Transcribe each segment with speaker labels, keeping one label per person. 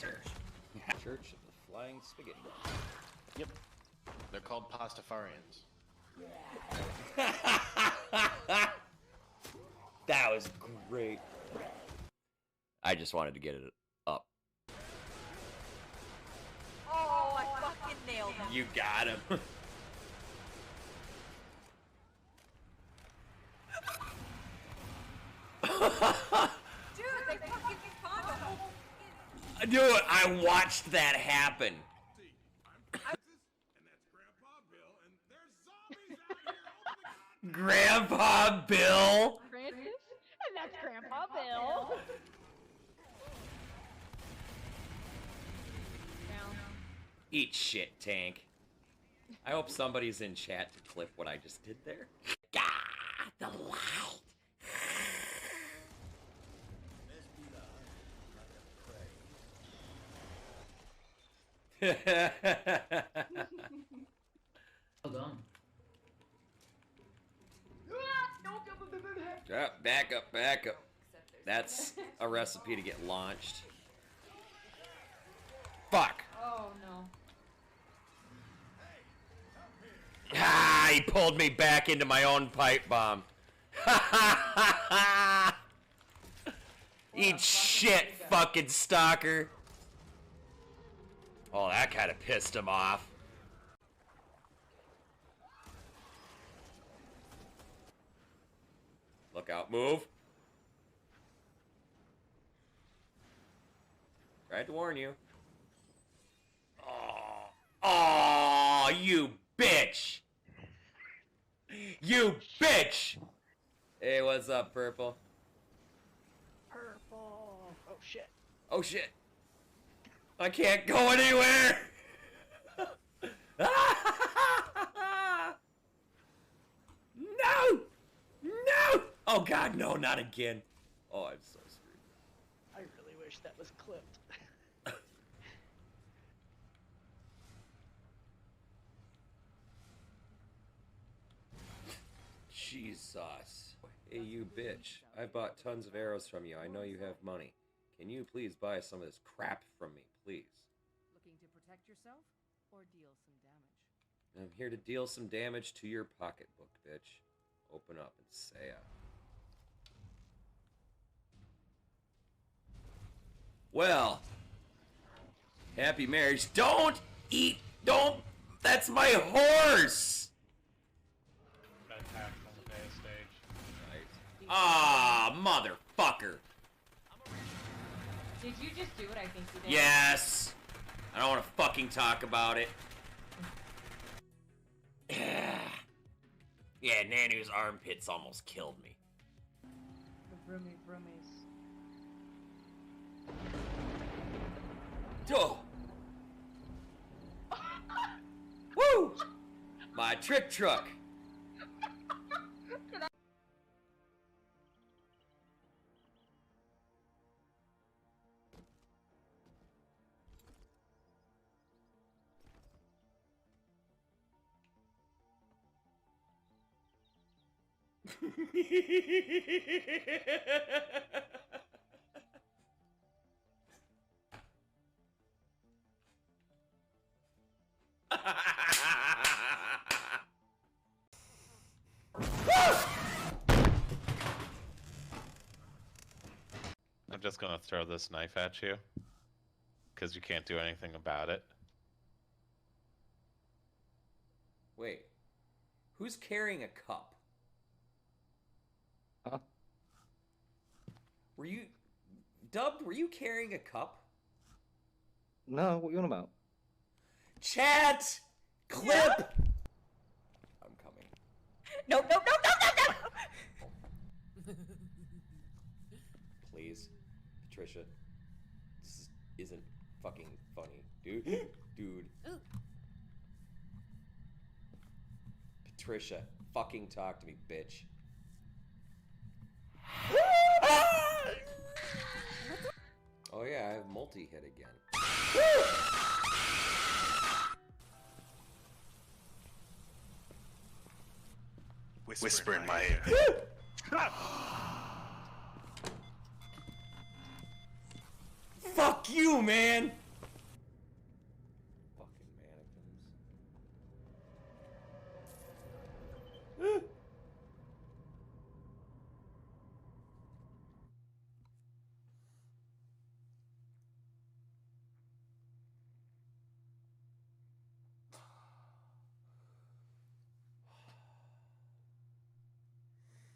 Speaker 1: here. Church of the Flying Spaghetti.
Speaker 2: Yep. They're called Pastafarians.
Speaker 1: That was great. I just wanted to get it up.
Speaker 3: Oh, I fucking nailed him.
Speaker 1: You got him.
Speaker 3: Dude, they fucking spawned a whole fucking...
Speaker 1: Dude, I watched that happen. Grandpa Bill?
Speaker 4: Francis? And that's Grandpa Bill.
Speaker 1: Eat shit, Tank. I hope somebody's in chat to clip what I just did there. God, the light.
Speaker 5: Well done.
Speaker 1: Back up, back up. That's a recipe to get launched. Fuck.
Speaker 4: Oh no.
Speaker 1: Ah, he pulled me back into my own pipe bomb. Eat shit, fucking stalker. Oh, that kind of pissed him off. Look out, move. Tried to warn you. Oh, oh, you bitch! You bitch! Hey, what's up, Purple?
Speaker 4: Purple. Oh shit.
Speaker 1: Oh shit! I can't go anywhere! No! No! Oh god, no, not again. Oh, I'm so screwed.
Speaker 4: I really wish that was clipped.
Speaker 1: Jesus. Hey, you bitch. I bought tons of arrows from you. I know you have money. Can you please buy some of this crap from me, please?
Speaker 3: Looking to protect yourself or deal some damage?
Speaker 1: I'm here to deal some damage to your pocketbook, bitch. Open up and say it. Well, happy marriage. Don't eat. Don't. That's my horse.
Speaker 2: Got attacked on the base stage.
Speaker 1: Right. Ah, motherfucker.
Speaker 6: Did you just do what I think you did?
Speaker 1: Yes. I don't want to fucking talk about it. Yeah, Nanu's armpits almost killed me.
Speaker 4: The brummy brummies.
Speaker 1: Oh. Woo! My trick truck.
Speaker 2: I'm just gonna throw this knife at you. Because you can't do anything about it.
Speaker 1: Wait. Who's carrying a cup?
Speaker 7: Huh?
Speaker 1: Were you... Dubbed, were you carrying a cup?
Speaker 7: No, what are you on about?
Speaker 1: Chat! Clip! I'm coming.
Speaker 3: No, no, no, no, no, no!
Speaker 1: Please. Patricia. This isn't fucking funny. Dude. Dude.
Speaker 3: Ooh.
Speaker 1: Patricia, fucking talk to me, bitch. Oh yeah, I have multi-hit again.
Speaker 8: Whisper in my ear.
Speaker 1: Fuck Fuck you, man! Fucking mannequins.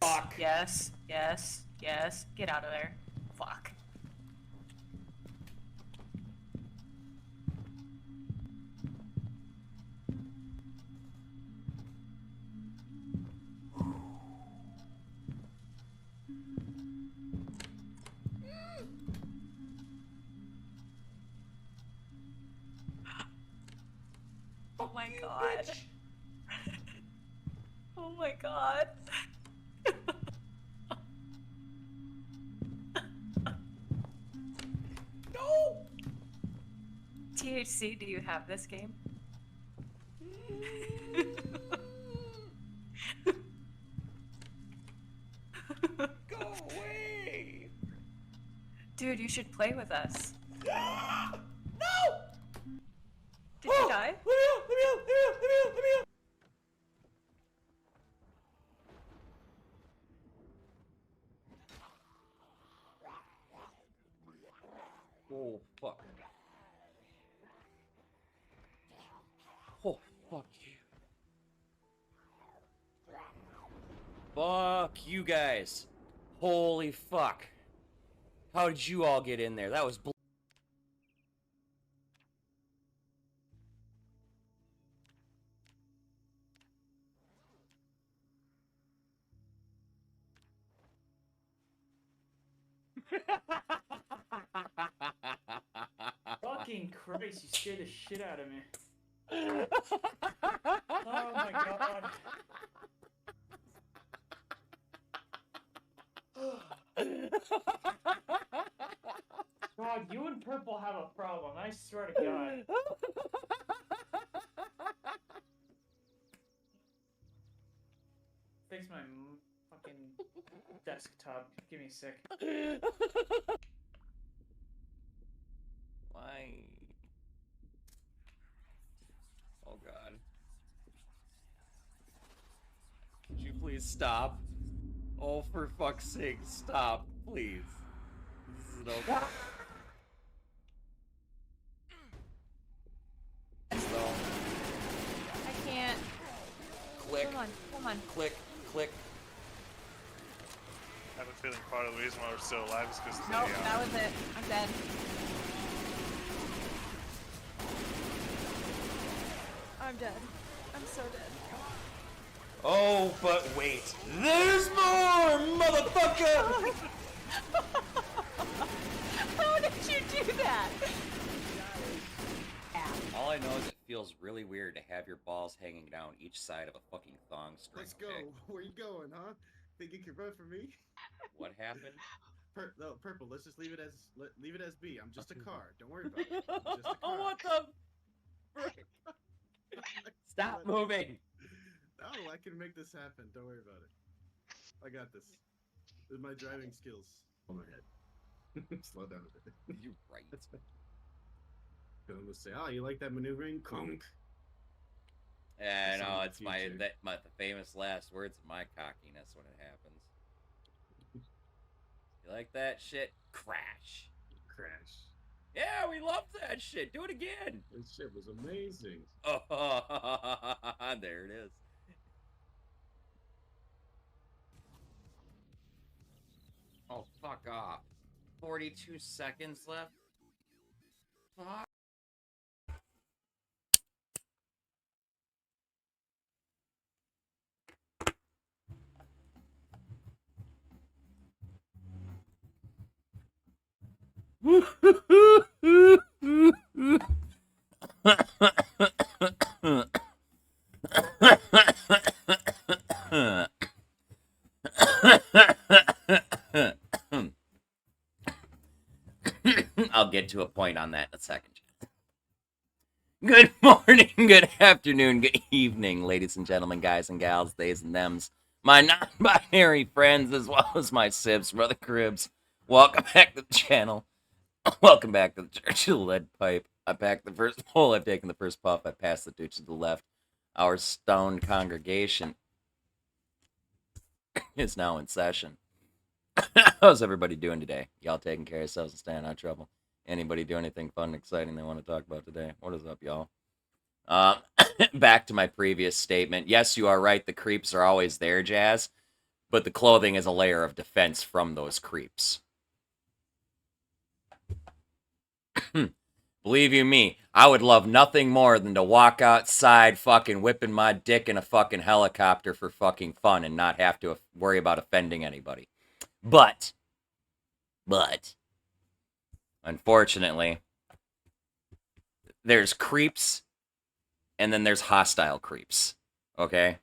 Speaker 1: Fuck.
Speaker 3: Yes, yes, yes. Get out of there. Fuck. Oh my god. Oh my god.
Speaker 1: No!
Speaker 3: THC, do you have this game?
Speaker 1: Go away!
Speaker 3: Dude, you should play with us.
Speaker 1: No!
Speaker 3: Did you die?
Speaker 1: Let me out! Let me out! Let me out! Let me out! Let me out! Oh, fuck. Oh, fuck you. Fuck you guys. Holy fuck. How did you all get in there? That was
Speaker 5: Fucking Christ, you scared the shit out of me. Oh my god. God, you and Purple have a problem, I swear to God. Fix my fucking desktop. Give me a sec.
Speaker 1: Why? Oh god. Could you please stop? Oh, for fuck's sake, stop, please. This is okay. So,
Speaker 3: I can't.
Speaker 1: click,
Speaker 3: Come on, come on.
Speaker 1: click, click.
Speaker 8: I have a feeling part of the reason why we're still alive is because
Speaker 3: Nope, that was it. I'm dead. I'm dead. I'm so dead.
Speaker 1: Oh, but wait. There's more, motherfucker!
Speaker 3: How did you do that?
Speaker 1: All I know is it feels really weird to have your balls hanging down each side of a fucking thong string.
Speaker 6: Let's go.
Speaker 1: okay?
Speaker 6: Where you going, huh? Think you can vote for me?
Speaker 1: What happened?
Speaker 6: No, Purple. Let's just leave it as B. I'm just a car. Don't worry about it. I'm just a car.
Speaker 1: Oh, what the frick? Stop moving!
Speaker 6: No, I can make this happen. Don't worry about it. I got this. With my driving skills on my head. Slow down a bit.
Speaker 1: You're right.
Speaker 6: Gonna say, oh, you like that maneuvering? Conk.
Speaker 1: Yeah,
Speaker 6: That's
Speaker 1: no,
Speaker 6: on the
Speaker 1: it's my
Speaker 6: future.
Speaker 1: the famous last words of my cockiness when it happens. You like that shit? Crash.
Speaker 6: Crash.
Speaker 1: Yeah, we love that shit. Do it again.
Speaker 6: This shit was amazing.
Speaker 1: Oh, there it is. Oh, fuck off. 42 seconds left? Fuck. I'll get to a point on that in a second. Good morning, good afternoon, good evening, ladies and gentlemen, guys and gals, theys and thems, my non-binary friends, as well as my sibs, brother cribs. Welcome back to the channel. Welcome back to the Church of the Lead Pipe. I packed the first hole. I've taken the first puff. I passed the douche to the left. Our stoned congregation is now in session. How's everybody doing today? Y'all taking care of yourselves and staying out of trouble? Anybody do anything fun and exciting they want to talk about today? What is up, y'all? Back to my previous statement. Yes, you are right. The creeps are always there, Jazz. But the clothing is a layer of defense from those creeps. Believe you me, I would love nothing more than to walk outside fucking whipping my dick in a fucking helicopter for fucking fun and not have to worry about offending anybody. But, unfortunately, there's creeps and then there's hostile creeps, okay?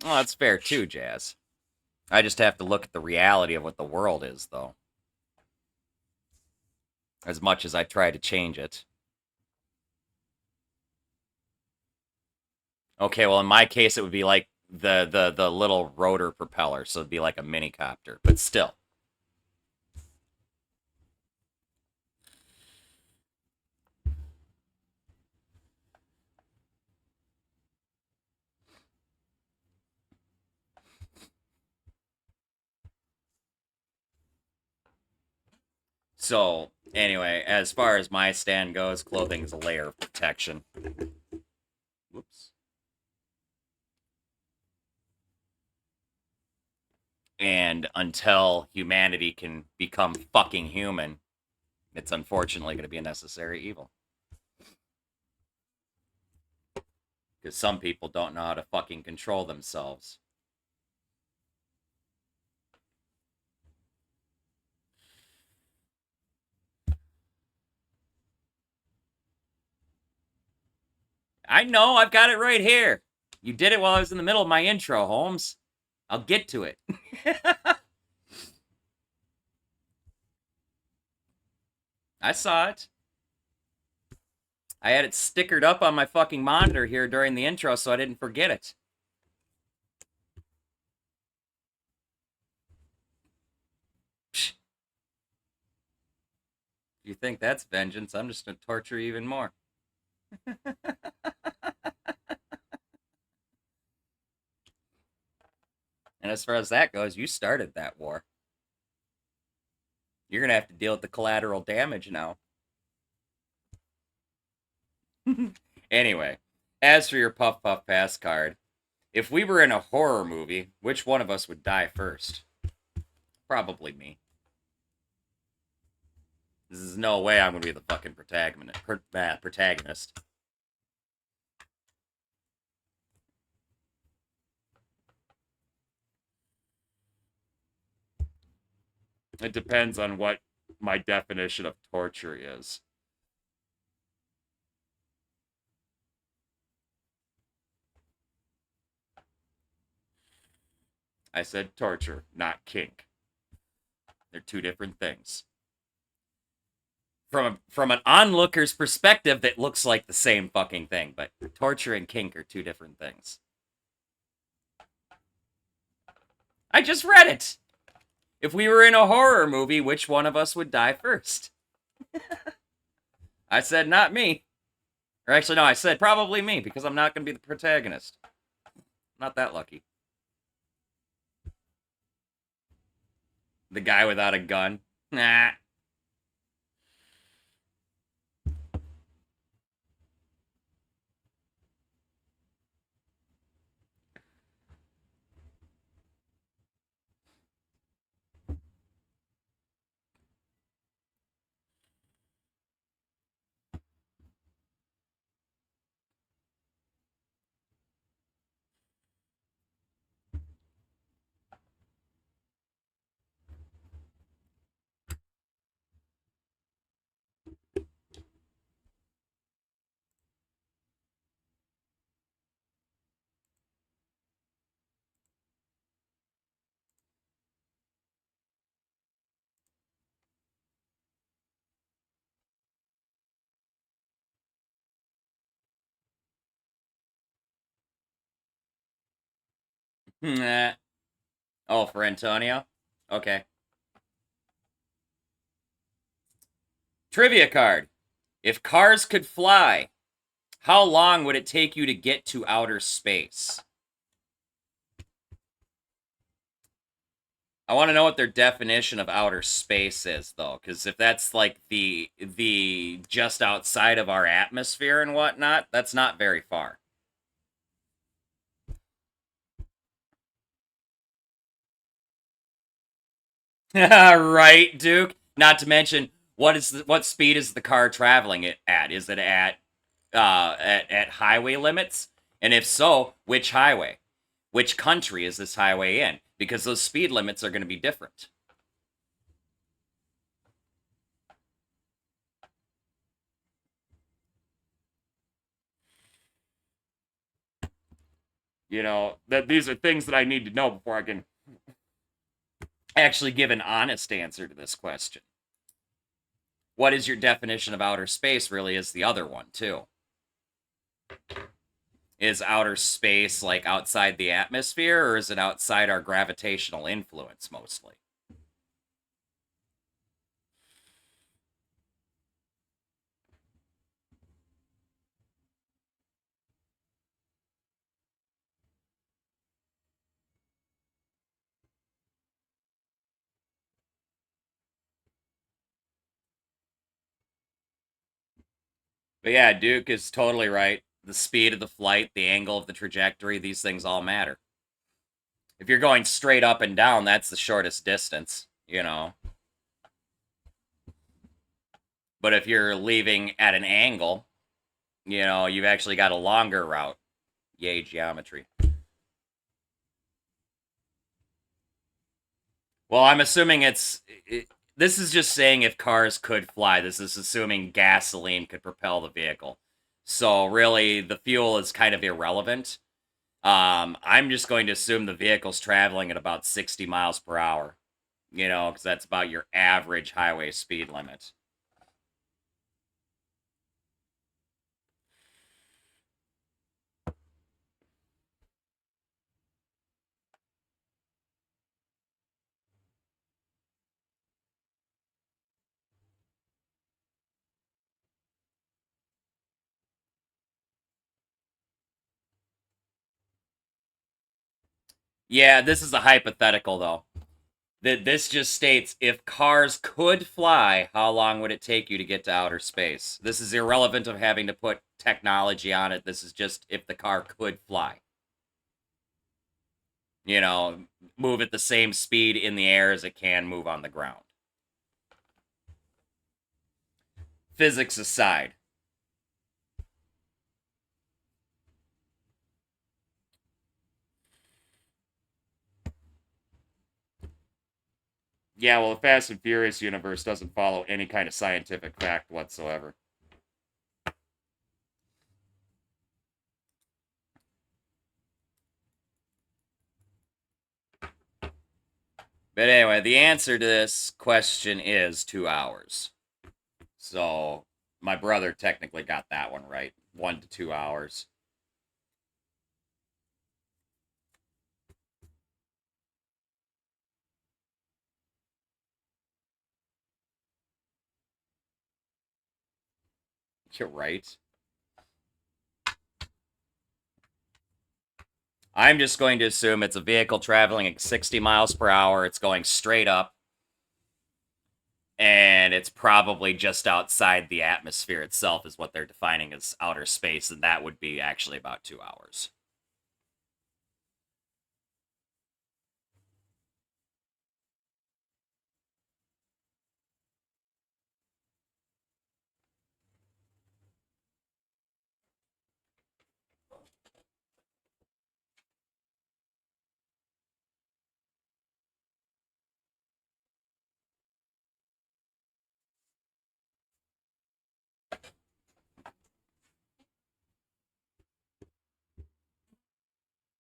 Speaker 1: Well, that's fair too, Jazz. I just have to look at the reality of what the world is, though. As much as I try to change it. Okay, well, in my case, it would be like the little rotor propeller, so it'd be like a mini copter, but still. So, anyway, as far as my stand goes, clothing is a layer of protection. Whoops. And until humanity can become fucking human, it's unfortunately going to be a necessary evil. Because some people don't know how to fucking control themselves. I know, I've got it right here. You did it while I was in the middle of my intro, Holmes. I'll get to it. I saw it. I had it stickered up on my fucking monitor here during the intro so I didn't forget it. Psh. If you think that's vengeance, I'm just going to torture you even more. And as far as that goes, you started that war. You're going to have to deal with the collateral damage now. Anyway, as for your Puff Puff Pass card, if we were in a horror movie, which one of us would die first? Probably me. This is no way I'm going to be the fucking protagonist. It depends on what my definition of torture is. I said torture, not kink. They're two different things. From an onlooker's perspective, that looks like the same fucking thing, but torture and kink are two different things. I just read it! If we were in a horror movie, which one of us would die first? I said not me. Or actually, no, I said probably me, because I'm not going to be the protagonist. Not that lucky. The guy without a gun? Nah. Nah. Oh, for Antonio? Okay. Trivia card. If cars could fly, how long would it take you to get to outer space? I want to know what their definition of outer space is, though, because if that's like the just outside of our atmosphere and whatnot, that's not very far. Right, Duke. Not to mention, what speed is the car traveling it at? Is it at highway limits? And if so, which highway? Which country is this highway in? Because those speed limits are going to be different. You know, that these are things that I need to know before I can actually give an honest answer to this question. What is your definition of outer space really is the other one, too. Is outer space like outside the atmosphere, or is it outside our gravitational influence mostly? But yeah, Duke is totally right. The speed of the flight, the angle of the trajectory, these things all matter. If you're going straight up and down, that's the shortest distance, you know. But if you're leaving at an angle, you know, you've actually got a longer route. Yay, geometry. Well, I'm assuming this is just saying if cars could fly. This is assuming gasoline could propel the vehicle. So really, the fuel is kind of irrelevant. I'm just going to assume the vehicle's traveling at about 60 miles per hour. You know, because that's about your average highway speed limit. Yeah, this is a hypothetical, though. This just states if cars could fly, how long would it take you to get to outer space? This is irrelevant of having to put technology on it. This is just if the car could fly. You know, move at the same speed in the air as it can move on the ground. Physics aside. Yeah, well, the Fast and Furious universe doesn't follow any kind of scientific fact whatsoever. But anyway, the answer to this question is 2 hours. So my brother technically got that one right. 1 to 2 hours. You're right. I'm just going to assume it's a vehicle traveling at 60 miles per hour. It's going straight up. And it's probably just outside the atmosphere itself, is what they're defining as outer space. And that would be actually about 2 hours.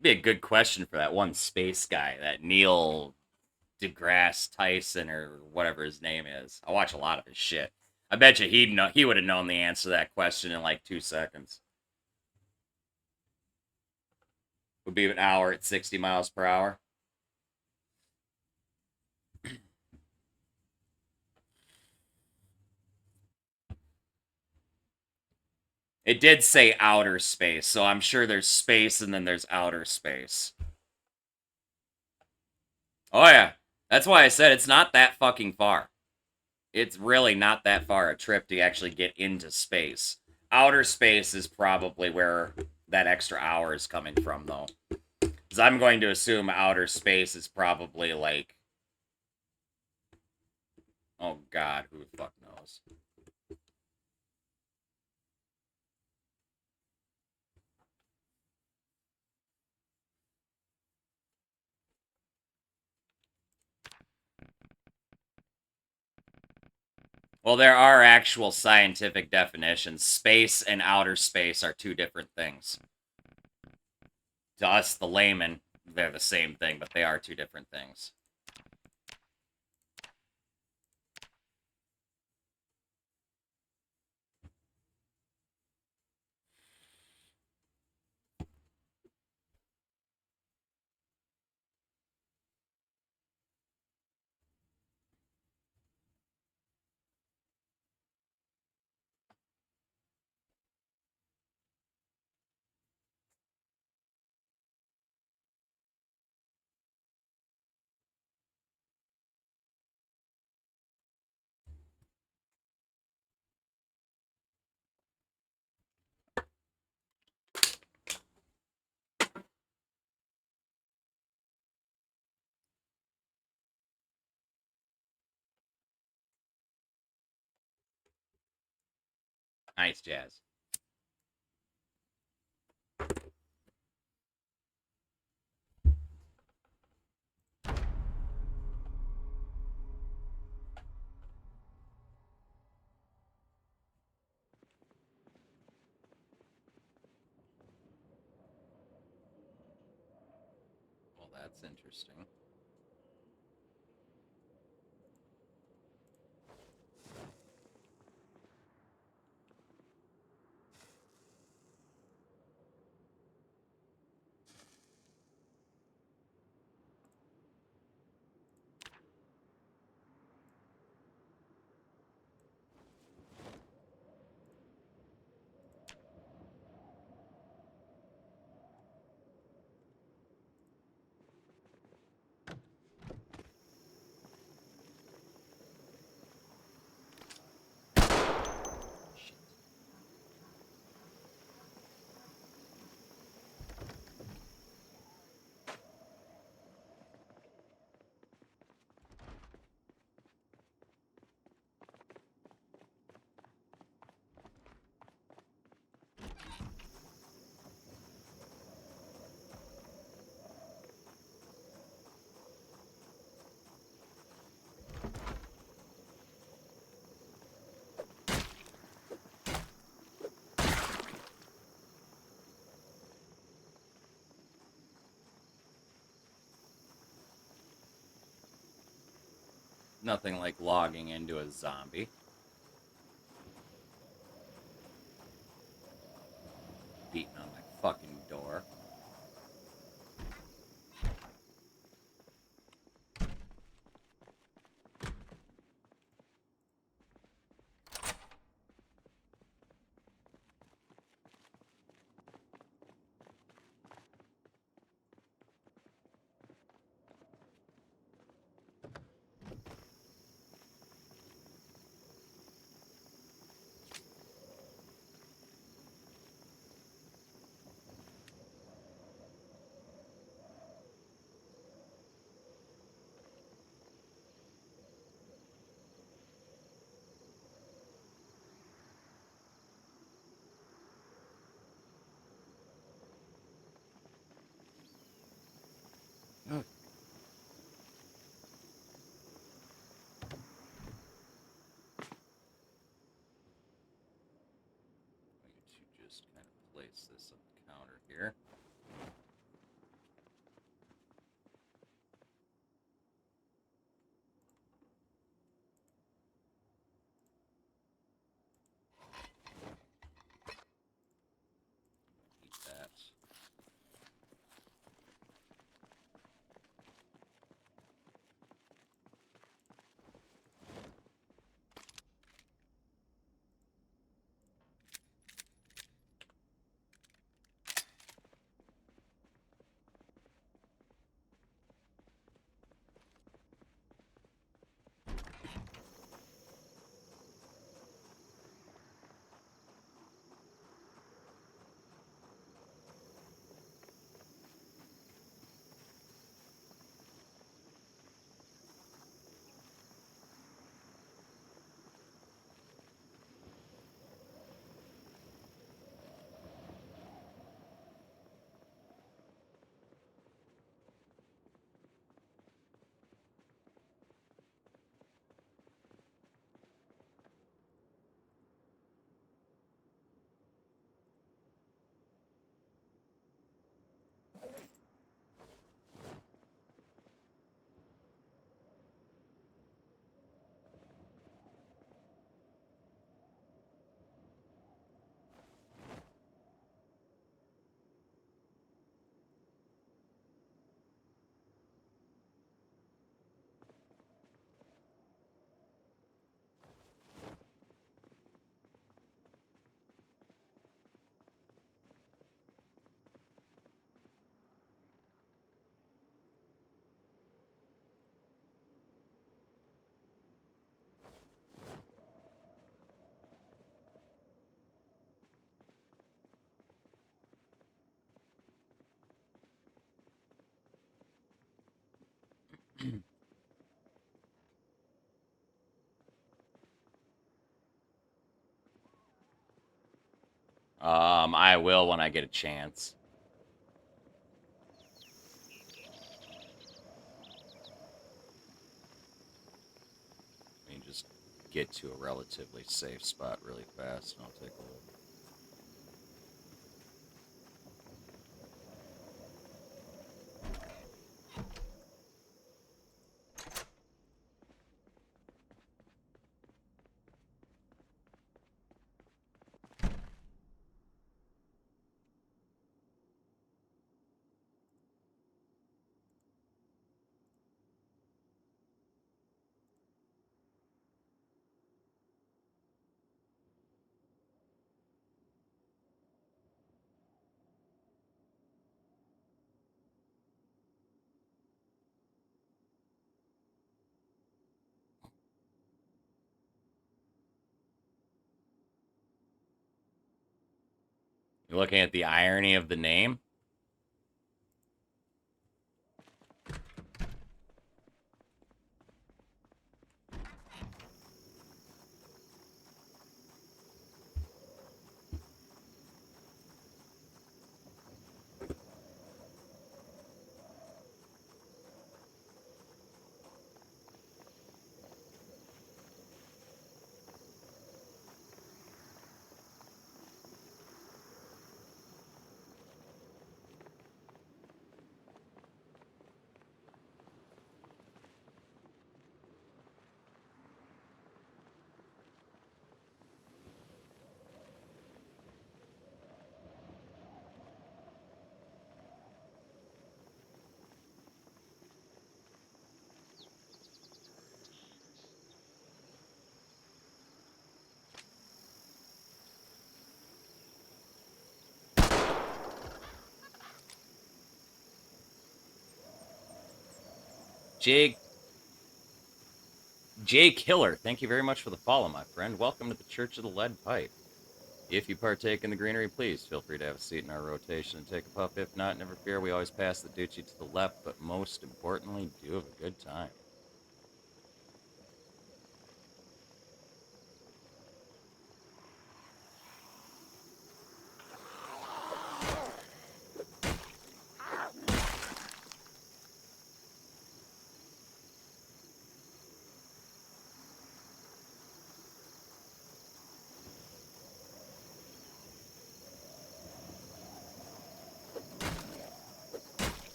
Speaker 1: Be a good question for that one space guy, that Neil deGrasse Tyson or whatever his name is. I watch a lot of his shit. I bet you he would have known the answer to that question in like 2 seconds. Would be an hour at 60 miles per hour. It did say outer space, so I'm sure there's space and then there's outer space. Oh yeah, that's why I said it's not that fucking far. It's really not that far a trip to actually get into space. Outer space is probably where that extra hour is coming from, though. Because I'm going to assume outer space is probably like... Oh god, who the fuck knows? Well, there are actual scientific definitions. Space and outer space are two different things. To us, the layman, they're the same thing, but they are two different things. Nice, Jazz. Well, that's interesting. Nothing like logging into a zombie. Beating on my fucking door. To just kind of place this on the counter here. Eat that. I will when I get a chance. Let me just get to a relatively safe spot really fast, and I'll take a look. You're looking at the irony of the name? Jake Killer, thank you very much for the follow, my friend. Welcome to the Church of the Lead Pipe. If you partake in the greenery, please feel free to have a seat in our rotation and take a puff. If not, never fear, we always pass the doochie to the left, but most importantly, do have a good time.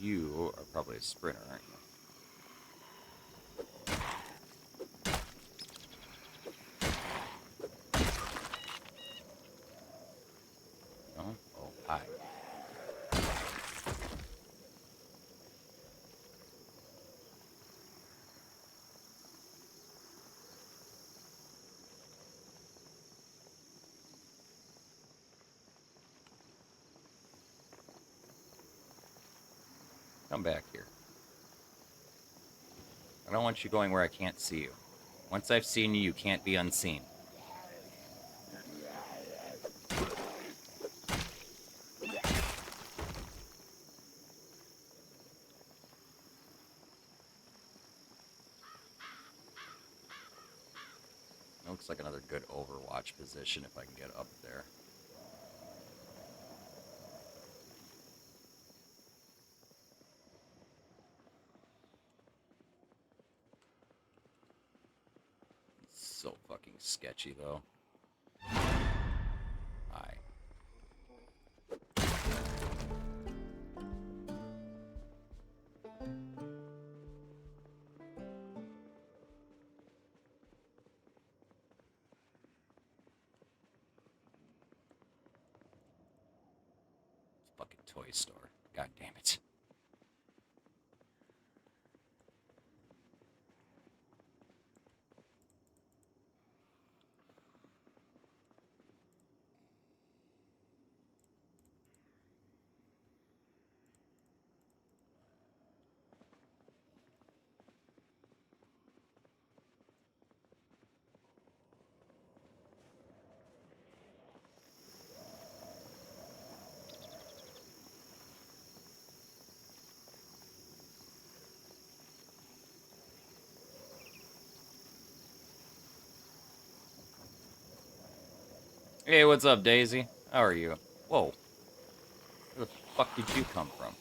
Speaker 1: You are probably a sprinter, aren't you? No? Oh, hi. Come back here. I don't want you going where I can't see you. Once I've seen you, you can't be unseen. Looks like another good Overwatch position if I can get up there. It's so fucking sketchy, though. Hi. Fucking toy store. God damn it. Hey, what's up, Daisy? How are you? Whoa. Where the fuck did you come from?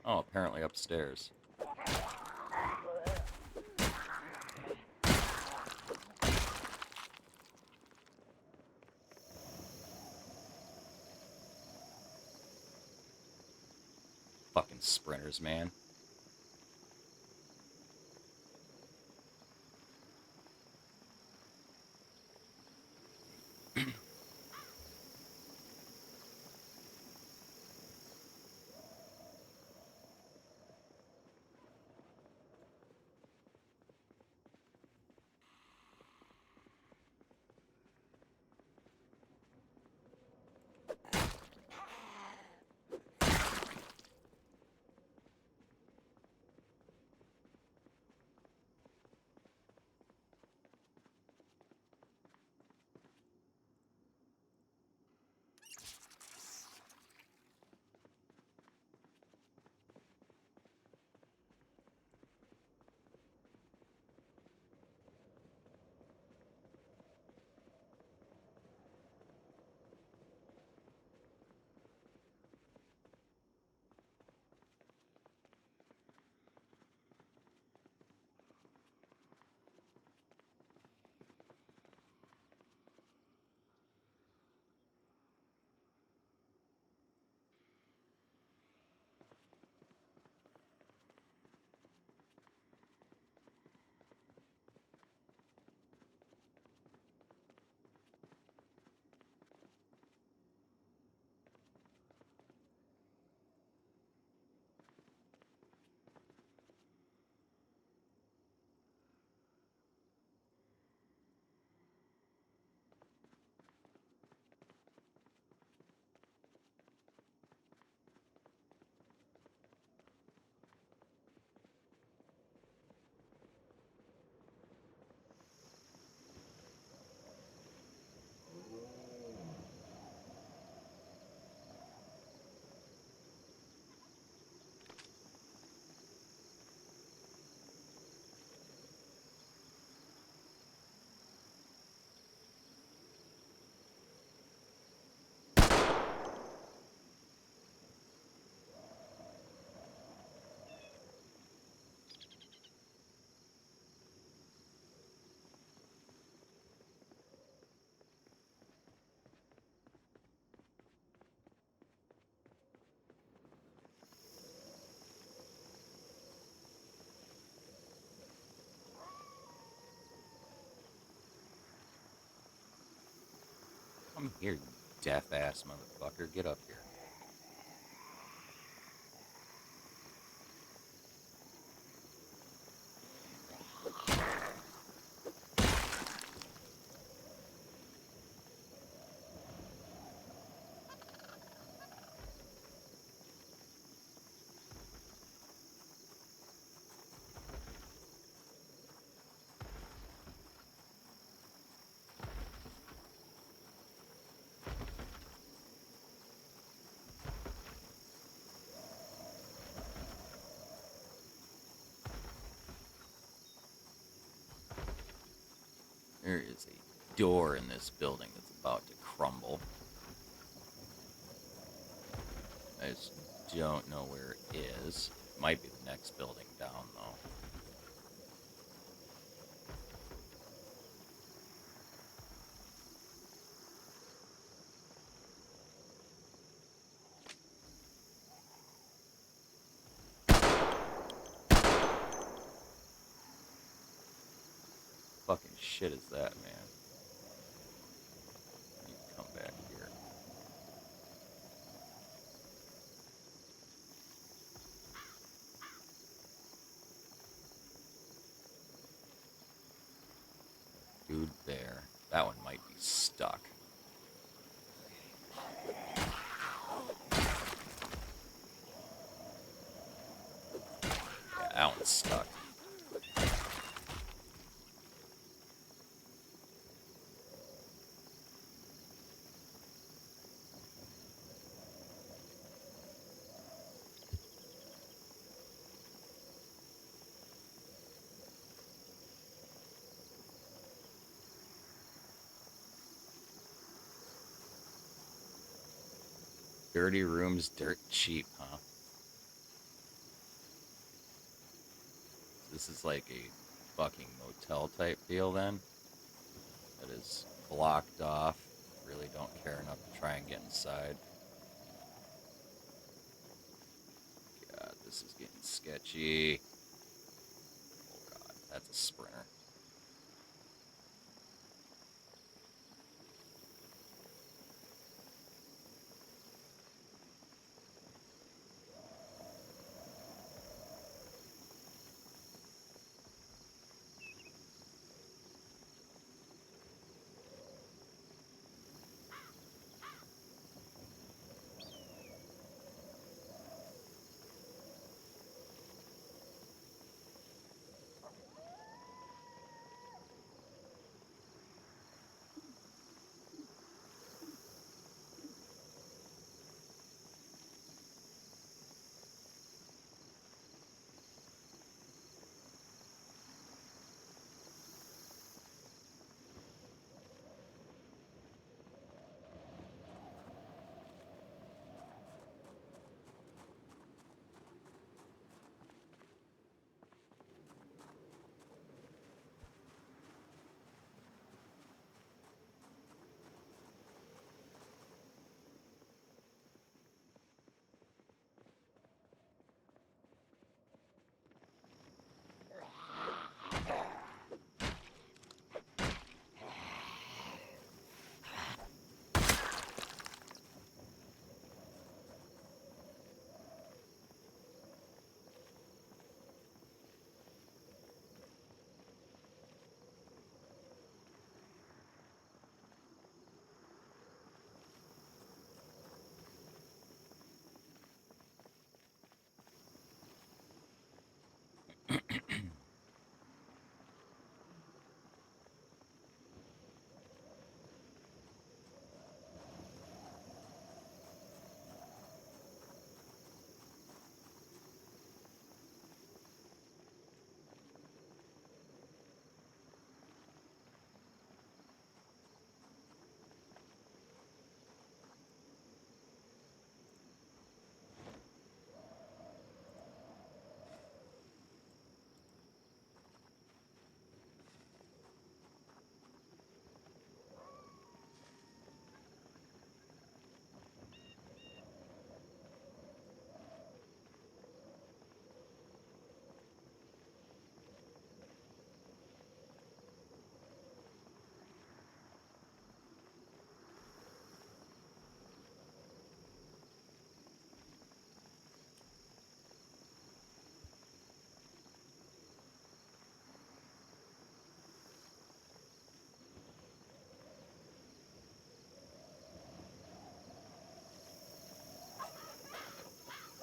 Speaker 1: Oh, apparently upstairs. Fucking sprinters, man. Come here, you deaf-ass motherfucker. Get up here. There is a door in this building that's about to crumble. I just don't know where it is. Might be the next building down, though. Fucking shit is that, man? You come back here. Dude there. That one might be stuck. Yeah, that one's stuck. Dirty rooms, dirt cheap, huh? This is like a fucking motel type deal then. That is blocked off. Really don't care enough to try and get inside. God, this is getting sketchy. Oh god, that's a sprinter.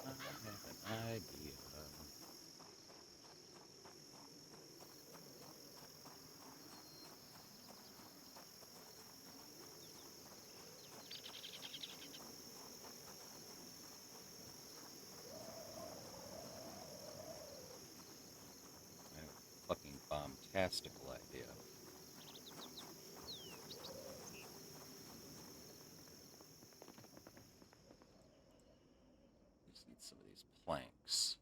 Speaker 1: I have an idea. I have a fucking bombtastical idea. Just need some of these planks.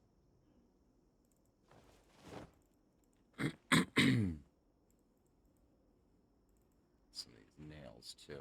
Speaker 1: Some of these nails too.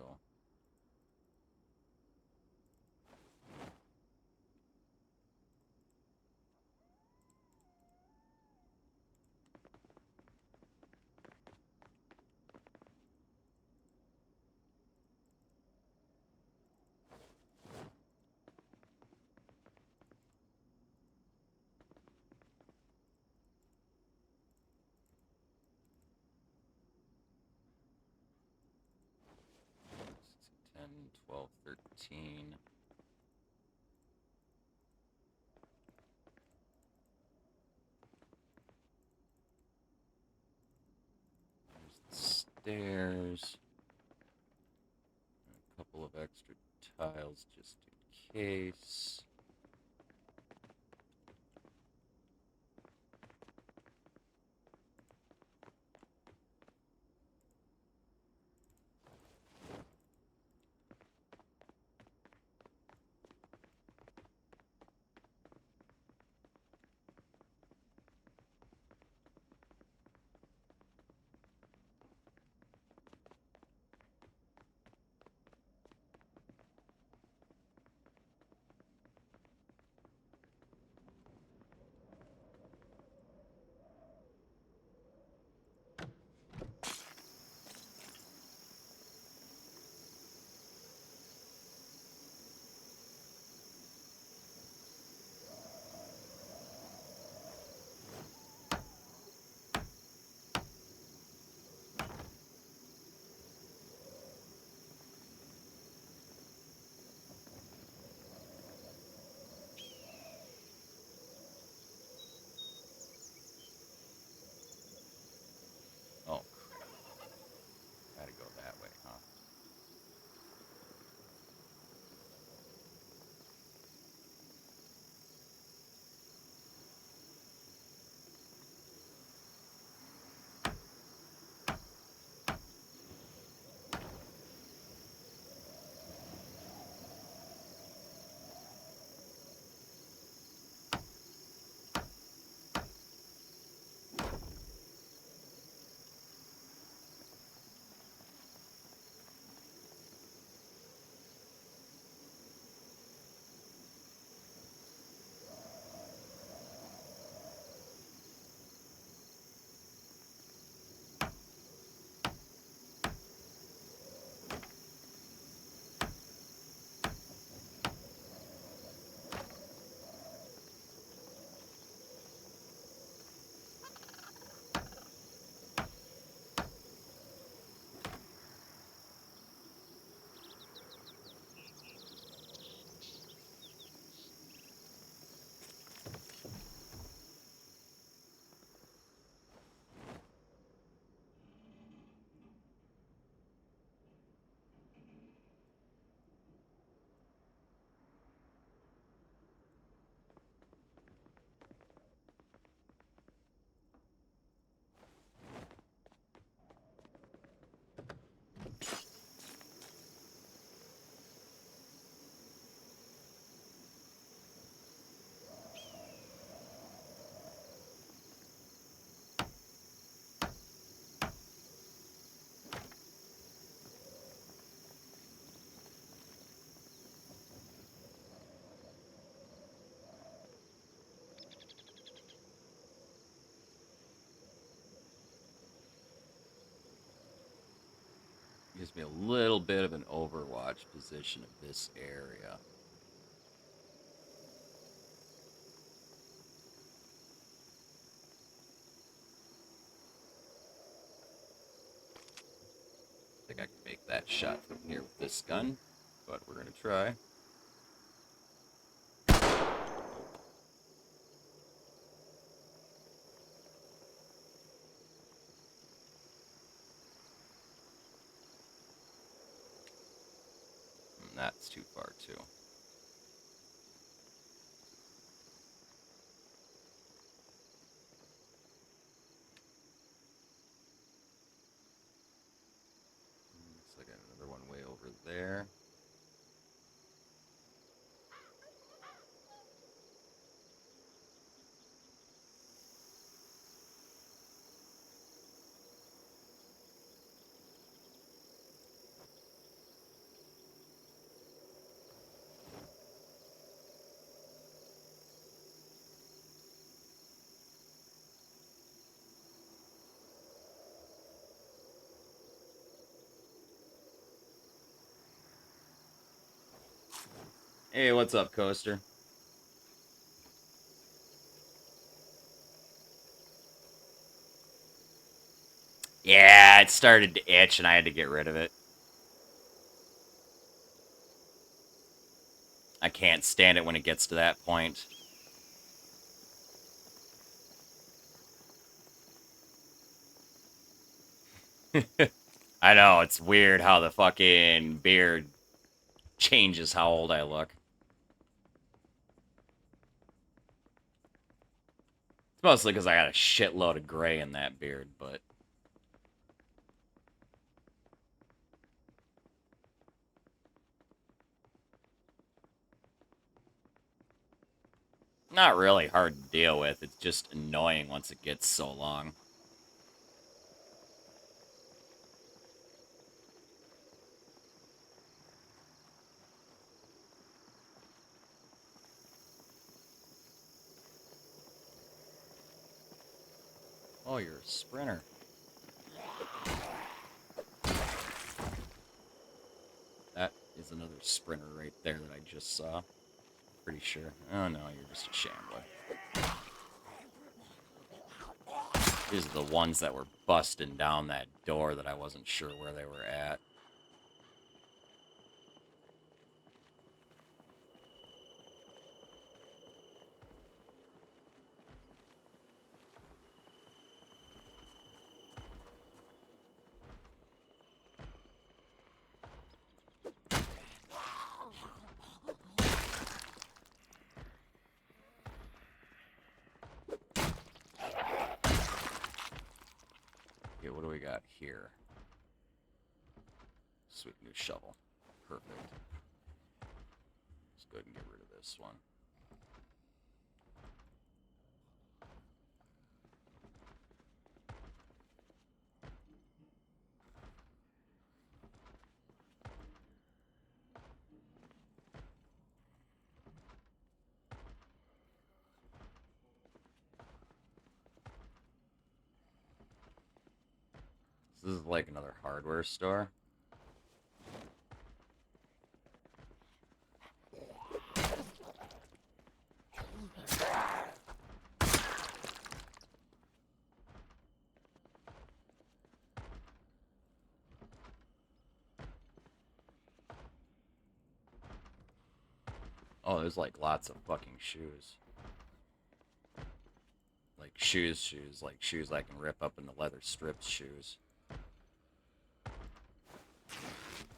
Speaker 1: So 10, 12, 13. There's the stairs. A couple of extra tiles just in case. me a little bit of an overwatch position of this area. I think I can make that shot from here with this gun, but we're gonna try. And that's too far too. Looks like I got another one way over there. Hey, what's up, Coaster? Yeah, it started to itch and I had to get rid of it. I can't stand it when it gets to that point. I know, it's weird how the fucking beard changes how old I look. It's mostly because I got a shitload of gray in that beard, but... Not really hard to deal with, it's just annoying once it gets so long. Oh, you're a sprinter. That is another sprinter right there that I just saw. Pretty sure. Oh no, you're just a shambler. These are the ones that were busting down that door that I wasn't sure where they were at. Okay, what do we got here? Sweet new shovel. Perfect. Let's go ahead and get rid of this one. This is like another hardware store. Oh, there's like lots of fucking shoes. Like shoes, like shoes I can rip up into leather strips shoes.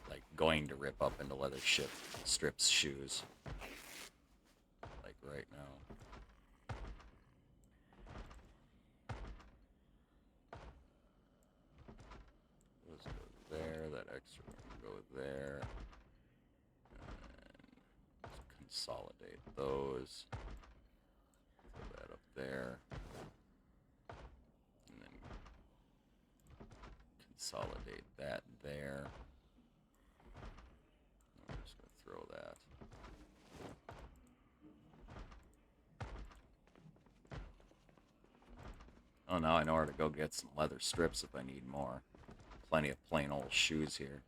Speaker 1: Like going to rip up into leather strips shoes. Like right now. Let's go there, that extra one can go there. And consolidate those. Throw that up there. And then consolidate that there. I'm just going to throw that. Oh, now I know where to go get some leather strips if I need more. Plenty of plain old shoes here.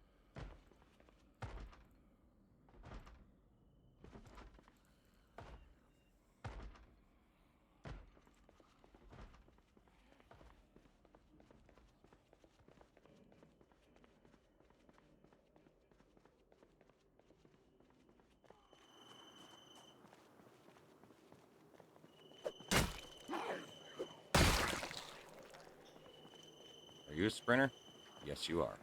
Speaker 1: Are you a sprinter? Yes, you are.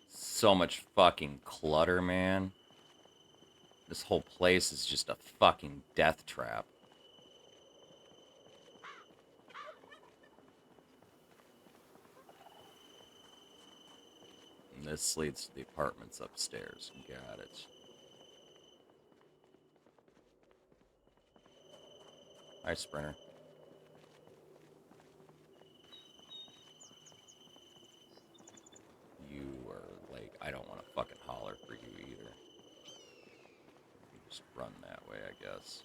Speaker 1: So much fucking clutter, man. This whole place is just a fucking death trap. And this leads to the apartments upstairs. Got it. Hi, Sprinter. You are like, I don't want to fucking holler for you either. You just run that way, I guess.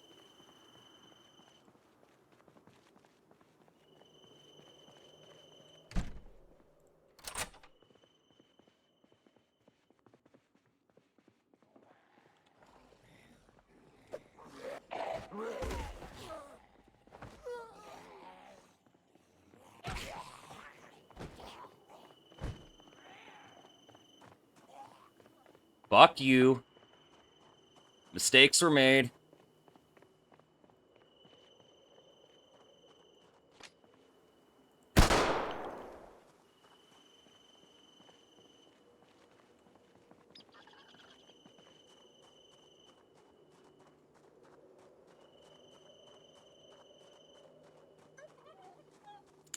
Speaker 1: Fuck you. Mistakes were made.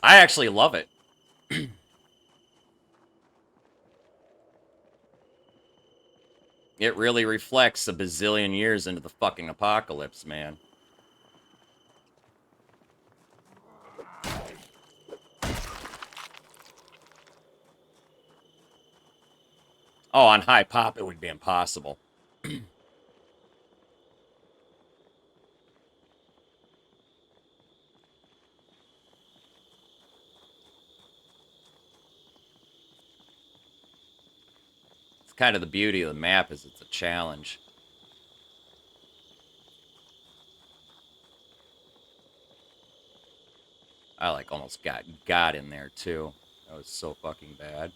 Speaker 1: I actually love it. It really reflects a bazillion years into the fucking apocalypse, man. Oh, on high pop, it would be impossible. It's kind of the beauty of the map is it's a challenge. I like almost got in there too. That was so fucking bad.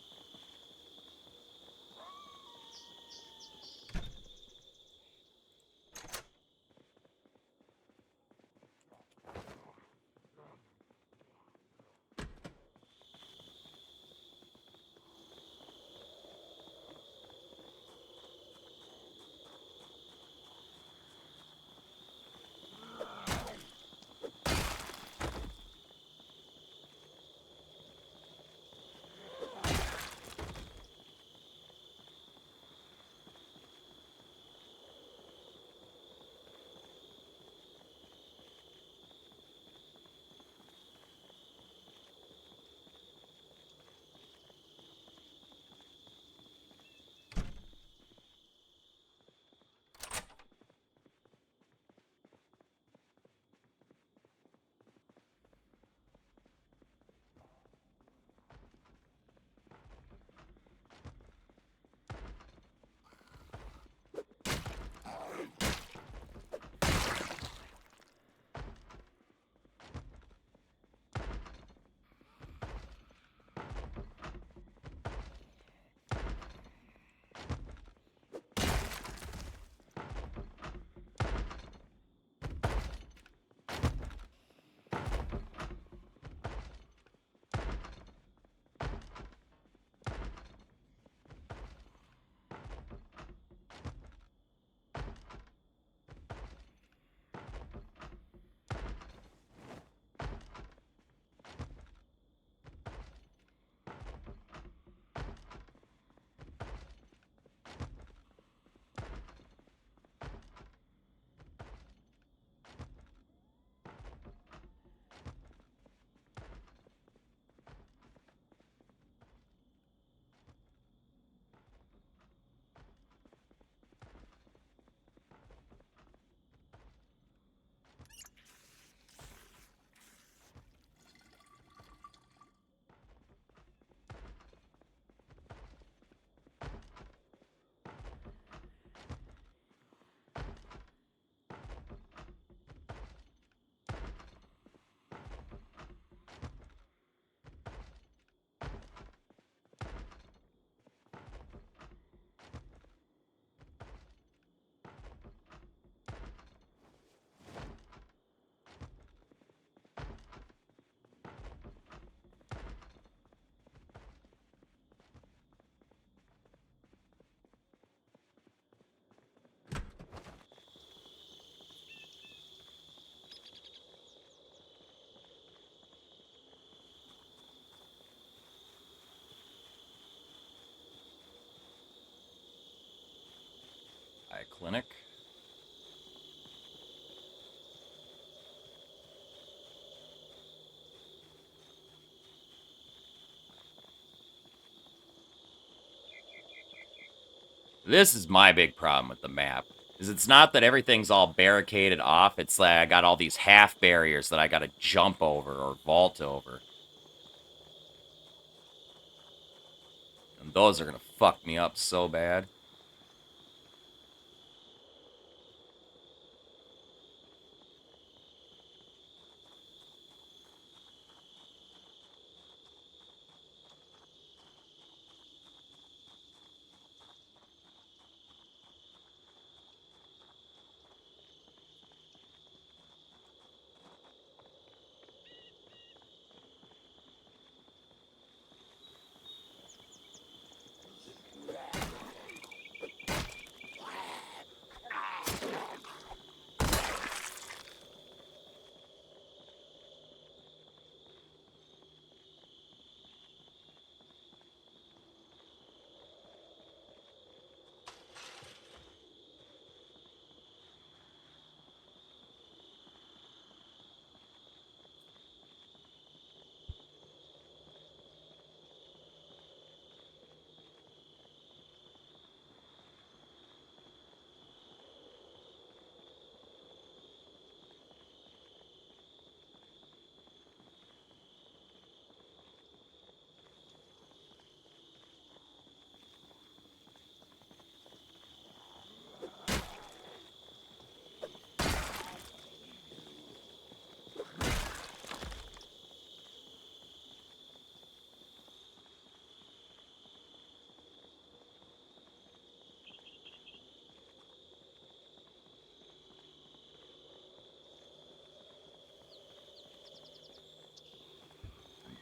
Speaker 1: a clinic. This is my big problem with the map. Is it's not that everything's all barricaded off, it's like I got all these half barriers that I gotta jump over or vault over. And those are gonna fuck me up so bad.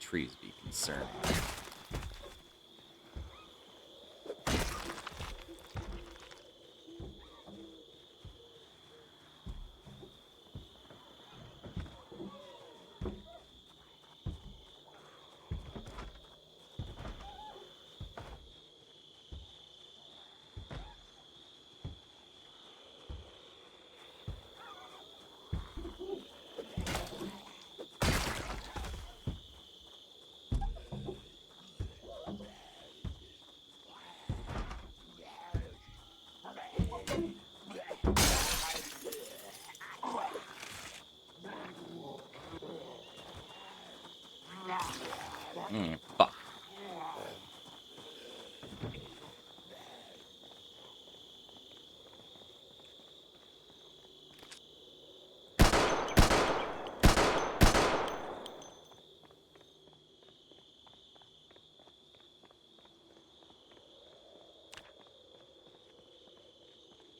Speaker 1: Trees be concerned. Fuck.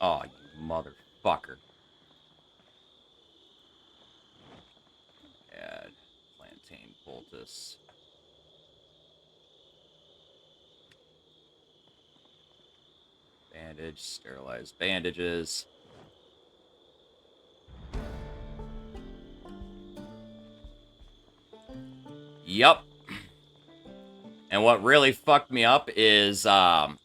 Speaker 1: Oh, you motherfucker. Add plantain poultice. Bandage, sterilized bandages. Yup. And what really fucked me up is I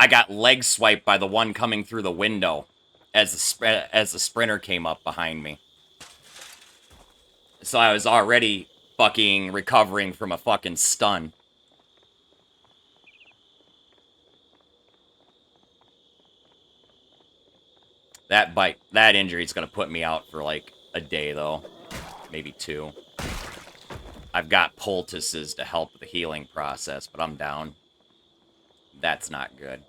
Speaker 1: got leg swiped by the one coming through the window as the sprinter came up behind me. So I was already fucking recovering from a fucking stun. That injury's gonna put me out for like a day though. Maybe 2. I've got poultices to help with the healing process, but I'm down. That's not good.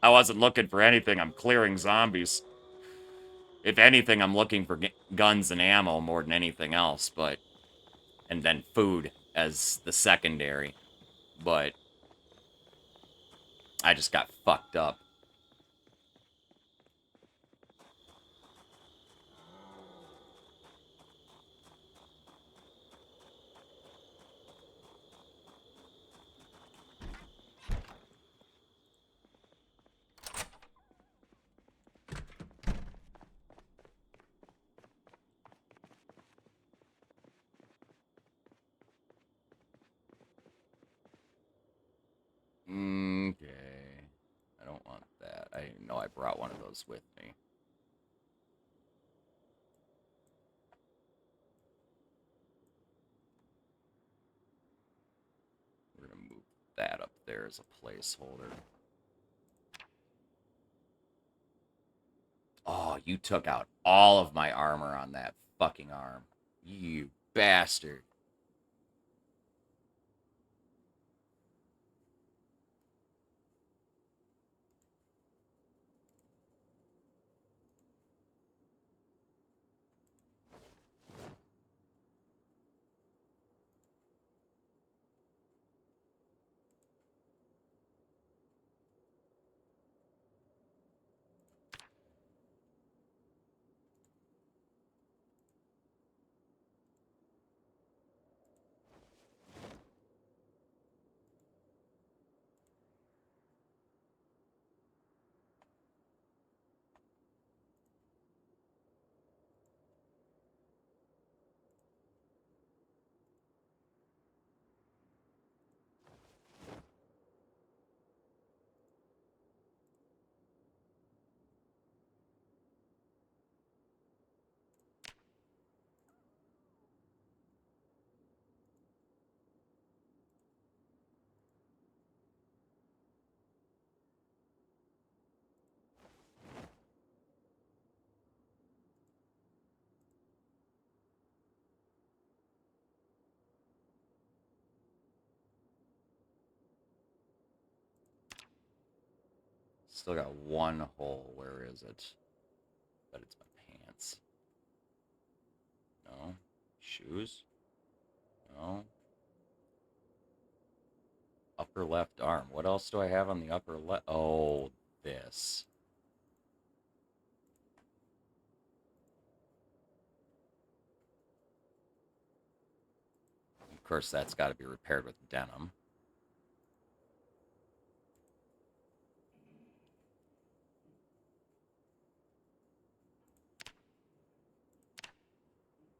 Speaker 1: I wasn't looking for anything. I'm clearing zombies. If anything, I'm looking for guns and ammo more than anything else, but... And then food as the secondary. But... I just got fucked up. Okay. I don't want that. I didn't know I brought one of those with me. We're gonna move that up there as a placeholder. Oh, you took out all of my armor on that fucking arm. You bastard. Still got one hole. Where is it? But it's my pants. No. Shoes? No. Upper left arm. What else do I have on the upper left? Oh, this. Of course, that's got to be repaired with denim.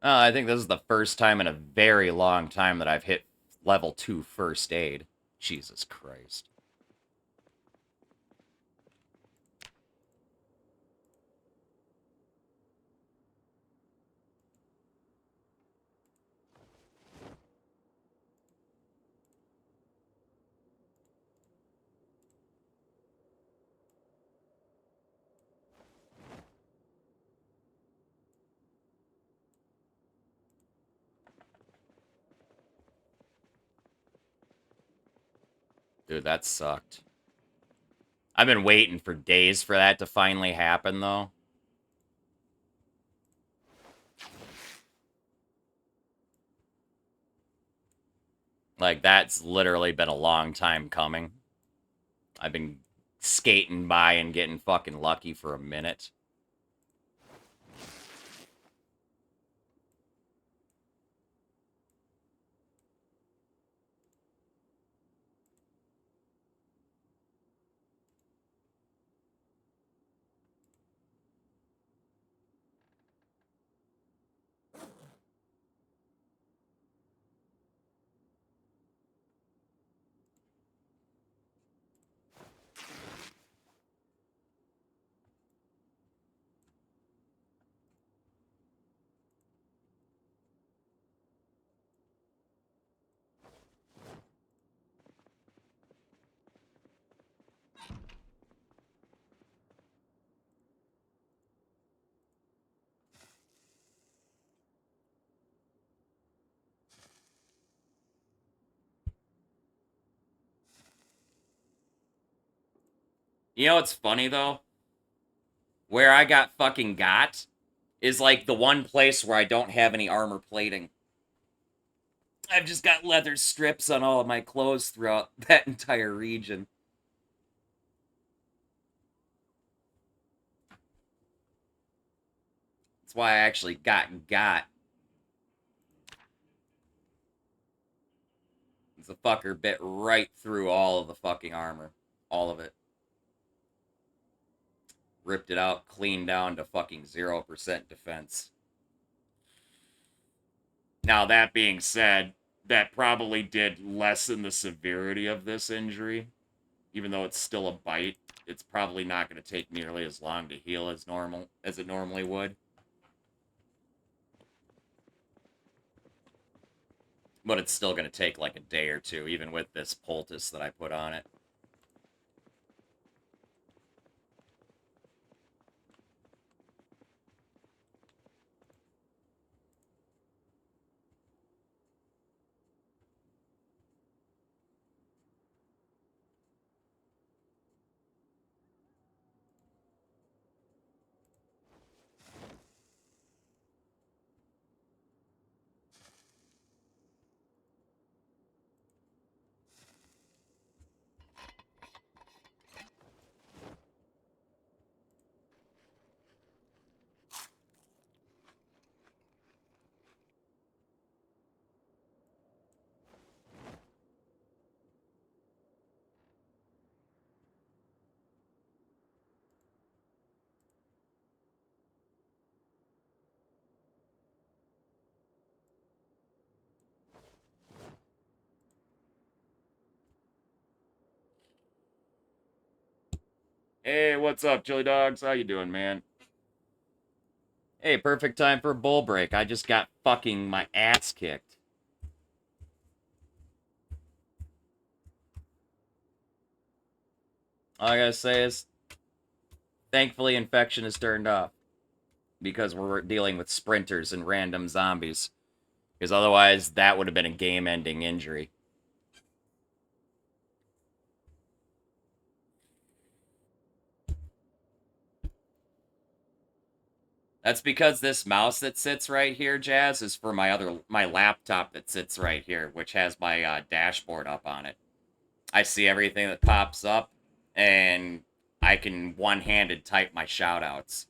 Speaker 1: I think this is the first time in a very long time that I've hit level 2 first aid. Jesus Christ. Dude, that sucked. I've been waiting for days for that to finally happen, though. Like, that's literally been a long time coming. I've been skating by and getting fucking lucky for a minute. You know what's funny, though? Where I got is, like, the one place where I don't have any armor plating. I've just got leather strips on all of my clothes throughout that entire region. That's why I actually got. The fucker bit right through all of the fucking armor. All of it. Ripped it out, clean down to fucking 0% defense. Now, that being said, that probably did lessen the severity of this injury. Even though it's still a bite, it's probably not going to take nearly as long to heal as it normally would. But it's still going to take like a day or two, even with this poultice that I put on it. Hey, what's up, Chili Dogs? How you doing, man? Hey, perfect time for a bull break. I just got fucking my ass kicked. All I gotta say is, thankfully, infection is turned off. Because we're dealing with sprinters and random zombies. Because otherwise, that would have been a game-ending injury. That's because this mouse that sits right here, Jazz, is for my laptop that sits right here, which has my dashboard up on it. I see everything that pops up, and I can one-handed type my shoutouts.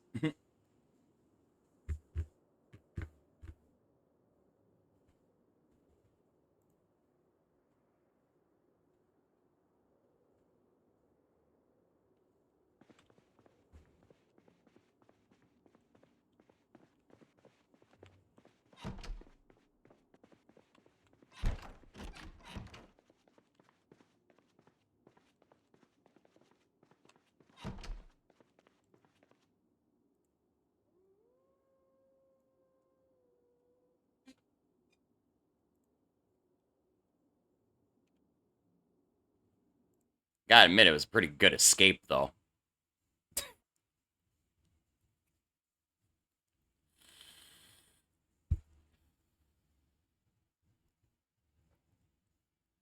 Speaker 1: Gotta admit, it was a pretty good escape, though.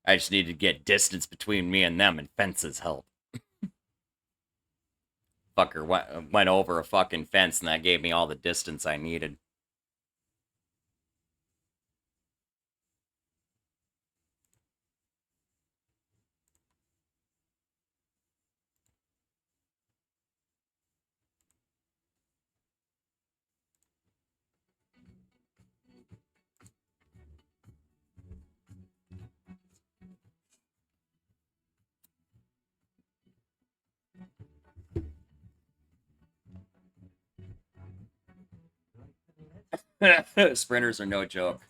Speaker 1: I just needed to get distance between me and them, and fences help. Fucker went over a fucking fence, and that gave me all the distance I needed. Sprinters are no joke.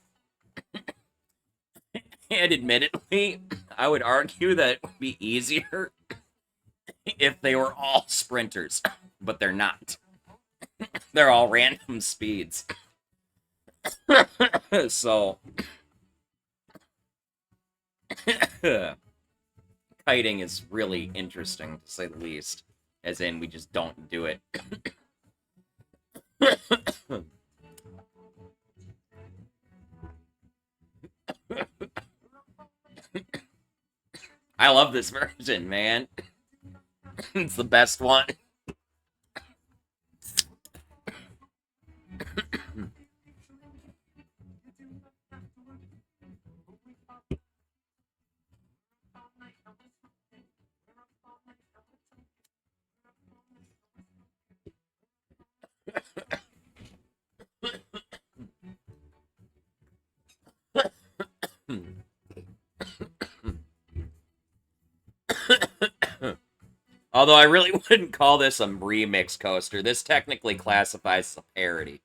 Speaker 1: And admittedly, I would argue that it would be easier if they were all sprinters, but they're not. They're all random speeds. So, kiting is really interesting, to say the least. As in, we just don't do it. I love this version, man. It's the best one. Although I really wouldn't call this a remix coaster. This technically classifies as a parody.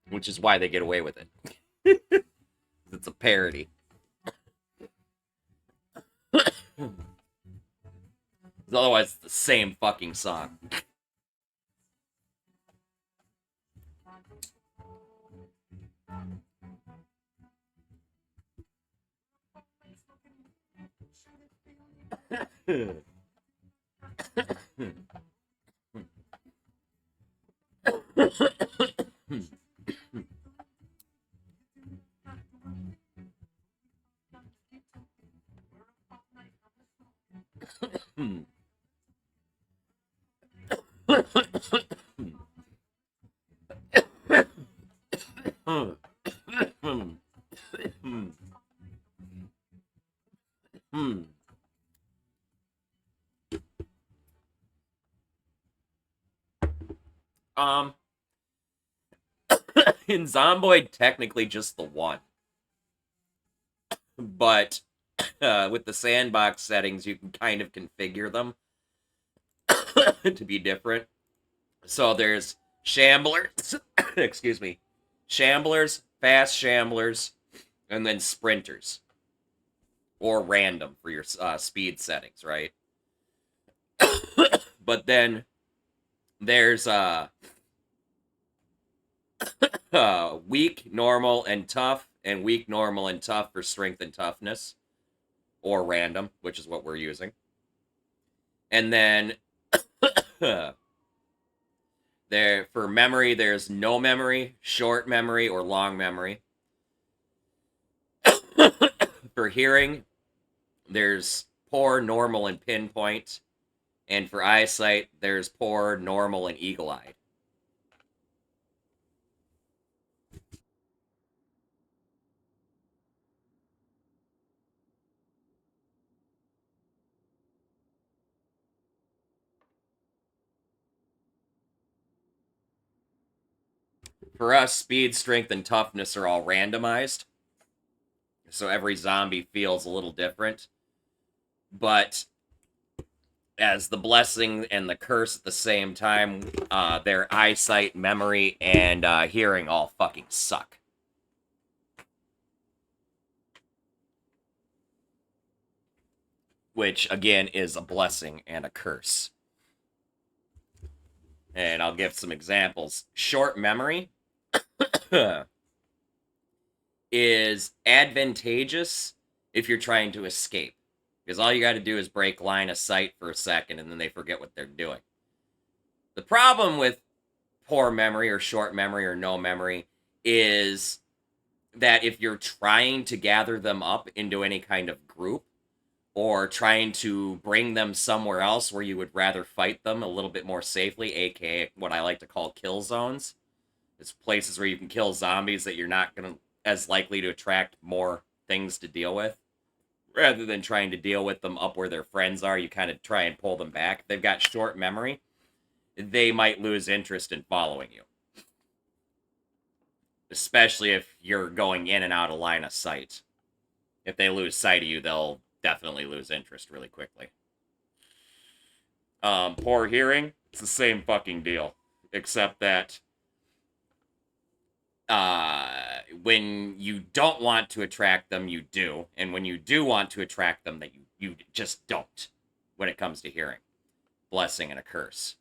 Speaker 1: Which is why they get away with it. It's a parody. Otherwise, it's the same fucking song. In Zomboid, technically just the one. But with the sandbox settings, you can kind of configure them to be different. So there's Shamblers, excuse me, Shamblers, Fast Shamblers, and then Sprinters. Or random for your speed settings, right? But then there's weak, normal, and tough, and weak, normal, and tough for strength and toughness, or random, which is what we're using. And then there for memory, there's no memory, short memory, or long memory. For hearing, there's poor, normal, and pinpoint. And for eyesight, there's poor, normal, and eagle-eyed. For us, speed, strength, and toughness are all randomized. So every zombie feels a little different. But as the blessing and the curse at the same time, their eyesight, memory, and hearing all fucking suck. Which, again, is a blessing and a curse. And I'll give some examples. Short memory is advantageous if you're trying to escape. Because all you got to do is break line of sight for a second, and then they forget what they're doing. The problem with poor memory or short memory or no memory is that if you're trying to gather them up into any kind of group or trying to bring them somewhere else where you would rather fight them a little bit more safely, aka what I like to call kill zones. It's places where you can kill zombies that you're not going to as likely to attract more things to deal with. Rather than trying to deal with them up where their friends are, you kind of try and pull them back. If they've got short memory, they might lose interest in following you. Especially if you're going in and out of line of sight. If they lose sight of you, they'll definitely lose interest really quickly. Poor hearing, it's the same fucking deal. Except that when you don't want to attract them, you do. And when you do want to attract them, that you just don't when it comes to hearing. Blessing and a curse.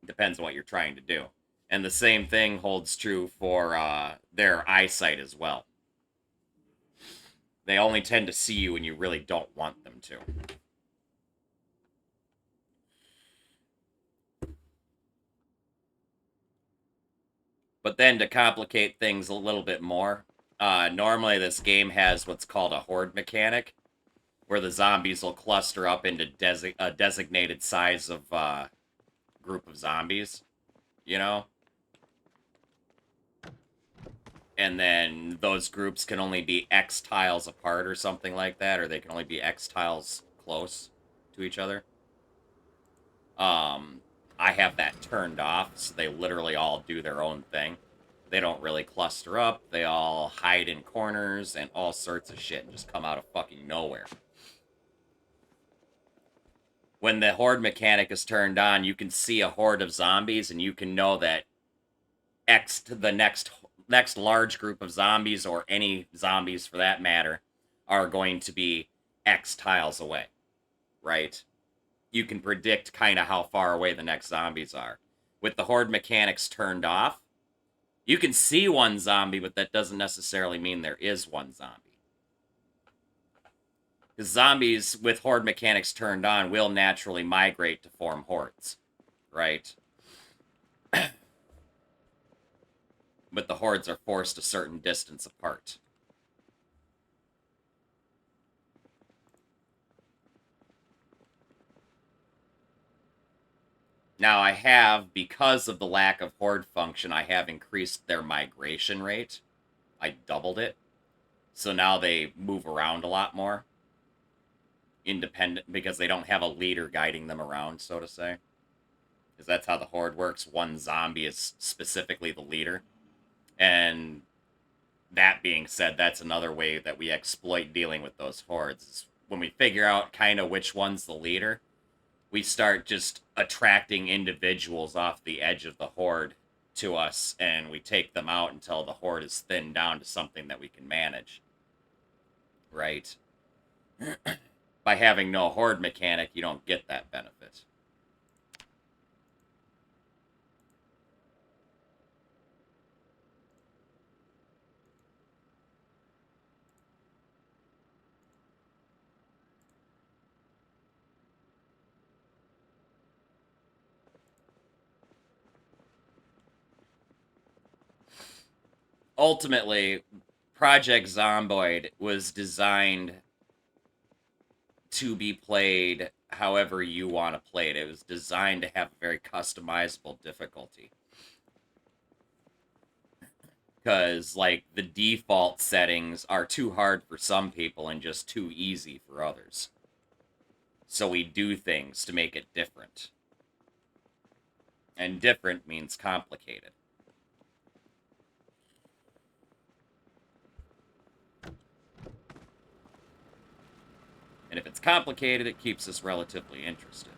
Speaker 1: Depends on what you're trying to do. And the same thing holds true for their eyesight as well. They only tend to see you when you really don't want them to. But then to complicate things a little bit more, normally this game has what's called a horde mechanic, where the zombies will cluster up into a designated size of group of zombies, you know? And then those groups can only be X tiles apart or something like that, or they can only be X tiles close to each other. I have that turned off, so they literally all do their own thing. They don't really cluster up, they all hide in corners and all sorts of shit and just come out of fucking nowhere. When the horde mechanic is turned on, you can see a horde of zombies and you can know that X to the next large group of zombies, or any zombies for that matter, are going to be X tiles away, right? You can predict kind of how far away the next zombies are. With the horde mechanics turned off, you can see one zombie, but that doesn't necessarily mean there is one zombie. Because zombies with horde mechanics turned on will naturally migrate to form hordes, right? But the hordes are forced a certain distance apart. Now I have, because of the lack of horde function, I have increased their migration rate. I doubled it. So now they move around a lot more. Independent, because they don't have a leader guiding them around, so to say. Because that's how the horde works. One zombie is specifically the leader. And that being said, that's another way that we exploit dealing with those hordes. Is when we figure out kind of which one's the leader, we start just attracting individuals off the edge of the horde to us, and we take them out until the horde is thinned down to something that we can manage. Right? By having no horde mechanic, you don't get that benefit. Ultimately, Project Zomboid was designed to be played however you want to play it. It was designed to have a very customizable difficulty. Because, like, the default settings are too hard for some people and just too easy for others. So we do things to make it different. And different means complicated. And if it's complicated, it keeps us relatively interested.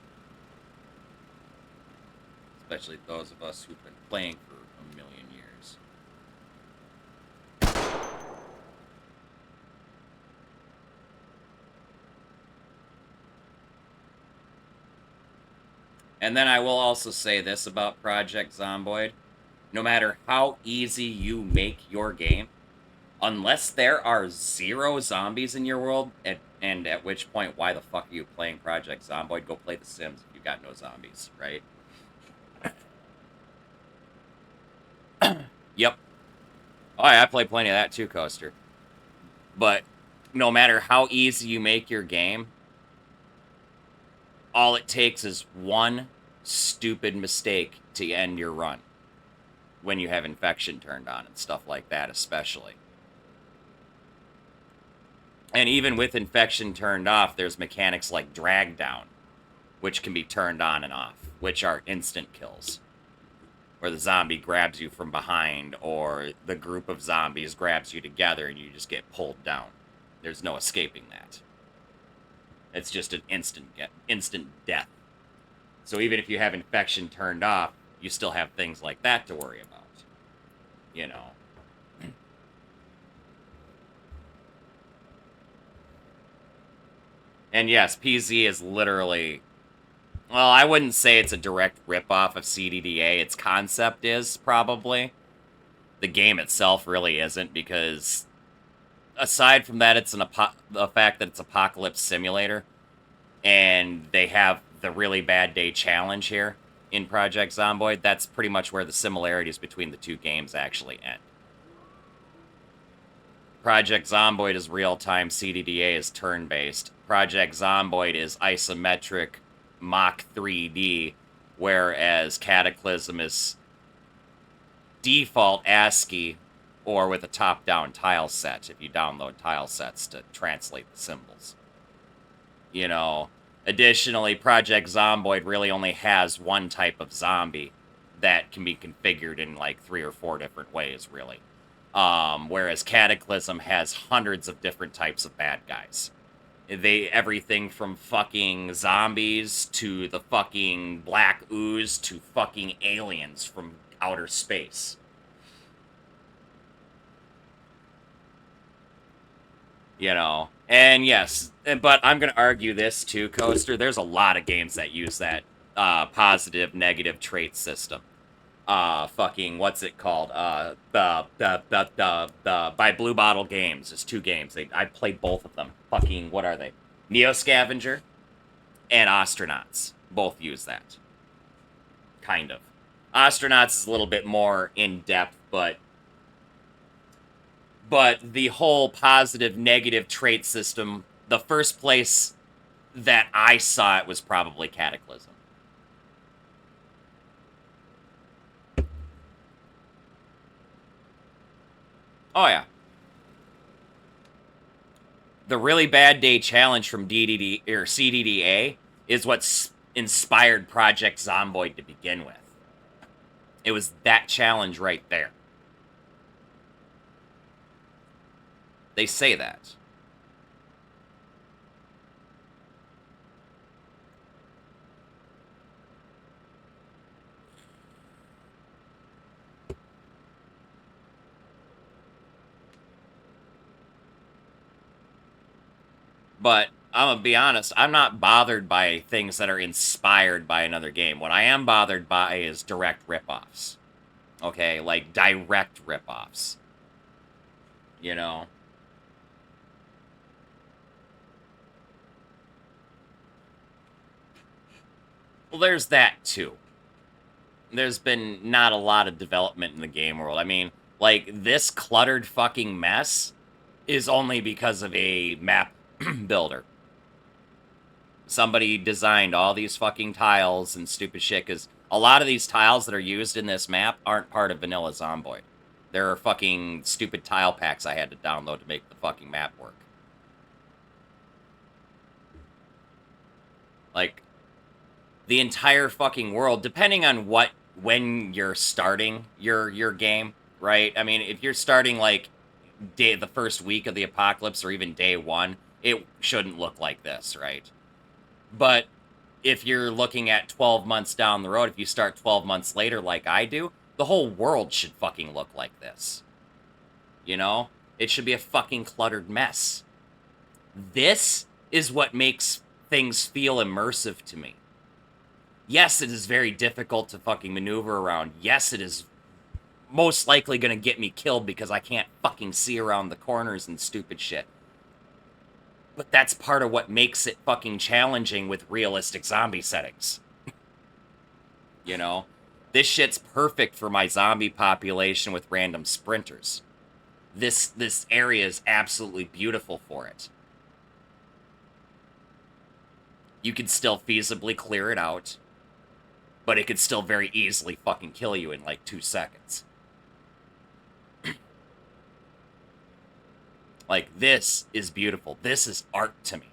Speaker 1: Especially those of us who've been playing for a million years. And then I will also say this about Project Zomboid. No matter how easy you make your game, unless there are 0 zombies in your world, and at which point, why the fuck are you playing Project Zomboid? Go play The Sims if you've got no zombies, right? Yep. Oh, yeah, I play plenty of that too, Coaster. But no matter how easy you make your game, all it takes is one stupid mistake to end your run. When you have infection turned on and stuff like that, especially. And even with infection turned off, there's mechanics like drag down, which can be turned on and off, which are instant kills. Where the zombie grabs you from behind, or the group of zombies grabs you together and you just get pulled down. There's no escaping that. It's just an instant death. So even if you have infection turned off, you still have things like that to worry about. You know. And yes, PZ is literally... Well, I wouldn't say it's a direct ripoff of CDDA. Its concept is, probably. The game itself really isn't, because... Aside from that, it's the fact that it's Apocalypse Simulator, and they have the really bad day challenge here. in Project Zomboid, that's pretty much where the similarities between the two games actually end. Project Zomboid is real-time, CDDA is turn-based. Project Zomboid is isometric Mach 3D, whereas Cataclysm is default ASCII or with a top-down tile set if you download tile sets to translate the symbols. You know, additionally, Project Zomboid really only has one type of zombie that can be configured in like 3 or 4 different ways, really. Whereas Cataclysm has hundreds of different types of bad guys. Everything from fucking zombies to the fucking black ooze to fucking aliens from outer space. You know, and yes, but I'm going to argue this too, Coaster. There's a lot of games that use that positive, negative trait system. Fucking, what's it called? By Blue Bottle Games. There's 2 games. I played both of them. Fucking, what are they? Neo Scavenger and Astronauts. Both use that. Kind of. Astronauts is a little bit more in-depth, but the whole positive, negative trait system, the first place that I saw it was probably Cataclysm. Oh, yeah. The Really Bad Day Challenge from DDD or CDDA is what inspired Project Zomboid to begin with. It was that challenge right there. They say that. But I'm gonna be honest, I'm not bothered by things that are inspired by another game. What I am bothered by is direct ripoffs. Okay, like direct ripoffs. You know? Well, there's that too. There's been not a lot of development in the game world. I mean, like, this cluttered fucking mess is only because of a map builder. Somebody designed all these fucking tiles and stupid shit, because a lot of these tiles that are used in this map aren't part of Vanilla Zomboid. There are fucking stupid tile packs I had to download to make the fucking map work. Like, the entire fucking world, depending on when you're starting your game, right? I mean, if you're starting, like, the first week of the apocalypse or even day 1, it shouldn't look like this, right? But if you're looking at 12 months down the road, if you start 12 months later like I do, the whole world should fucking look like this. You know? It should be a fucking cluttered mess. This is what makes things feel immersive to me. Yes, it is very difficult to fucking maneuver around. Yes, it is most likely gonna get me killed because I can't fucking see around the corners and stupid shit. But that's part of what makes it fucking challenging with realistic zombie settings. You know? This shit's perfect for my zombie population with random sprinters. This area is absolutely beautiful for it. You could still feasibly clear it out, but it could still very easily fucking kill you in like 2 seconds. Like, this is beautiful. This is art to me.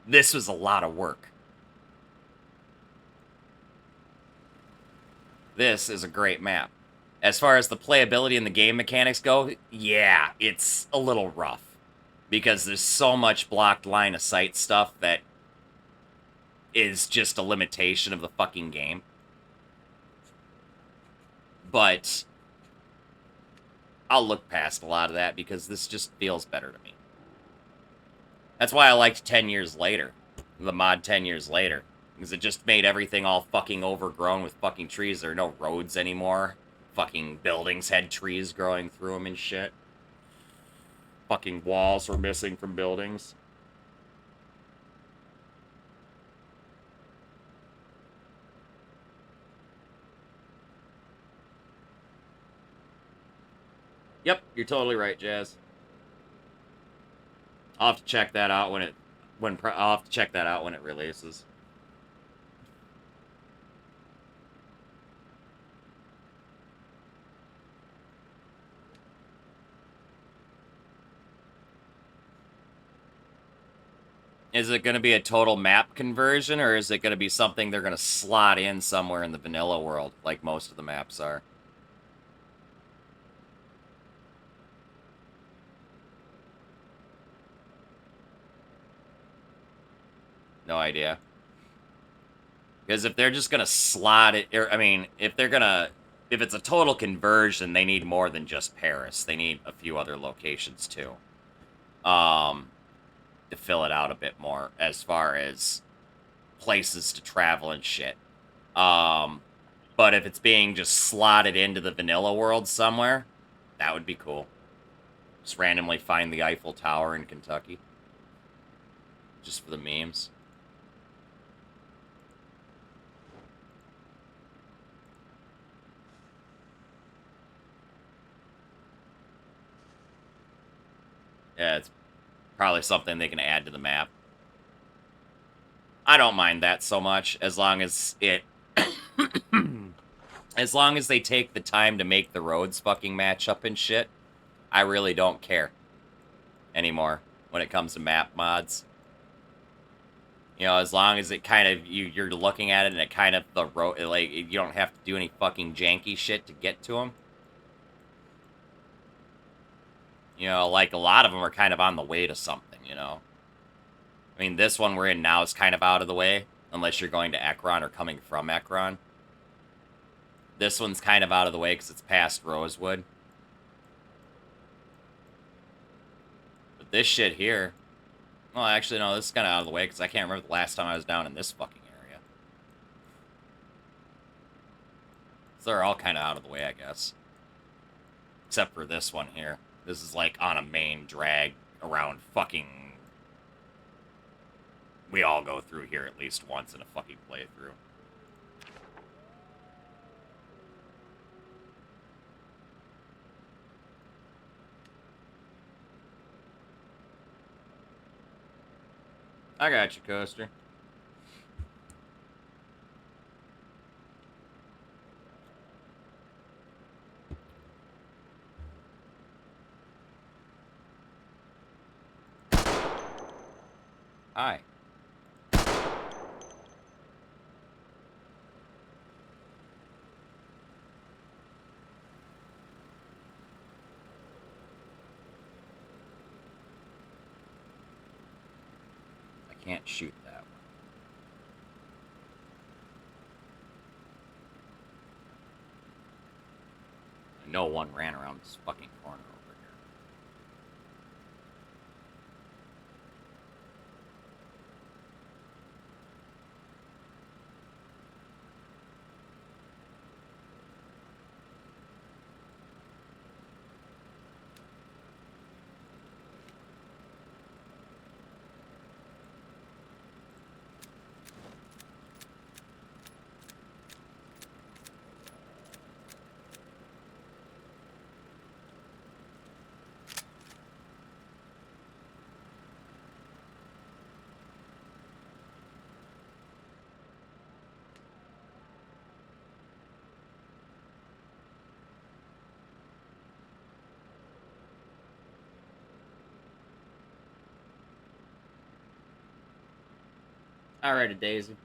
Speaker 1: This was a lot of work. This is a great map. As far as the playability and the game mechanics go, yeah, it's a little rough. Because there's so much blocked line of sight stuff that is just a limitation of the fucking game. But I'll look past a lot of that because this just feels better to me. That's why I liked 10 Years Later. The mod 10 Years Later. Because it just made everything all fucking overgrown with fucking trees. There are no roads anymore. Fucking buildings had trees growing through them and shit. Fucking walls were missing from buildings. Yep, you're totally right, Jazz. I'll have to check that out I'll have to check that out when it releases. Is it going to be a total map conversion, or is it going to be something they're going to slot in somewhere in the vanilla world, like most of the maps are? No idea. Because if they're just going to slot it, or, I mean, if it's a total conversion, they need more than just Paris. They need a few other locations, too. To fill it out a bit more, as far as places to travel and shit. But if it's being just slotted into the vanilla world somewhere, that would be cool. Just randomly find the Eiffel Tower in Kentucky. Just for the memes. Yeah, it's probably something they can add to the map. I don't mind that so much, as long as it... as long as they take the time to make the roads fucking match up and shit, I really don't care anymore when it comes to map mods. You know, as long as it kind of, you're looking at it and it kind of, the road, like, you don't have to do any fucking janky shit to get to them. You know, like, a lot of them are kind of on the way to something, you know? I mean, this one we're in now is kind of out of the way, unless you're going to Ekron or coming from Ekron. This one's kind of out of the way because it's past Rosewood. But this shit here... Well, actually, no, this is kind of out of the way because I can't remember the last time I was down in this fucking area. So they're all kind of out of the way, I guess. Except for this one here. This is like on a main drag around fucking... We all go through here at least once in a fucking playthrough. I got you, Coaster. Hi. I can't shoot that one. I know one ran around this fucking corner over here. Alrighty, Daisy.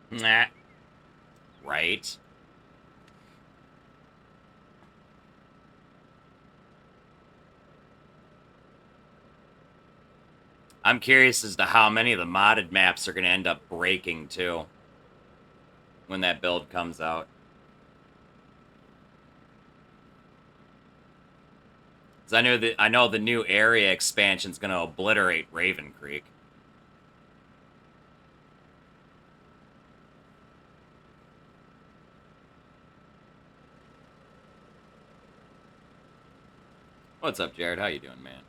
Speaker 1: Nah. Right. I'm curious as to how many of the modded maps are going to end up breaking, too. when that build comes out. 'Cause I know the new area expansion's gonna obliterate Raven Creek. What's up, Jared? How you doing, man?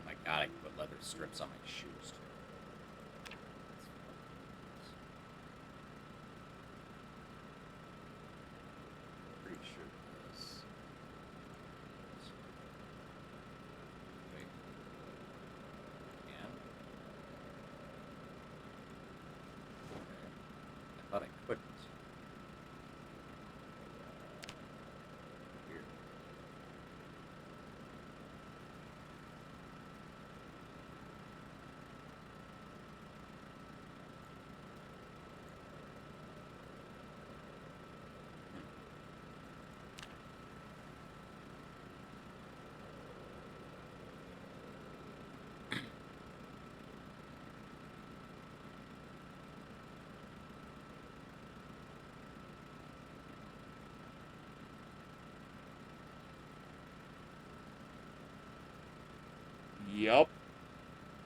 Speaker 1: Oh my god, I can put leather strips on my shoes, too. Pretty sure this. Wait. Yeah. Okay. I thought I couldn't. Weird. Yup.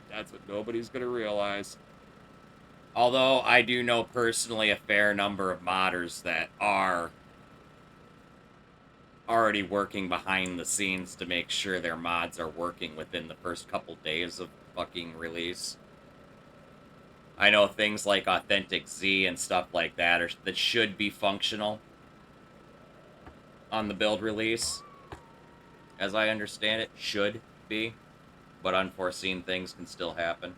Speaker 1: That's what nobody's gonna realize. Although I do know personally a fair number of modders that are already working behind the scenes to make sure their mods are working within the first couple days of fucking release. I know things like Authentic Z and stuff like that should be functional on the build release. As I understand it, should be, but unforeseen things can still happen.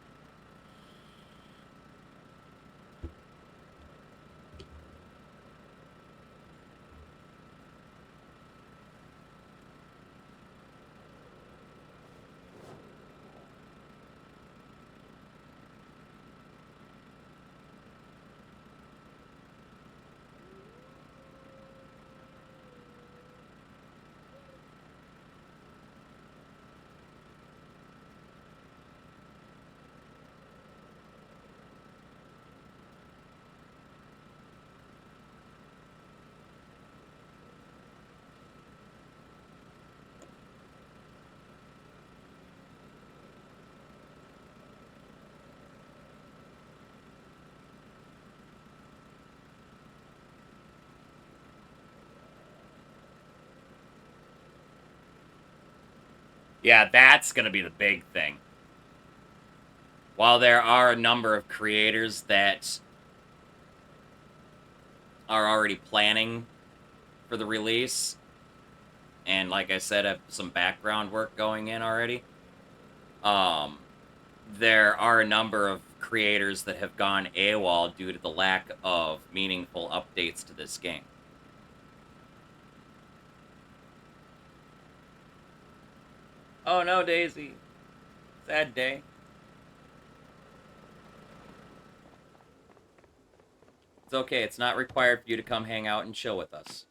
Speaker 1: Yeah, that's going to be the big thing. While there are a number of creators that are already planning for the release and like I said, have some background work going in already. There are a number of creators that have gone AWOL due to the lack of meaningful updates to this game. Oh no, Daisy. Sad day. It's okay, it's not required for you to come hang out and chill with us.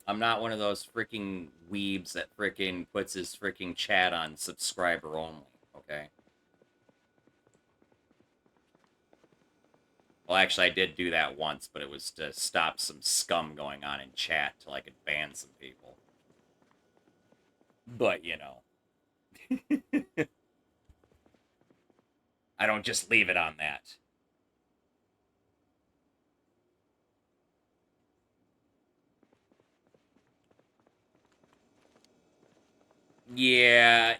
Speaker 1: I'm not one of those freaking weebs that freaking puts his freaking chat on subscriber only, okay? Well, actually, I did do that once, but it was to stop some scum going on in chat till I could ban some people. But, you know. I don't just leave it on that. Yeah,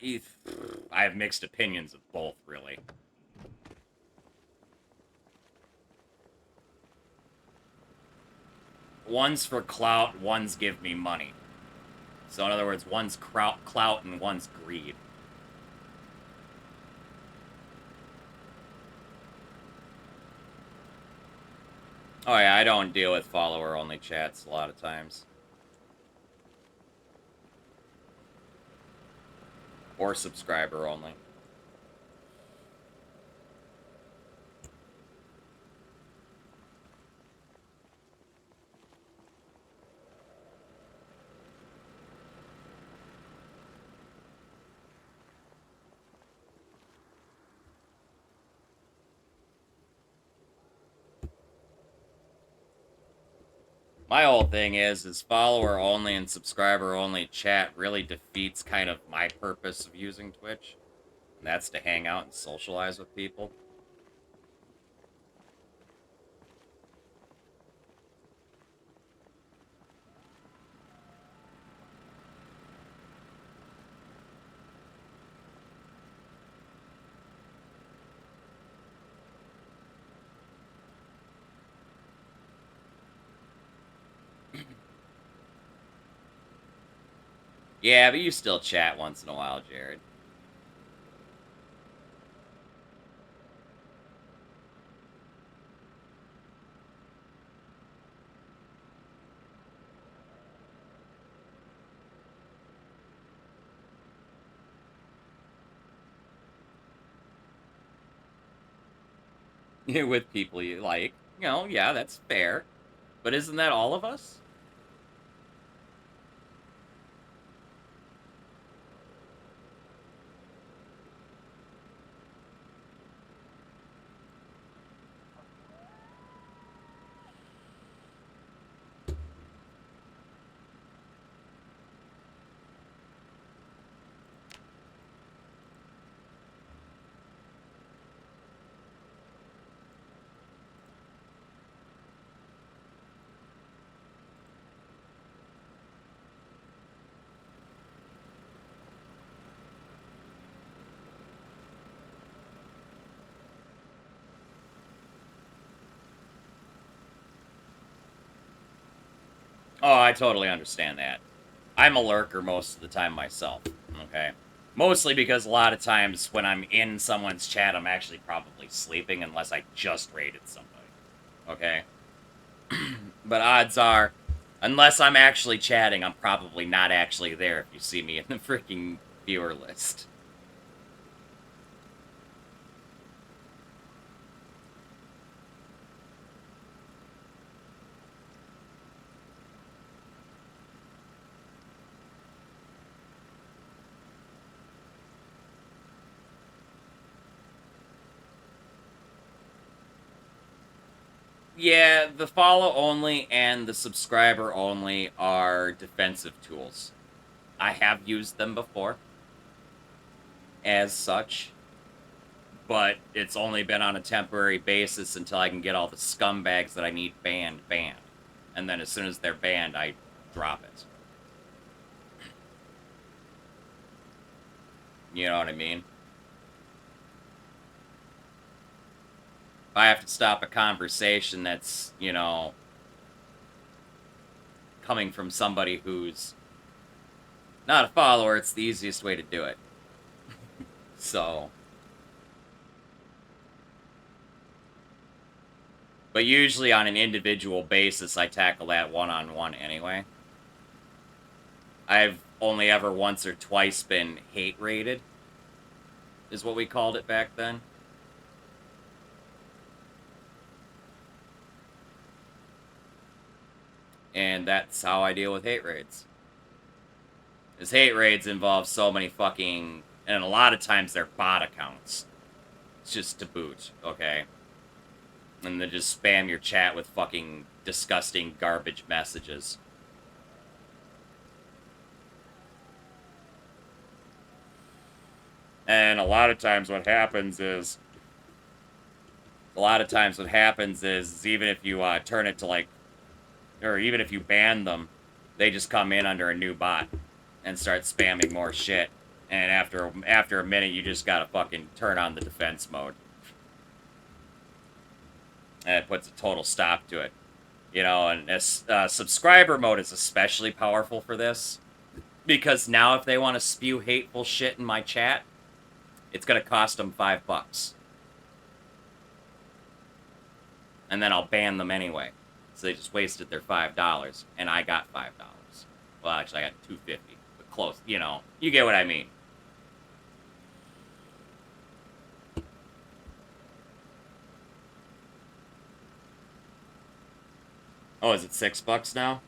Speaker 1: I have mixed opinions of both, really. One's for clout, one's give me money. So in other words, one's clout and one's greed. Oh yeah, I don't deal with follower-only chats a lot of times. Or subscriber-only. My whole thing is follower only and subscriber only chat really defeats kind of my purpose of using Twitch. And that's to hang out and socialize with people. Yeah, but you still chat once in a while, Jared. With people you like. You know, yeah, that's fair. But isn't that all of us? Oh, I totally understand that. I'm a lurker most of the time myself, okay? Mostly because a lot of times when I'm in someone's chat, I'm actually probably sleeping unless I just raided somebody, okay? But odds are, unless I'm actually chatting, I'm probably not actually there if you see me in the freaking viewer list. Yeah, the follow only and the subscriber only are defensive tools. I have used them before as such, but it's only been on a temporary basis until I can get all the scumbags that I need banned. And then as soon as they're banned, I drop it. You know what I mean? If I have to stop a conversation that's, you know, coming from somebody who's not a follower, it's the easiest way to do it. So. But usually on an individual basis, I tackle that one-on-one anyway. I've only ever once or twice been hate-rated, is what we called it back then. And that's how I deal with hate raids. Because hate raids involve so many fucking... And a lot of times they're bot accounts. It's just to boot, okay? And then just spam your chat with fucking disgusting garbage messages. And a lot of times what happens is... even if you turn it to like... Or even if you ban them, they just come in under a new bot and start spamming more shit. And after a minute, you just gotta fucking turn on the defense mode. And it puts a total stop to it. You know, and subscriber mode is especially powerful for this. Because now if they want to spew hateful shit in my chat, it's gonna cost them $5. And then I'll ban them anyway. So they just wasted their $5, and I got $5. Well, actually, I got $2.50, but close. You know, you get what I mean. Oh, is it $6 now?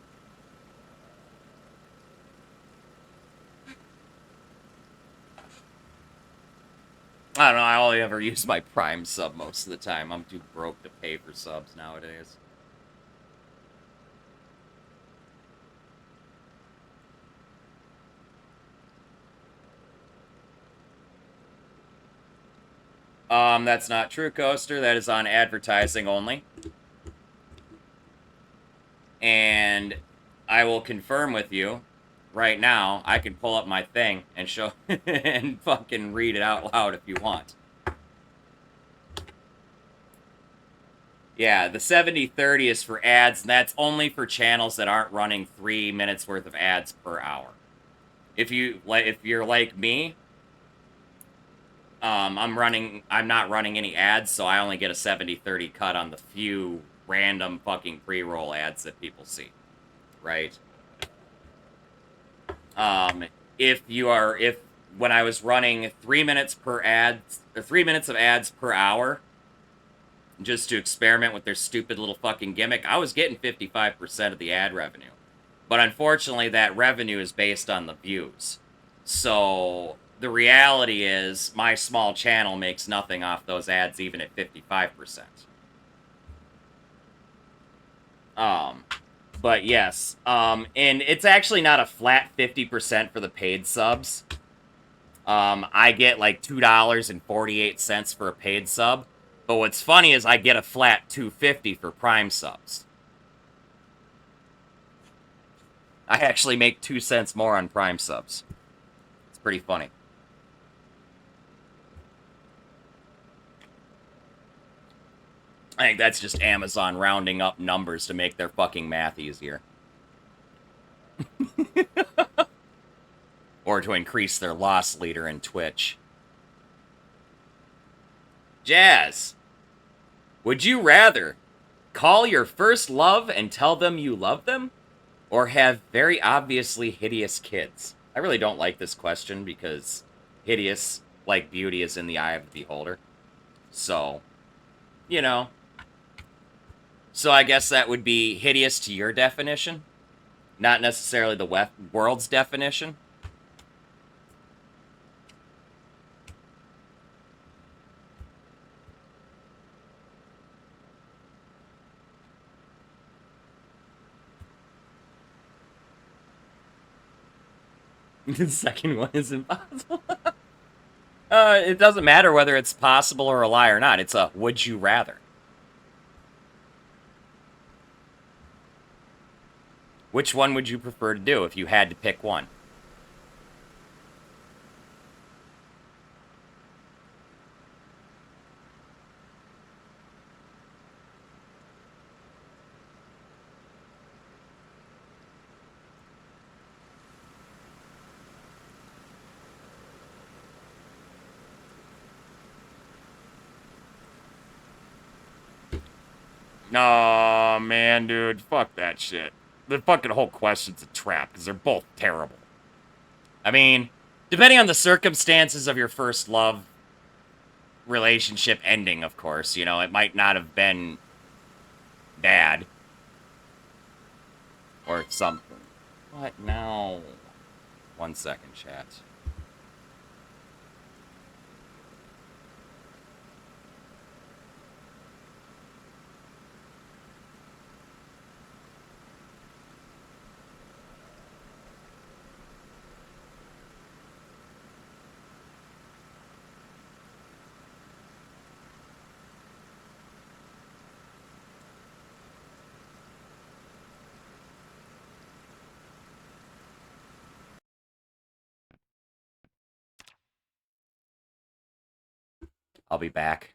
Speaker 1: I don't know, I only ever use my Prime sub most of the time. I'm too broke to pay for subs nowadays. That's not true, Coaster. That is on advertising only. And I will confirm with you right now. I can pull up my thing and show and fucking read it out loud if you want. Yeah, the 70-30 is for ads, and that's only for channels that aren't running 3 minutes worth of ads per hour. If you're like me, I'm not running any ads, so I only get a 70-30 cut on the few random fucking pre-roll ads that people see, right? When I was running 3 minutes per ads, or 3 minutes of ads per hour, just to experiment with their stupid little fucking gimmick, I was getting 55% of the ad revenue. But unfortunately, that revenue is based on the views. So the reality is, my small channel makes nothing off those ads even at 55%. But yes, and it's actually not a flat 50% for the paid subs. I get like $2.48 for a paid sub. But what's funny is I get a flat $2.50 for Prime subs. I actually make 2 cents more on Prime subs. It's pretty funny. I think that's just Amazon rounding up numbers to make their fucking math easier. Or to increase their loss leader in Twitch. Jazz, would you rather call your first love and tell them you love them? Or have very obviously hideous kids? I really don't like this question because hideous, like beauty, is in the eye of the beholder. So, you know. So I guess that would be hideous to your definition, not necessarily the world's definition. The second one is impossible. It doesn't matter whether it's possible or a lie or not. It's a would you rather. Which one would you prefer to do if you had to pick one? No, man, dude. Fuck that shit. The fucking whole question's a trap, because they're both terrible. I mean, depending on the circumstances of your first love relationship ending, of course, you know, it might not have been bad. Or something. What now? 1 second, chat. I'll be back.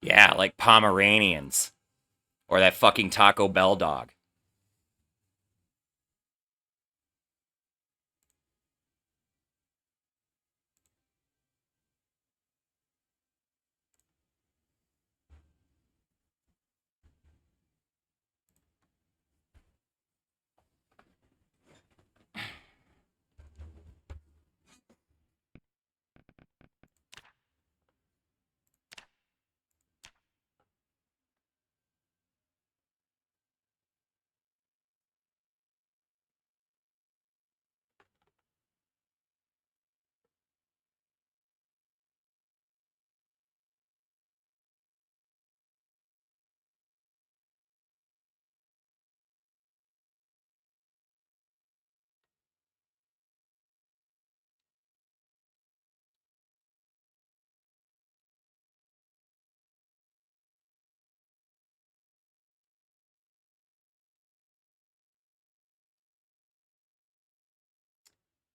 Speaker 1: Yeah, like Pomeranians. Or that fucking Taco Bell dog.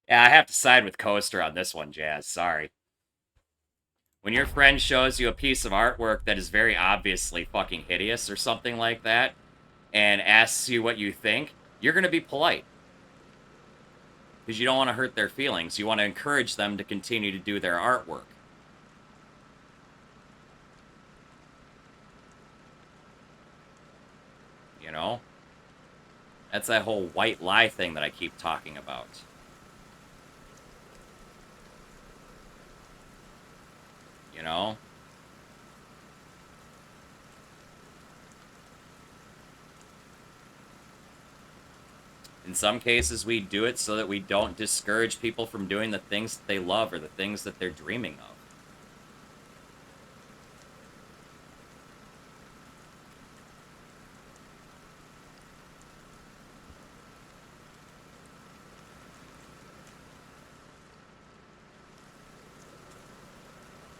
Speaker 1: Yeah, I have to side with Coaster on this one, Jazz. Sorry. When your friend shows you a piece of artwork that is very obviously fucking hideous or something like that, and asks you what you think, you're going to be polite. Because you don't want to hurt their feelings. You want to encourage them to continue to do their artwork. You know? That's that whole white lie thing that I keep talking about. You know? In some cases, we do it so that we don't discourage people from doing the things that they love or the things that they're dreaming of.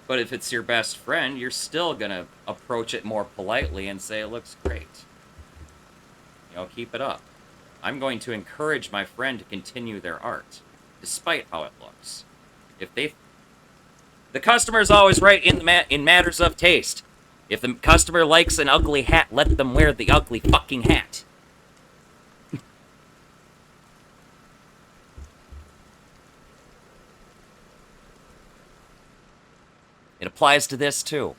Speaker 1: But if it's your best friend, you're still going to approach it more politely and say it looks great. You know, keep it up. I'm going to encourage my friend to continue their art, despite how it looks. If they... The customer is always right in matters of taste. If the customer likes an ugly hat, let them wear the ugly fucking hat. It applies to this, too.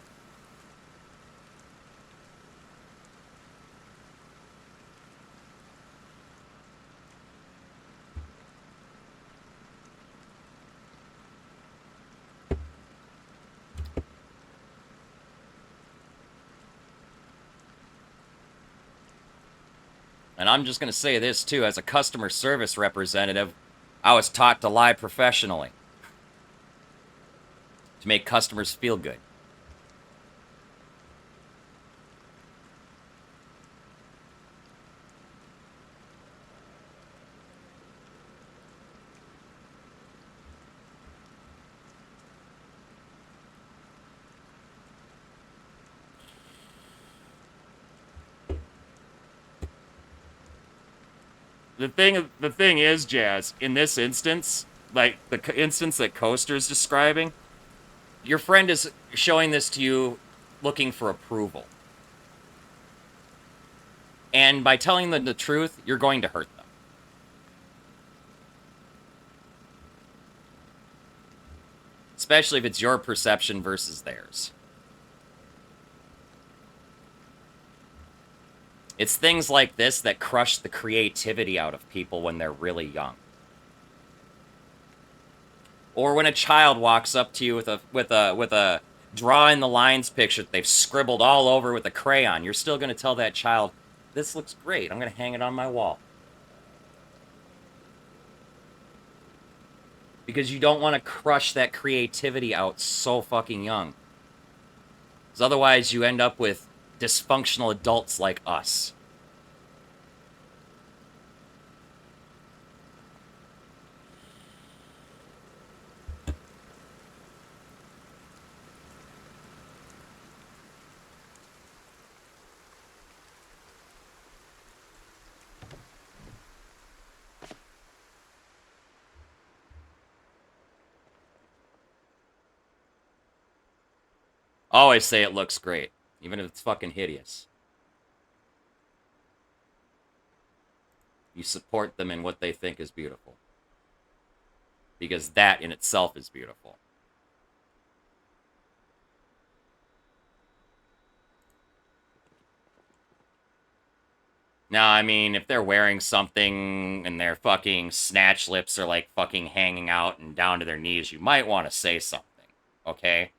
Speaker 1: And I'm just going to say this, too. As a customer service representative, I was taught to lie professionally. To make customers feel good. The thing is, Jazz, in this instance, like the instance that Coaster's describing, your friend is showing this to you looking for approval. And by telling them the truth, you're going to hurt them. Especially if it's your perception versus theirs. It's things like this that crush the creativity out of people when they're really young. Or when a child walks up to you with a draw in the lines picture that they've scribbled all over with a crayon, you're still going to tell that child, this looks great, I'm going to hang it on my wall. Because you don't want to crush that creativity out so fucking young. Because otherwise you end up with dysfunctional adults like us. Always say it looks great. Even if it's fucking hideous. You support them in what they think is beautiful. Because that in itself is beautiful. Now, I mean, if they're wearing something and their fucking snatch lips are like fucking hanging out and down to their knees, you might want to say something, okay?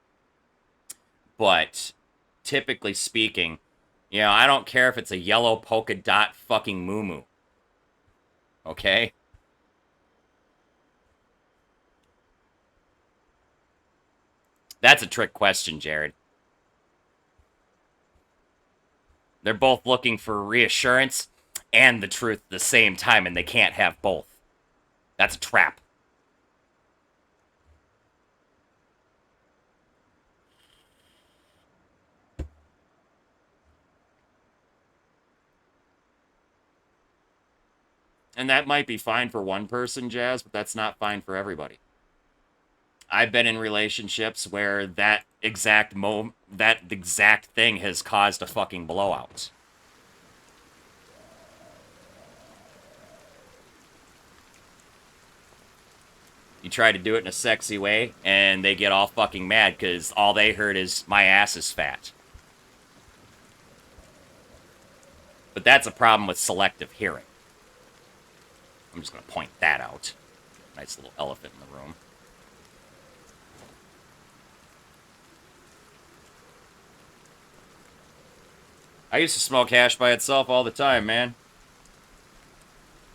Speaker 1: But typically speaking, you know, I don't care if it's a yellow polka dot fucking moo-moo, okay? That's a trick question, Jared. They're both looking for reassurance and the truth at the same time, and they can't have both. That's a trap. And that might be fine for one person, Jazz, but that's not fine for everybody. I've been in relationships where that exact thing has caused a fucking blowout. You try to do it in a sexy way, and they get all fucking mad because all they heard is, my ass is fat. But that's a problem with selective hearing. I'm just going to point that out. Nice little elephant in the room. I used to smoke hash by itself all the time, man.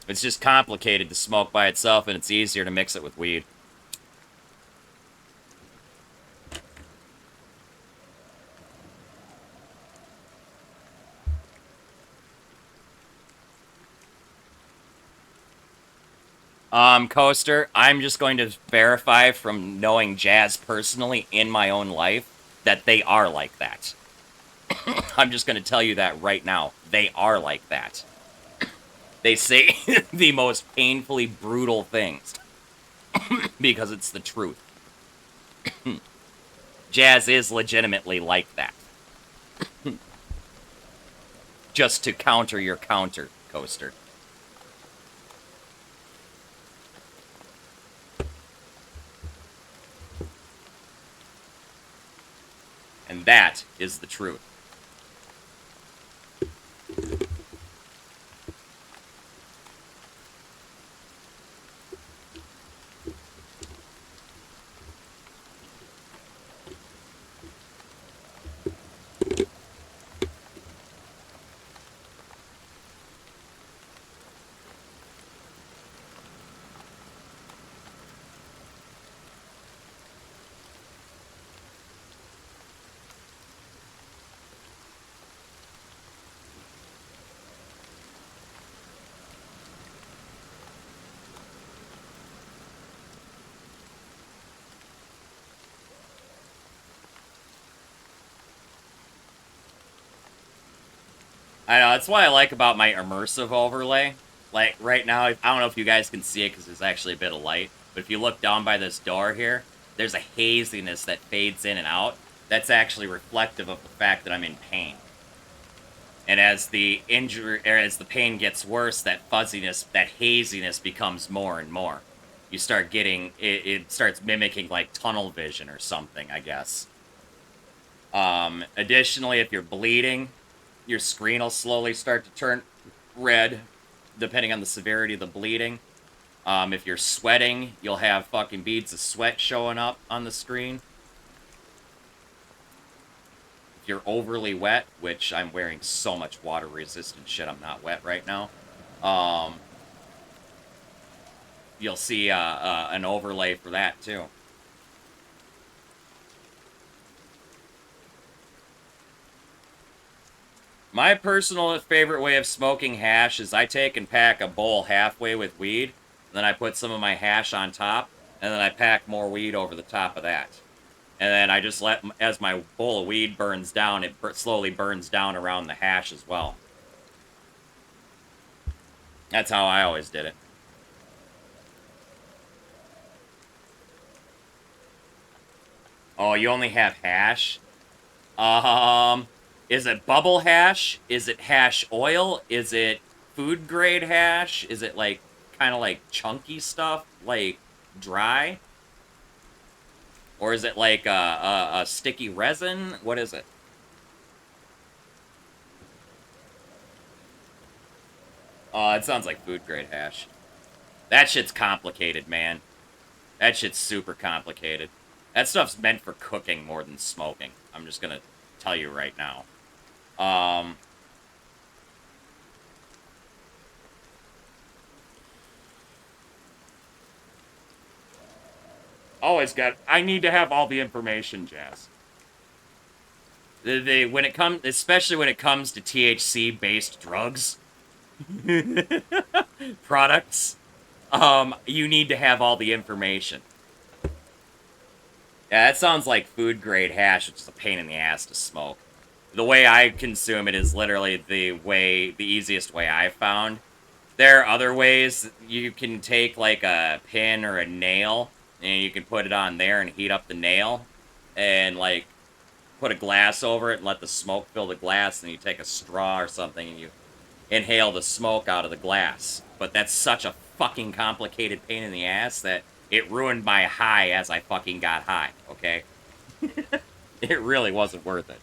Speaker 1: It's just complicated to smoke by itself, and it's easier to mix it with weed. Coaster, I'm just going to verify from knowing Jazz personally in my own life that they are like that. I'm just going to tell you that right now. They are like that. They say the most painfully brutal things because it's the truth. Jazz is legitimately like that. Just to counter your counter, Coaster. And that is the truth. I know, that's what I like about my immersive overlay. Like, right now, I don't know if you guys can see it because there's actually a bit of light, but if you look down by this door here, there's a haziness that fades in and out. That's actually reflective of the fact that I'm in pain. And as the injury, or as the pain gets worse, that fuzziness, that haziness becomes more and more. You start getting, it starts mimicking like tunnel vision or something, I guess. Additionally, if you're bleeding, your screen will slowly start to turn red, depending on the severity of the bleeding. If you're sweating, you'll have fucking beads of sweat showing up on the screen. If you're overly wet, which I'm wearing so much water-resistant shit, I'm not wet right now, you'll see an overlay for that, too. My personal favorite way of smoking hash is I take and pack a bowl halfway with weed, then I put some of my hash on top, and then I pack more weed over the top of that. And then I just let, as my bowl of weed burns down, it slowly burns down around the hash as well. That's how I always did it. Oh, you only have hash? Is it bubble hash? Is it hash oil? Is it food grade hash? Is it like kind of like chunky stuff, like dry? Or is it like a sticky resin? What is it? Oh, it sounds like food grade hash. That shit's complicated, man. That shit's super complicated. That stuff's meant for cooking more than smoking. I'm just gonna tell you right now. Always got. I need to have all the information, Jazz. When it comes, especially when it comes to THC-based drugs, products, you need to have all the information. Yeah, that sounds like food grade hash, which is a pain in the ass to smoke. The way I consume it is literally the easiest way I found. There are other ways. You can take like a pin or a nail and you can put it on there and heat up the nail and like put a glass over it and let the smoke fill the glass, and you take a straw or something and you inhale the smoke out of the glass. But that's such a fucking complicated pain in the ass that it ruined my high as I fucking got high, okay? It really wasn't worth it.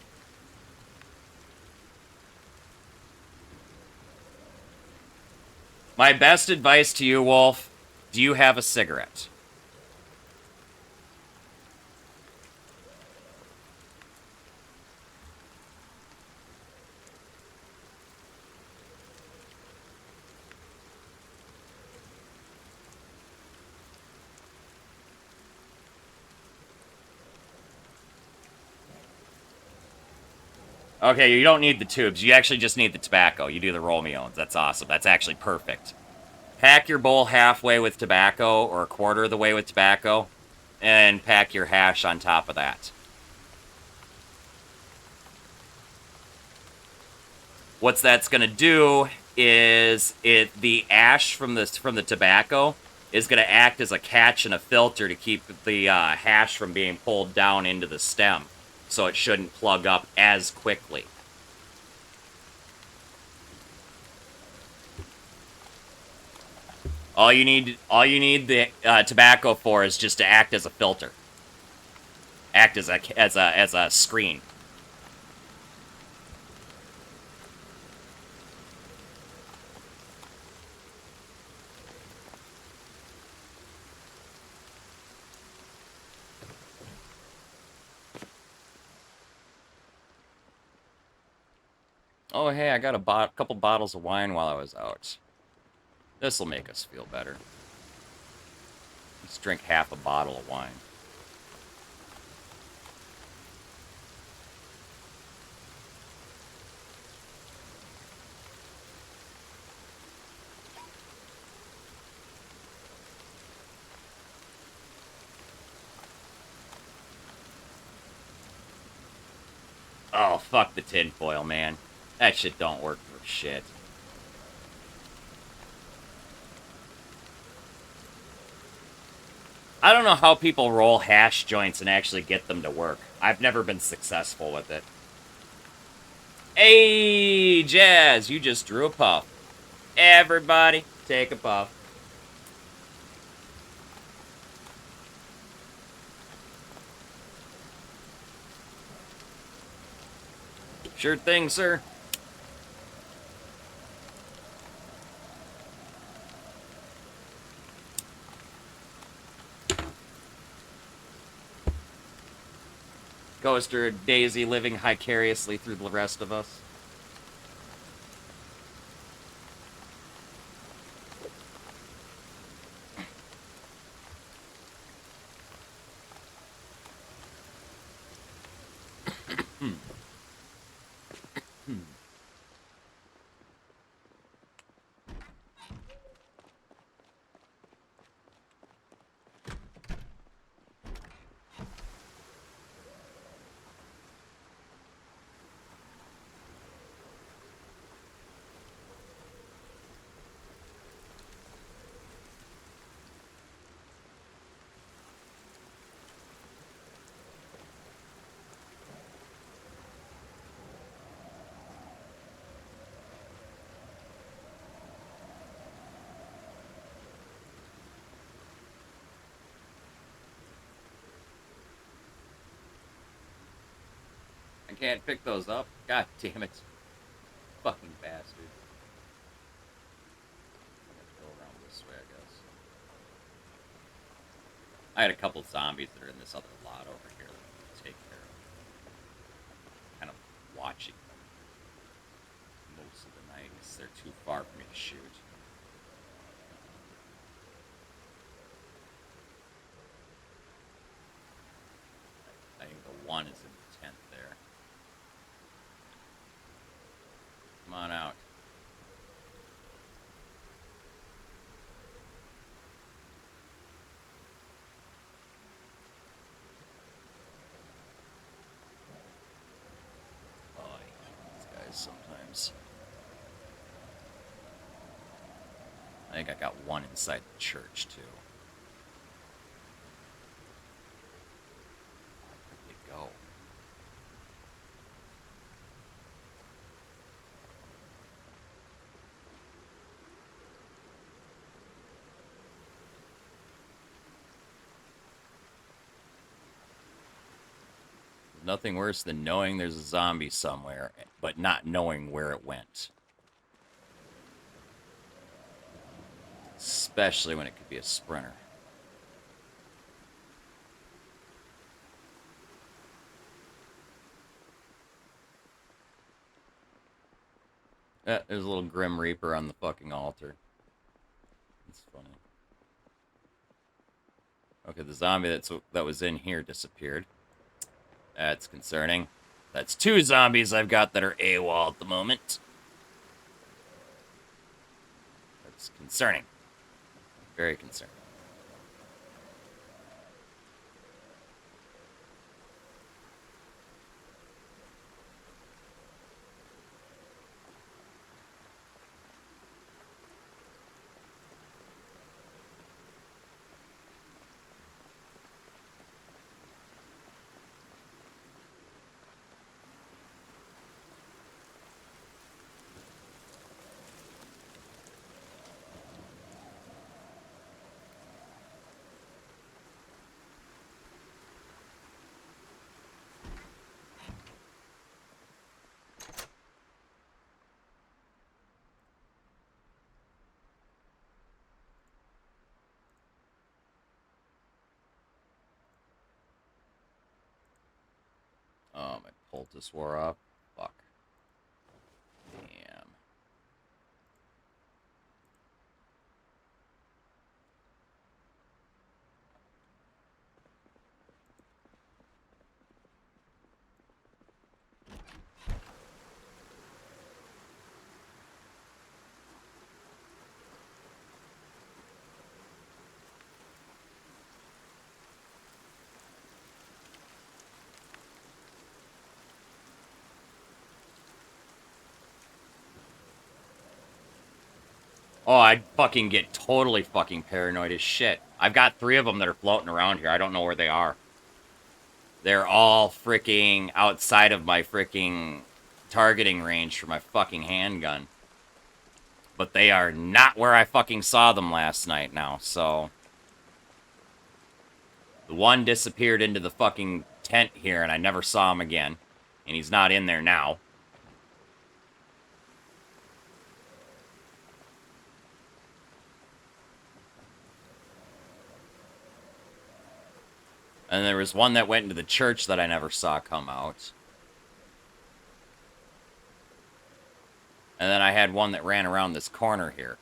Speaker 1: My best advice to you, Wolf, do you have a cigarette? Okay, you don't need the tubes. You actually just need the tobacco. You do the Romeos. That's awesome. That's actually perfect. Pack your bowl halfway with tobacco, or a quarter of the way with tobacco, and pack your hash on top of that. What that's gonna do is the ash from the tobacco is gonna act as a catch and a filter to keep the hash from being pulled down into the stem, so it shouldn't plug up as quickly. All you need the tobacco for is just to act as a filter, act as a screen. Oh, hey, I got a couple bottles of wine while I was out. This'll make us feel better. Let's drink half a bottle of wine. Oh, fuck the tinfoil, man. That shit don't work for shit. I don't know how people roll hash joints and actually get them to work. I've never been successful with it. Hey, Jazz, you just drew a puff. Everybody, take a puff. Sure thing, sir. Coaster Daisy living vicariously through the rest of us. I can't pick those up. God damn it. Fucking bastard. I have to go around this way, I guess. I had a couple zombies that are in this other lot over here that I need to take care of. Kind of watching them most of the night because they're too far for me to shoot. I think the one is in the tent there. Come on out. Oh, I hate these guys sometimes. I think I got one inside the church, too. Where'd they go? Nothing worse than knowing there's a zombie somewhere, but not knowing where it went. Especially when it could be a sprinter. There's a little Grim Reaper on the fucking altar. It's funny. Okay, the zombie that was in here disappeared. That's concerning. That's 2 zombies I've got that are AWOL at the moment. That's concerning. Very concerning. Oh, my poultice wore off. Fuck. Damn. Oh, I'd fucking get totally fucking paranoid as shit. I've got 3 of them that are floating around here. I don't know where they are. They're all freaking outside of my freaking targeting range for my fucking handgun. But they are not where I fucking saw them last night now, so... The one disappeared into the fucking tent here, and I never saw him again. And he's not in there now. And there was one that went into the church that I never saw come out. And then I had one that ran around this corner here.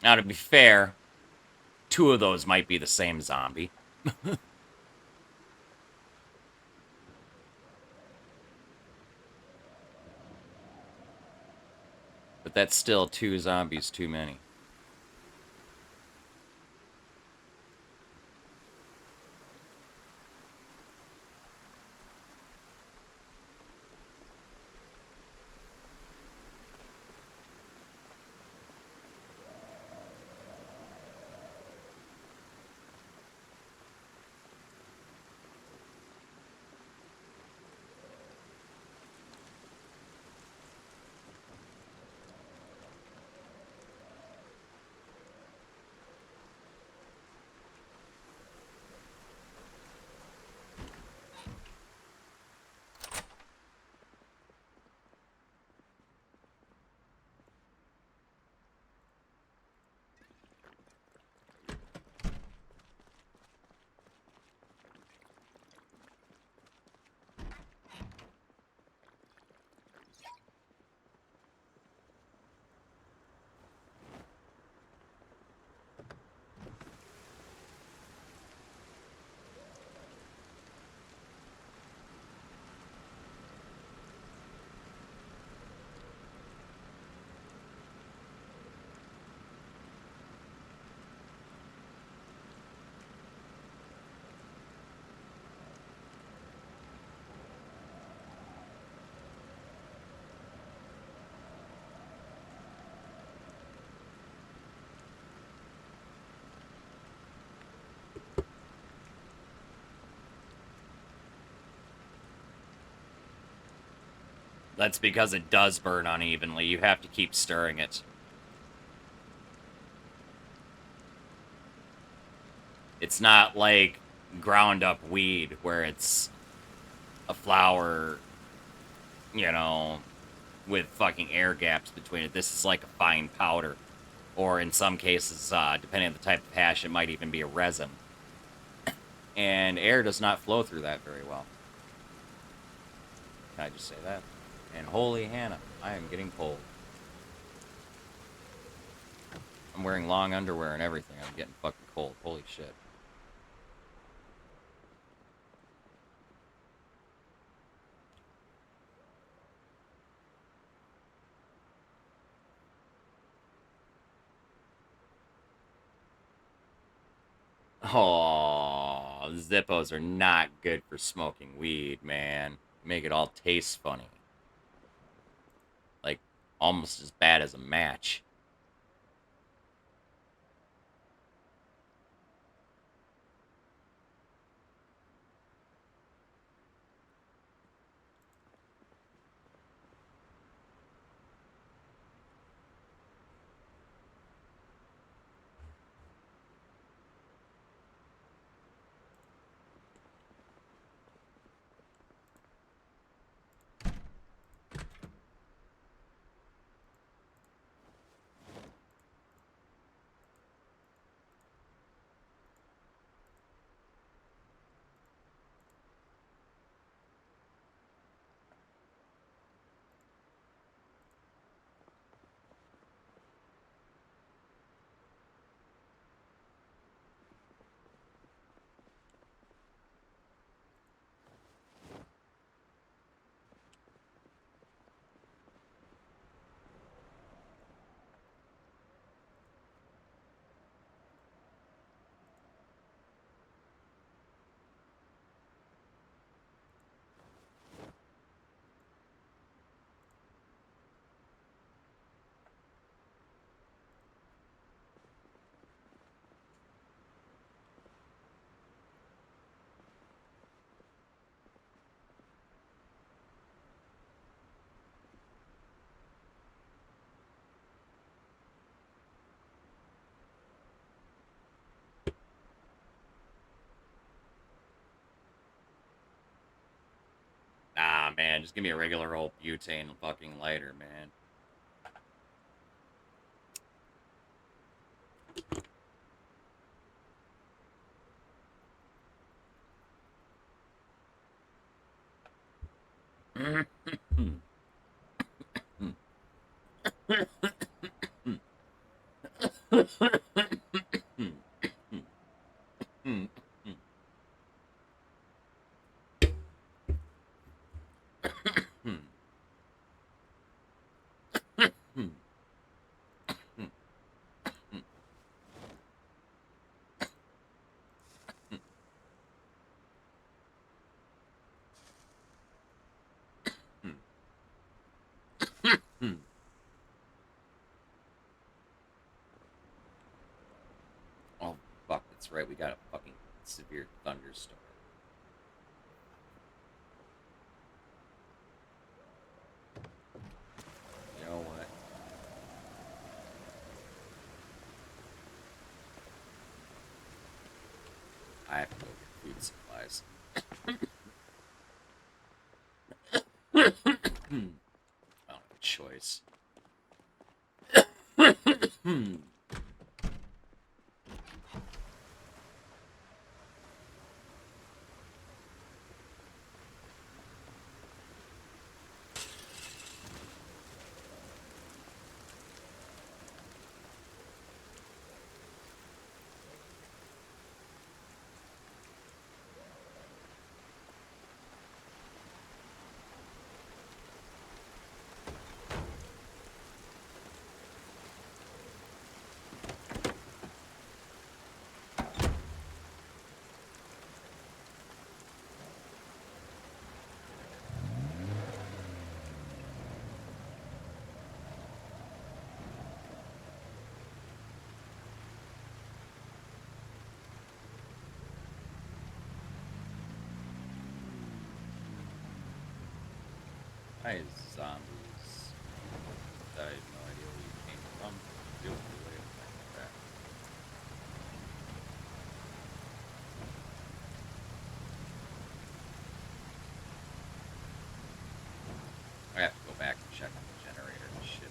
Speaker 1: Now, to be fair, 2 of those might be the same zombie. But that's still 2 zombies too many. That's because it does burn unevenly. You have to keep stirring it. It's not like ground up weed where it's a flour, you know, with fucking air gaps between it. This is like a fine powder. Or in some cases, depending on the type of hash, it might even be a resin. And air does not flow through that very well. Can I just say that? And holy Hannah, I am getting cold. I'm wearing long underwear and everything. I'm getting fucking cold. Holy shit. Oh, Zippos are not good for smoking weed, man. Make it all taste funny. Like, almost as bad as a match. Nah, man, just give me a regular old butane fucking lighter, man. Oh, fuck, that's right. We got a fucking severe thunderstorm. You know what? I have to go get food supplies. I don't have a choice. Hi, zombies. I have no idea where you came from. Feel free to attack like that. I have to go back and check on the generator and shit.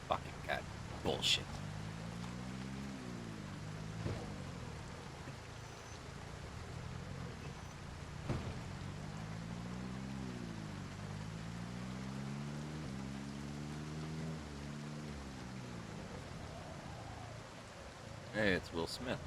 Speaker 1: Fucking god. Bullshit. Hey, it's Will Smith.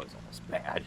Speaker 1: was almost bad.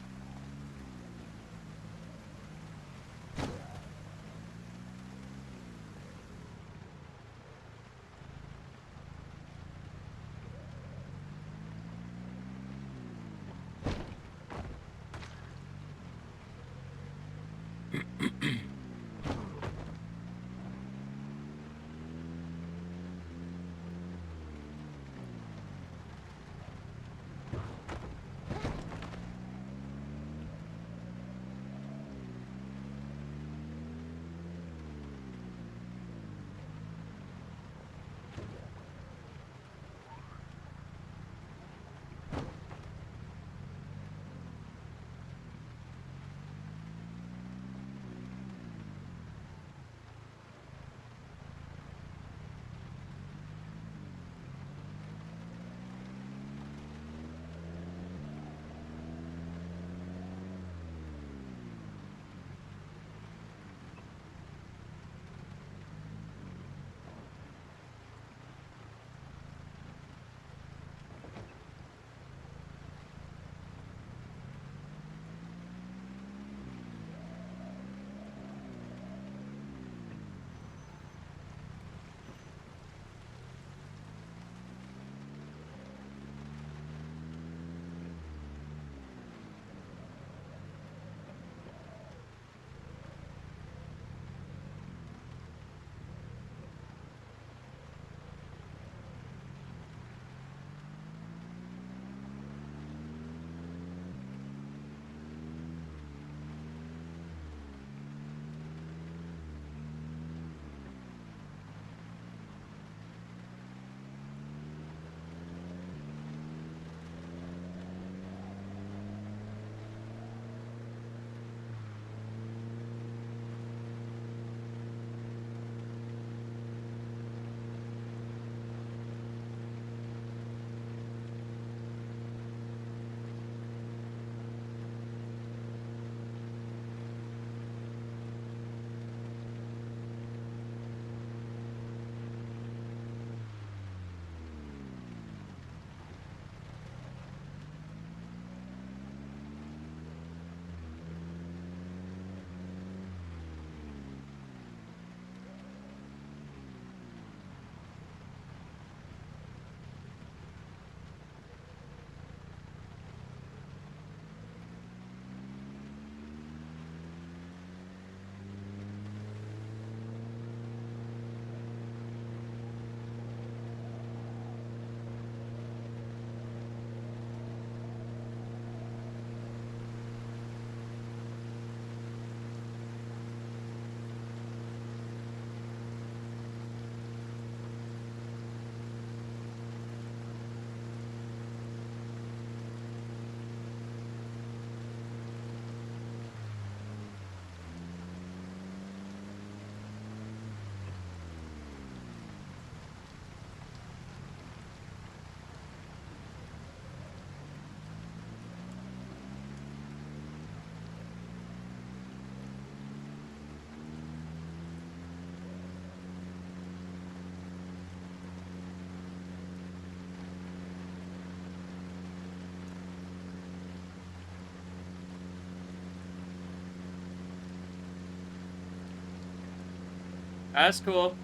Speaker 1: That's cool.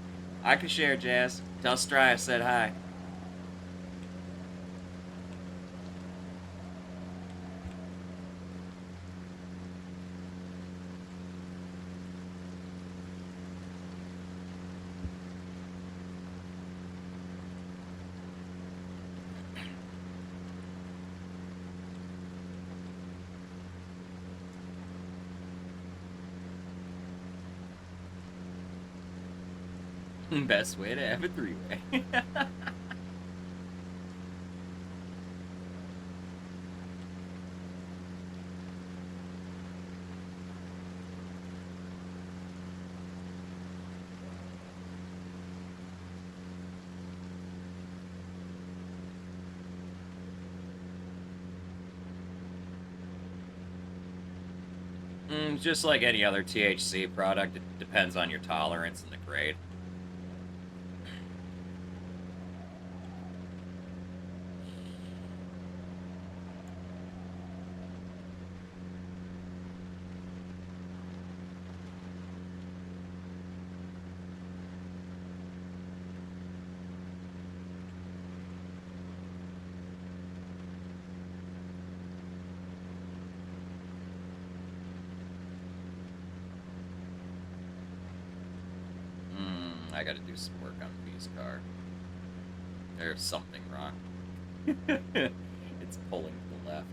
Speaker 1: I can share, Jazz. Tell Stry I said hi. Best way to have a three-way. Just like any other THC product, it depends on your tolerance and the grade. I gotta do some work on V's car. There's something wrong. It's pulling to the left.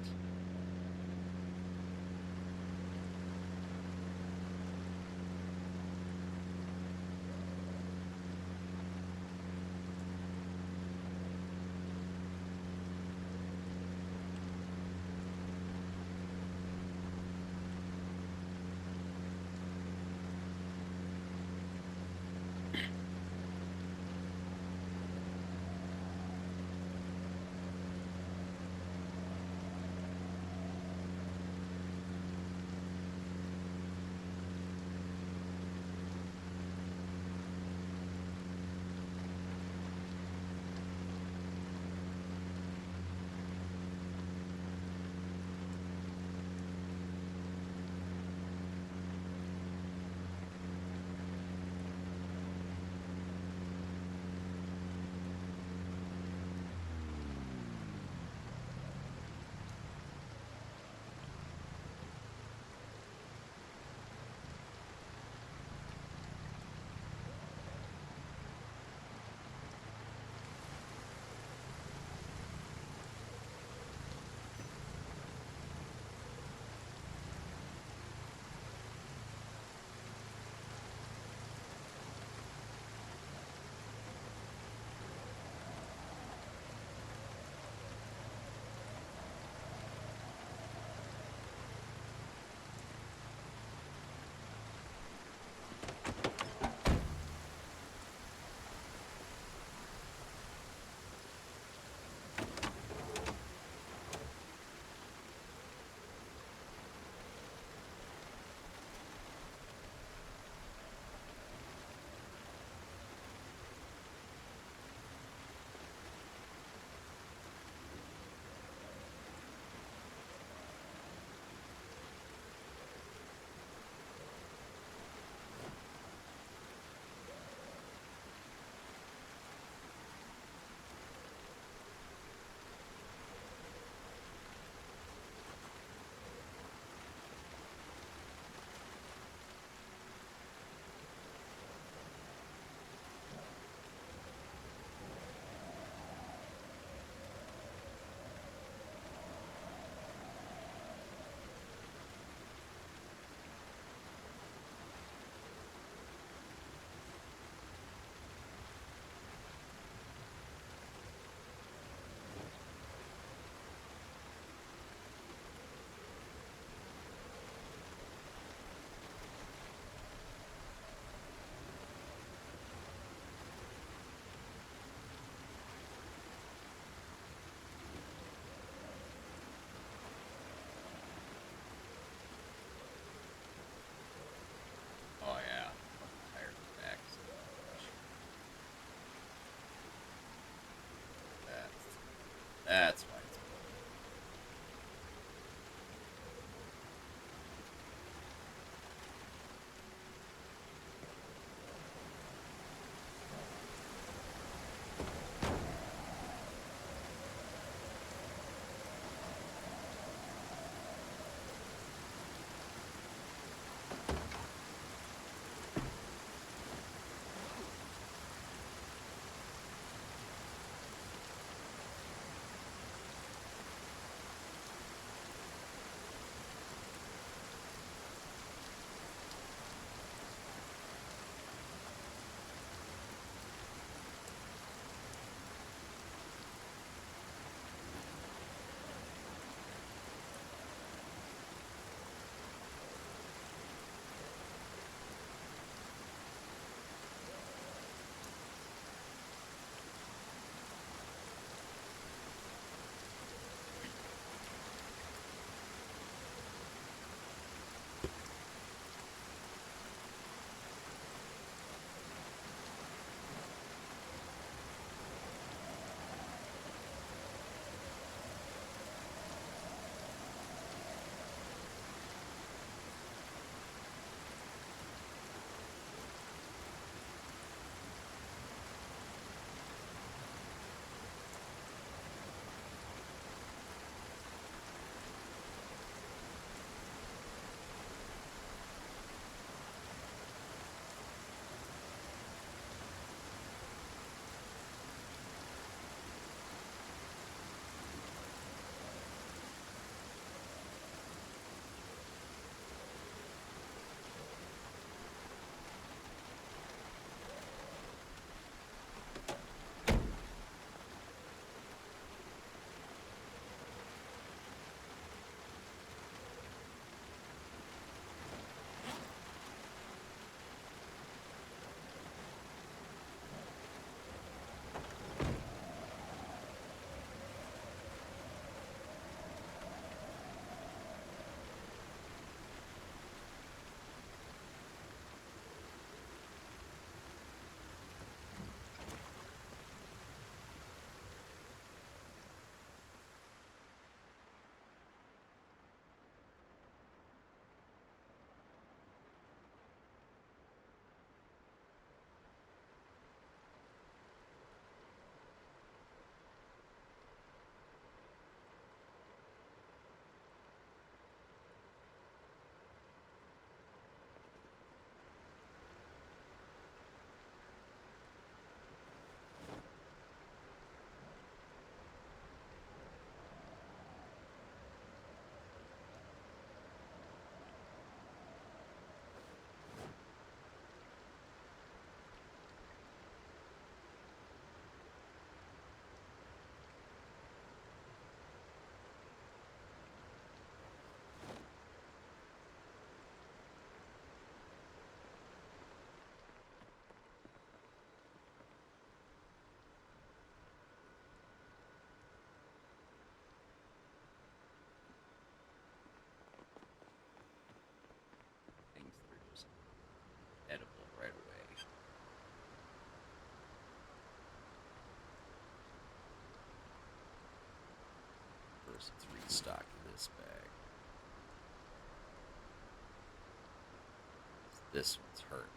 Speaker 1: This one's hurting.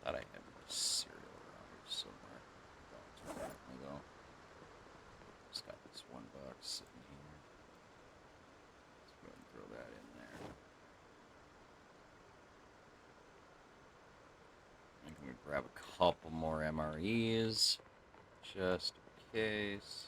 Speaker 1: Thought I had more cereal around here somewhere. Don't definitely though. Just got this $1 sitting here. Let's go ahead and throw that in there. And can we grab a couple more MREs? Just in case.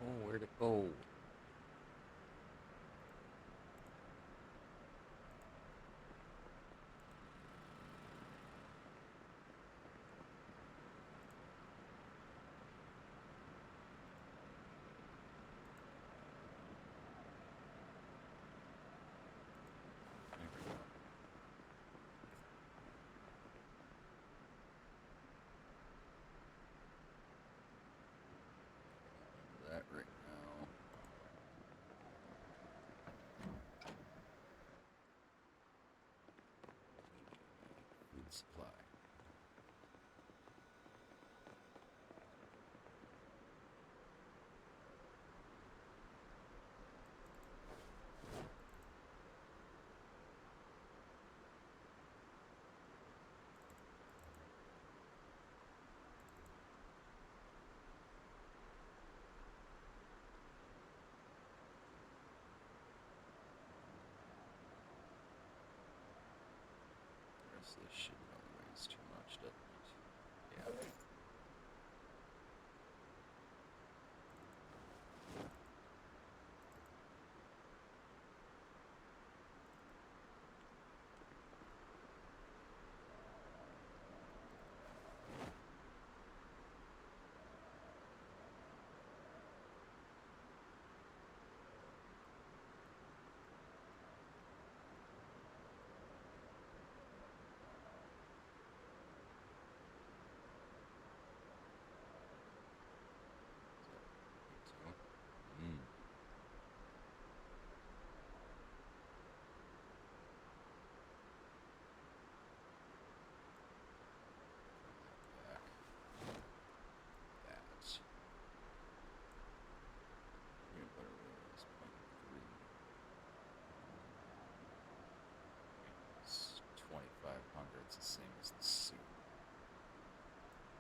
Speaker 1: Oh, where'd it go? There we go. That right now. Food supply. The rest of this shit probably weighs too much, doesn't it? Yeah. Mm. Back. That. Peanut butter was 0.3. It's 2,500. It's the same as the soup.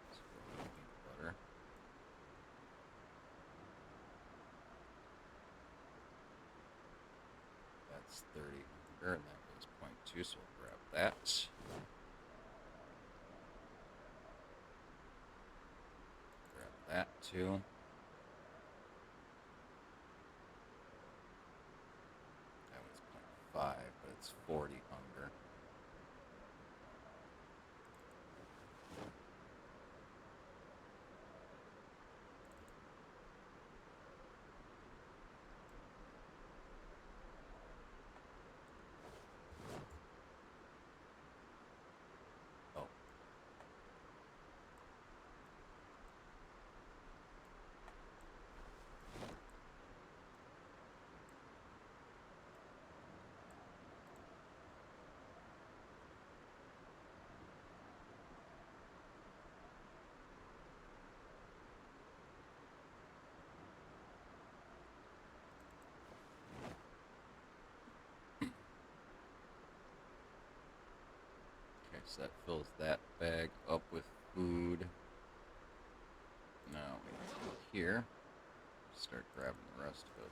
Speaker 1: Let's go with peanut butter. That's 30 hunger, and that goes 0.2, so we'll grab that. Grab that too. That was 0.5, but it's 40 hunger. Oh, So that fills that bag up with food. Now we can go here. Start grabbing the rest of it.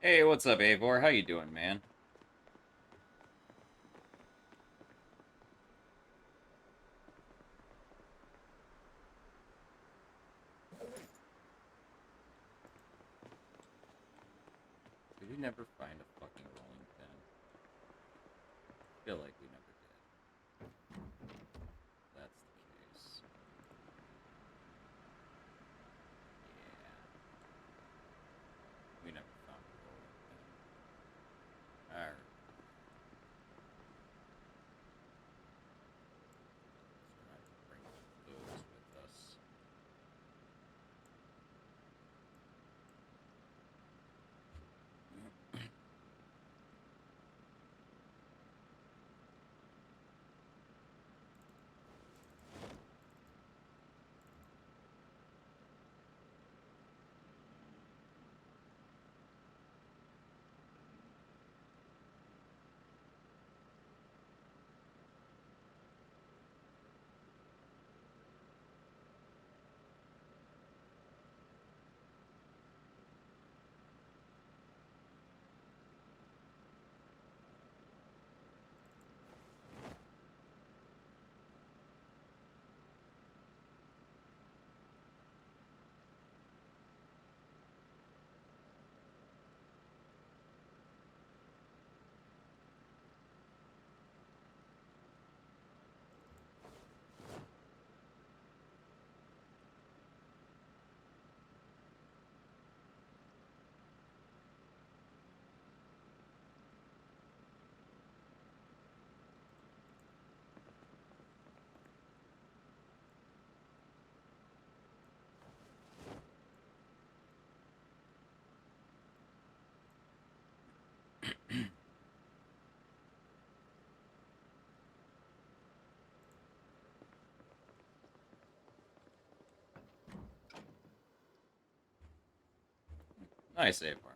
Speaker 1: Hey, what's up, Avor? How you doing, man? Did we never find a fucking rolling pin? I feel like we never did. That's the case. Yeah. We never found a rolling pin. Alright. Let's try to bring those with us. Nice, Avor.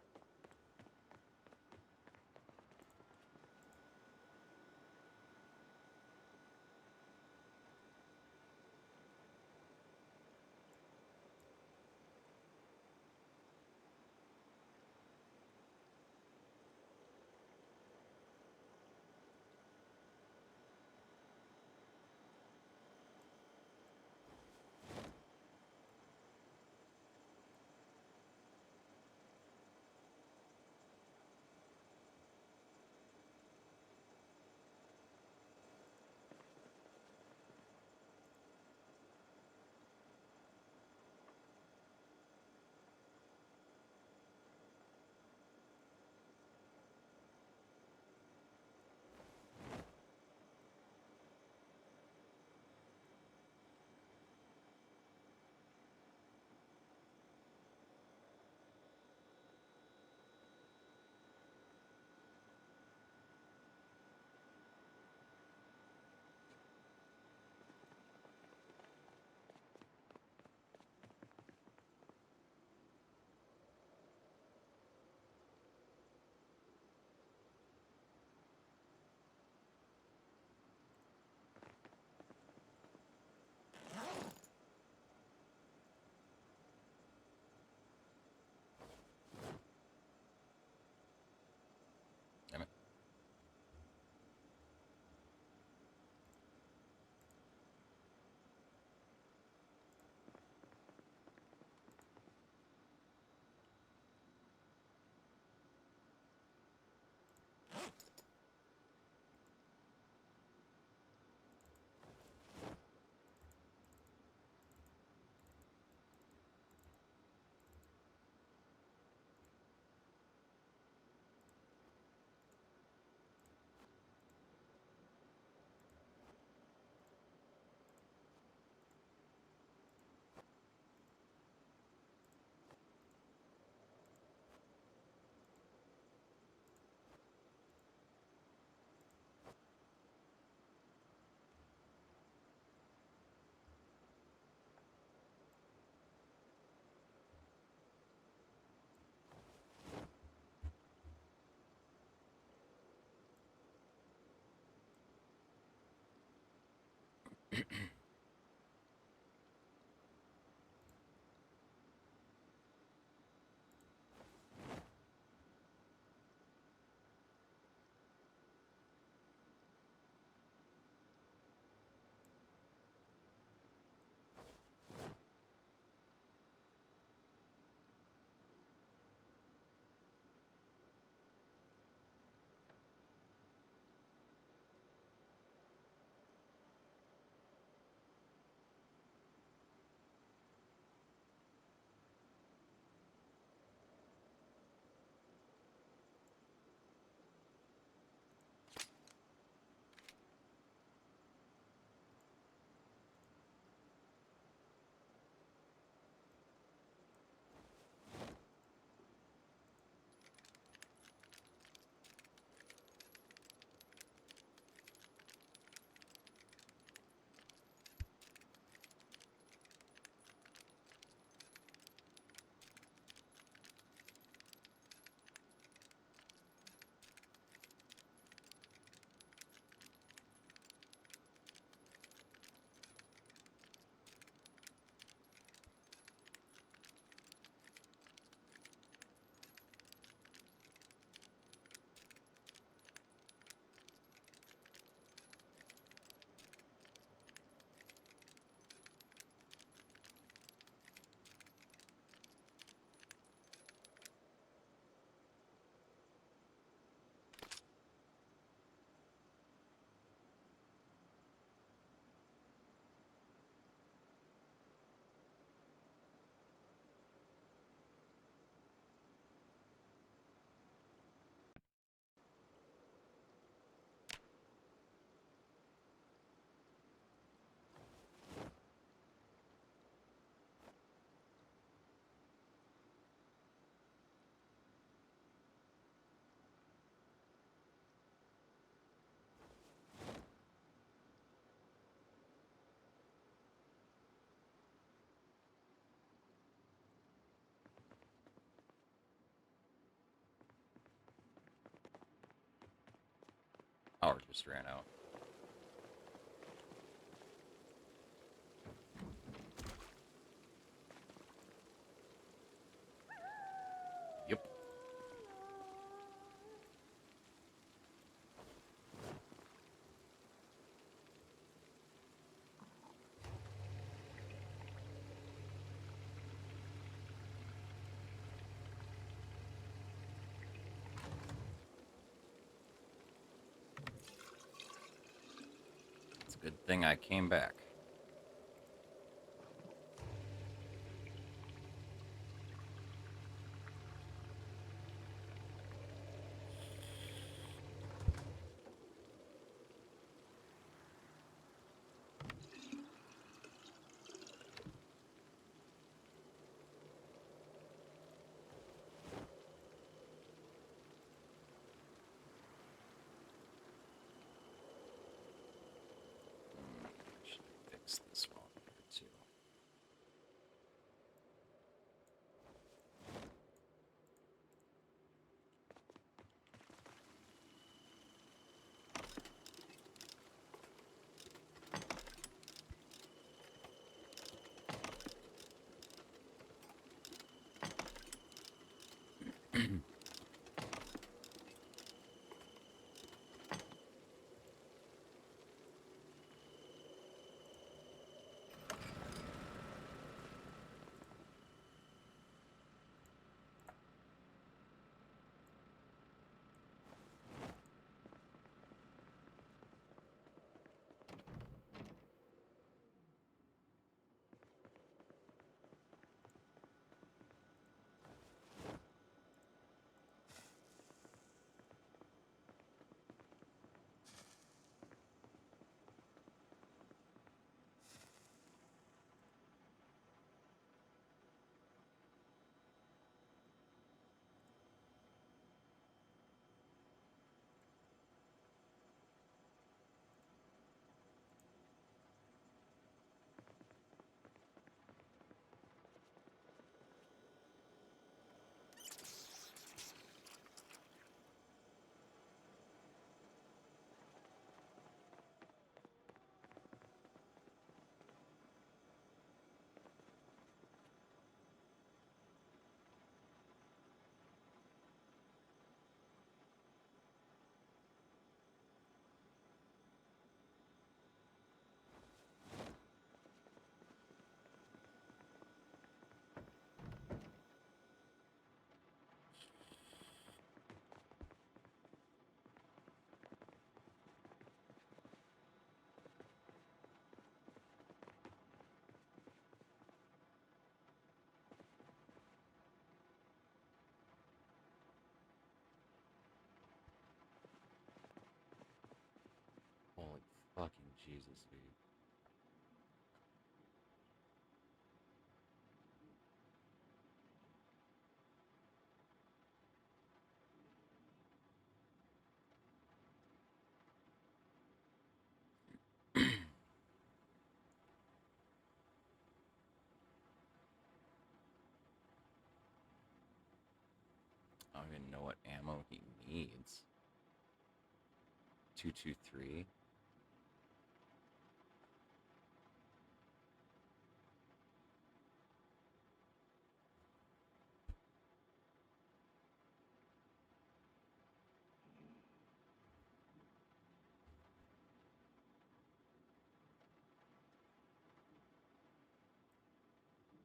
Speaker 1: Power just ran out. Yep. It's a good thing I came back. Should fix this one here too. Holy fucking Jesus, dude. I don't even know what ammo he needs. 223.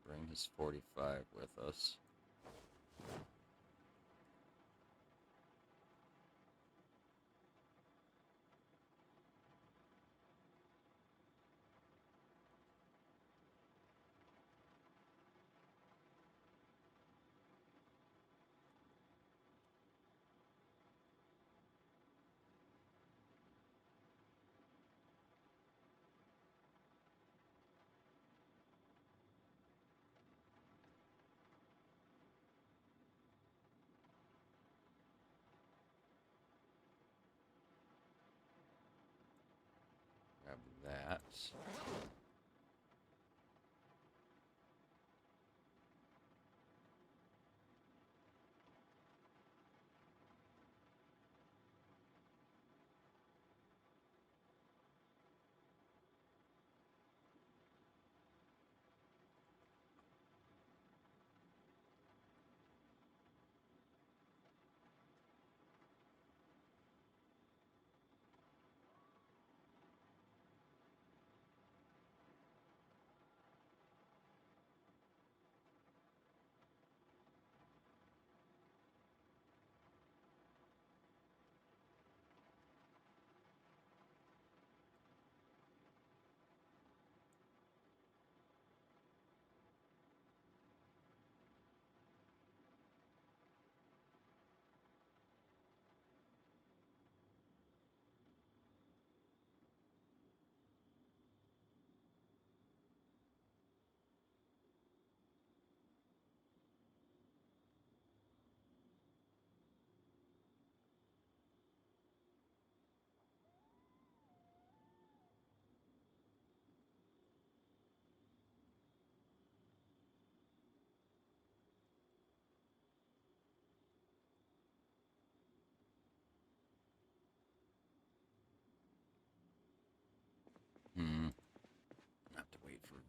Speaker 1: Bring his 45 with us. Grab that.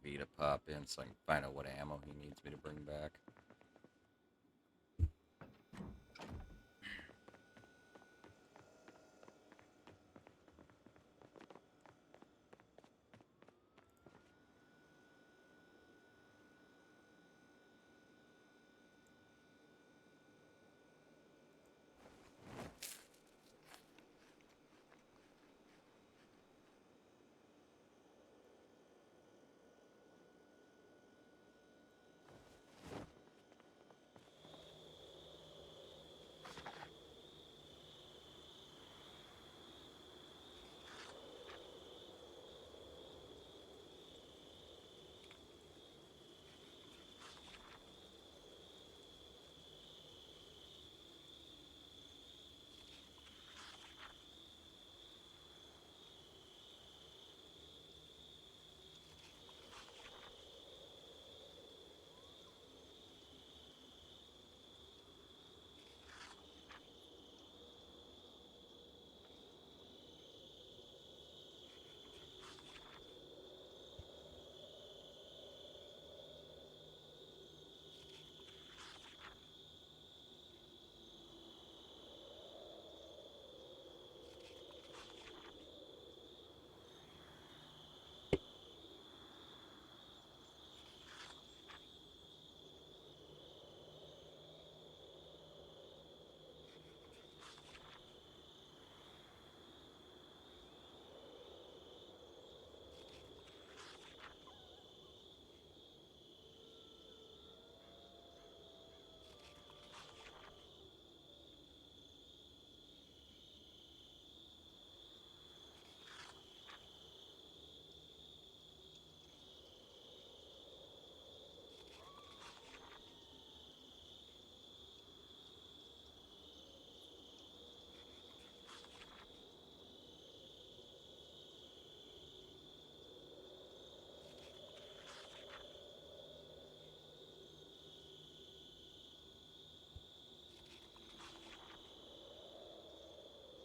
Speaker 1: B to pop in so I can find out what ammo he needs me to bring back.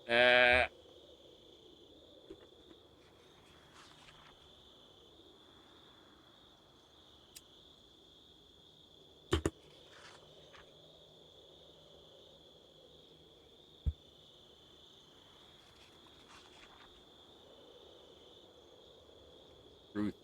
Speaker 1: Uh, Ruth.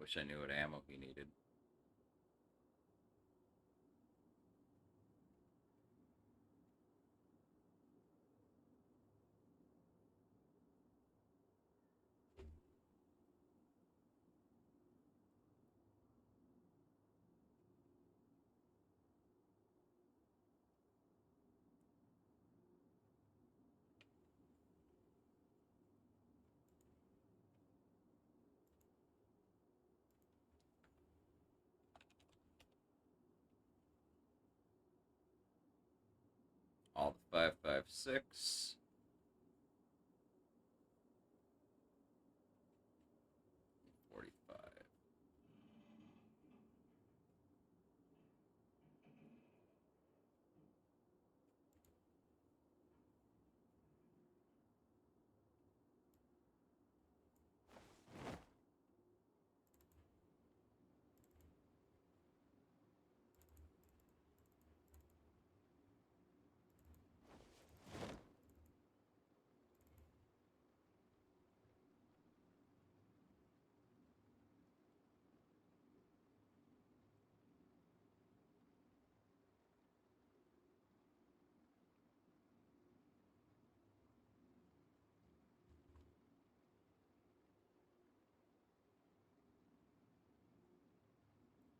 Speaker 1: Wish I knew what ammo he needed. All the 5.56.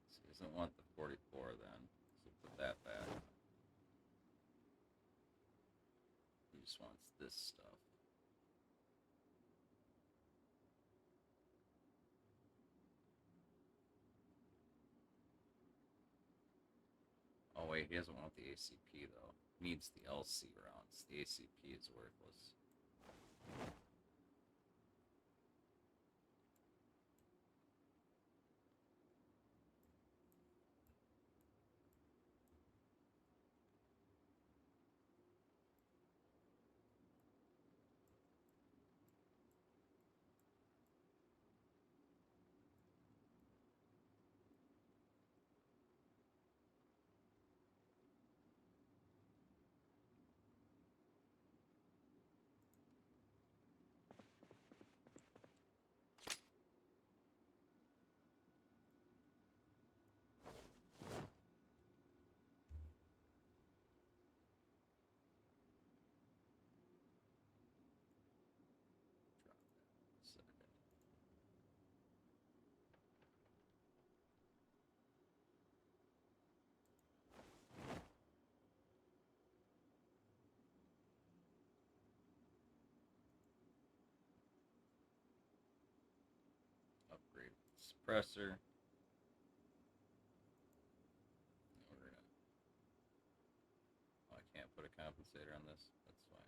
Speaker 1: So he doesn't want the 44 then. So put that back. He just wants this stuff. Oh wait, he doesn't want the ACP though. He needs the LC rounds. The ACP is worthless. Second. Upgrade suppressor. We're gonna... Oh, I can't put a compensator on this. That's fine.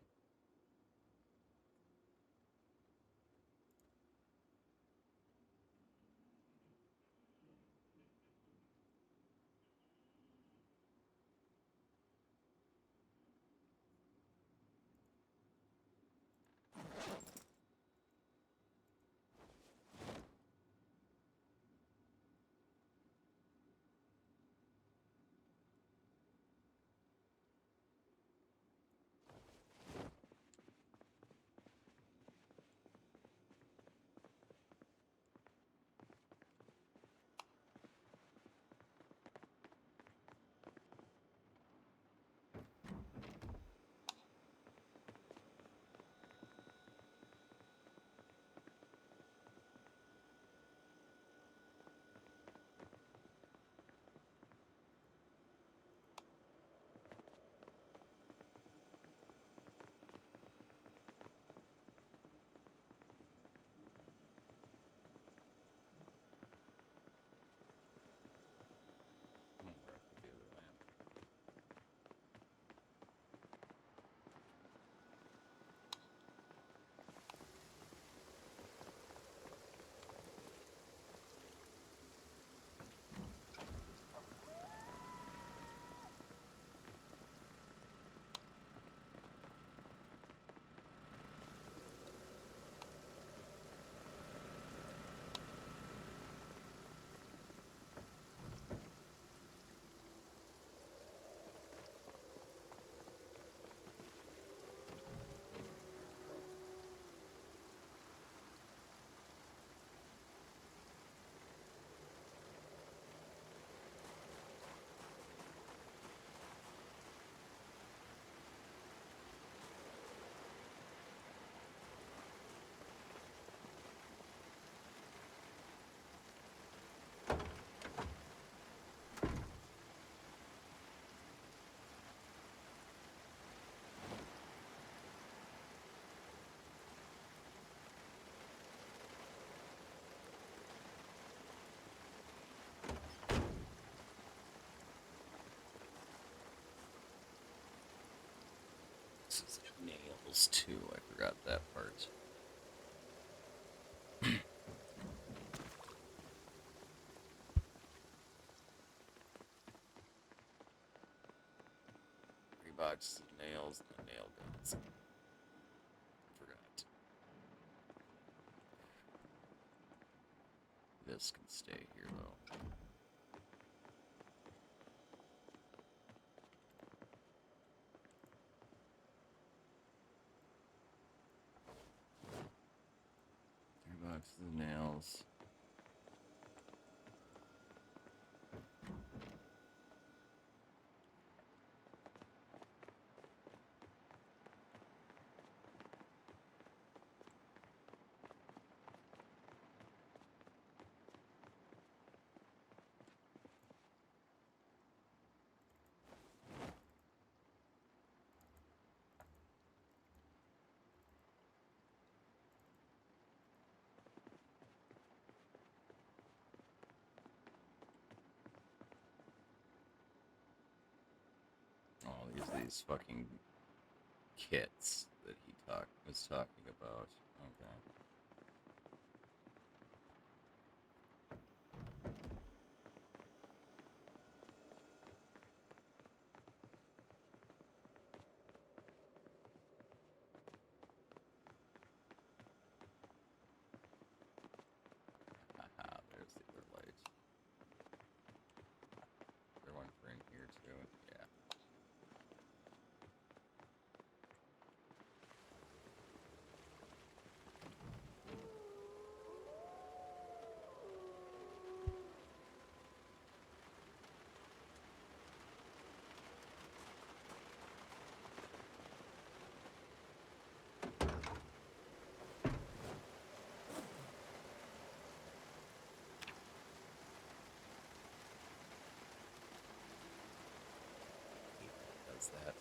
Speaker 1: boxes of nails too. I forgot that part. 3 boxes of nails and the nail guns. Forgot. This can stay here though. Boxes of nails. All these fucking kits that he was talking about. Okay. Haha, there's the other light. Is there one for in here too? Yeah. Does that.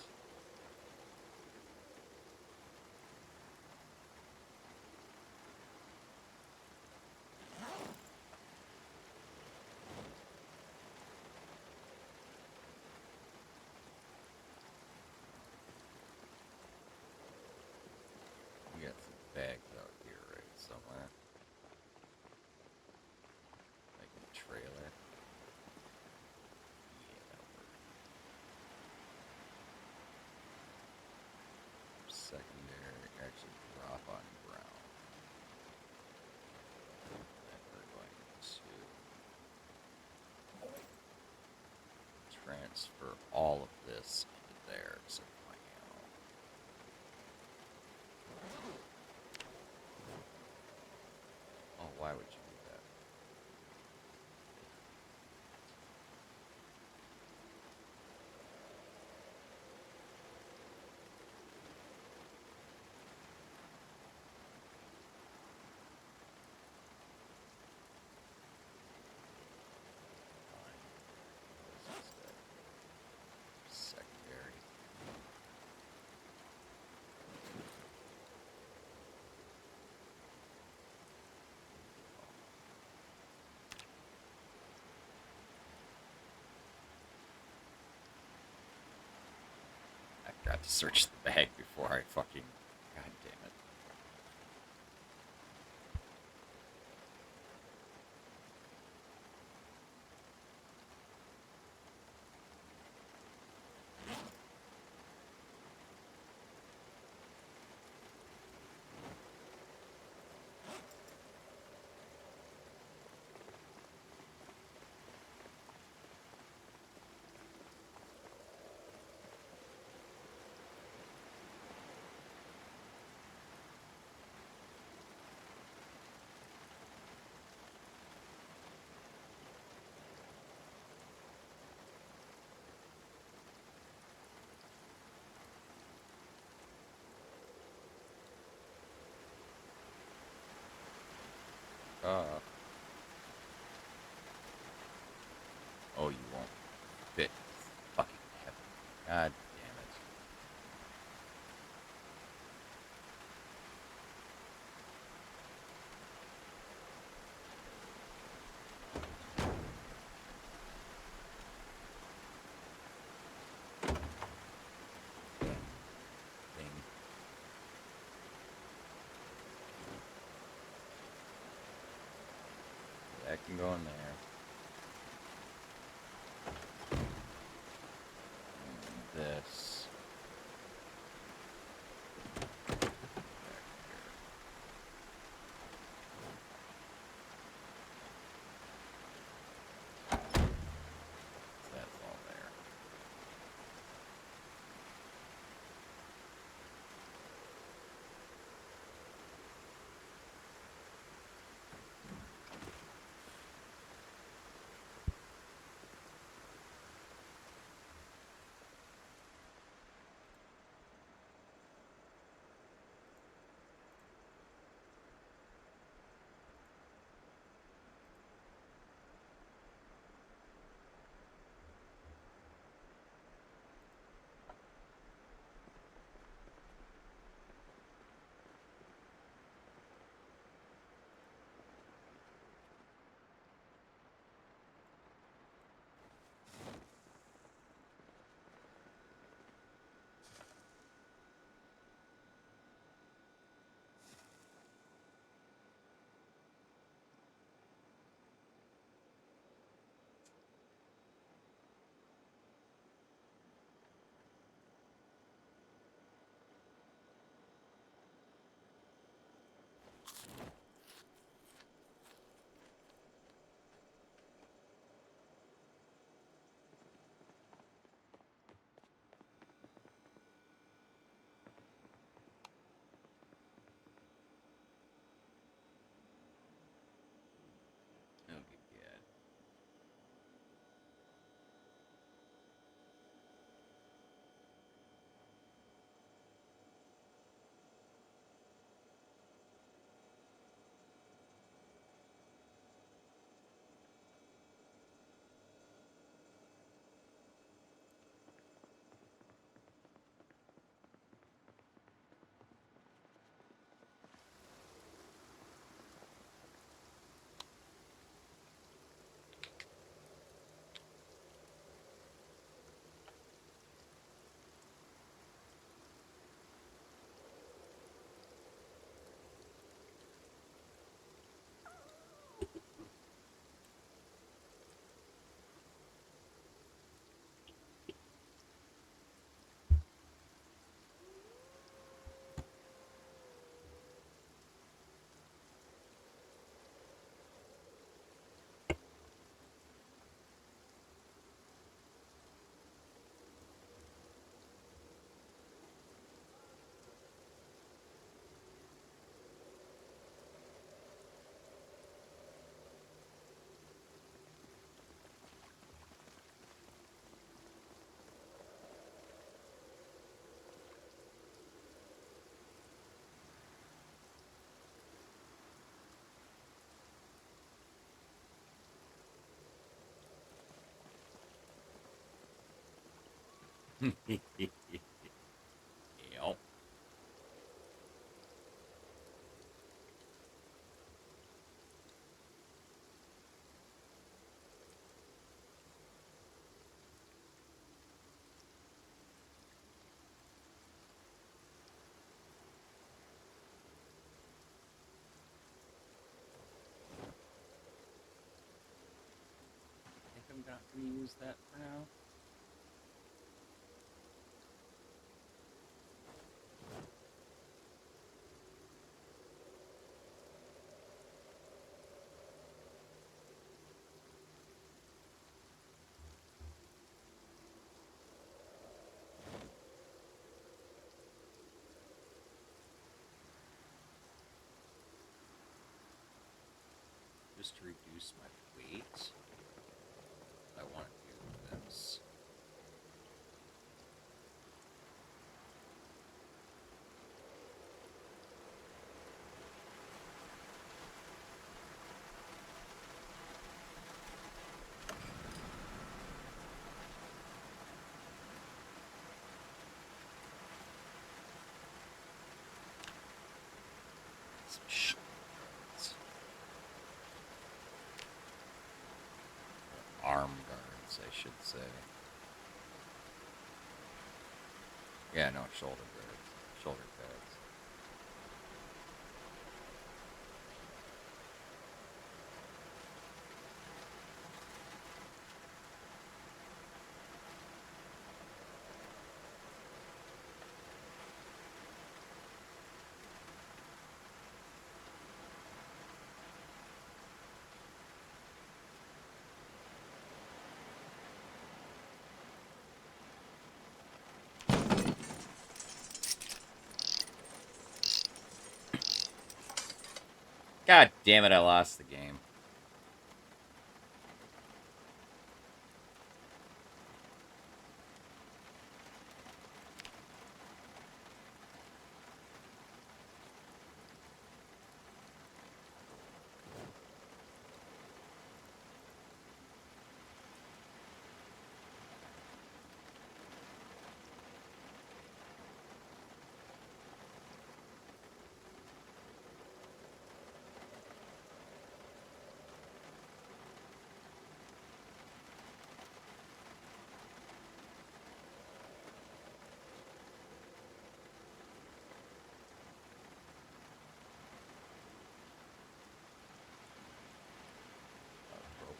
Speaker 1: We got some bags out here, right, somewhere. Like in a trailer. Yeah, that'll work. Secondary, actually drop on ground. Then we're going to transfer all of this into there, except my ammo. Oh, why would you do that? Secondary. I forgot to search the bag before I fucking. God damn it. Oh, you won't fit. Fucking heaven. God damn it. Thing can go in there. And this. Back here. That's all there. That'll be good. Yep. I think I'm not going to use that for now. Just to reduce my weight, I want to do this. Some shields. Arm guards, I should say. Yeah, no, shoulder guards. Shoulder pads. God damn it, I lost the game.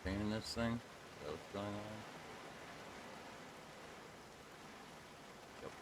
Speaker 1: Propane in this thing? Is that what's going on? Yep.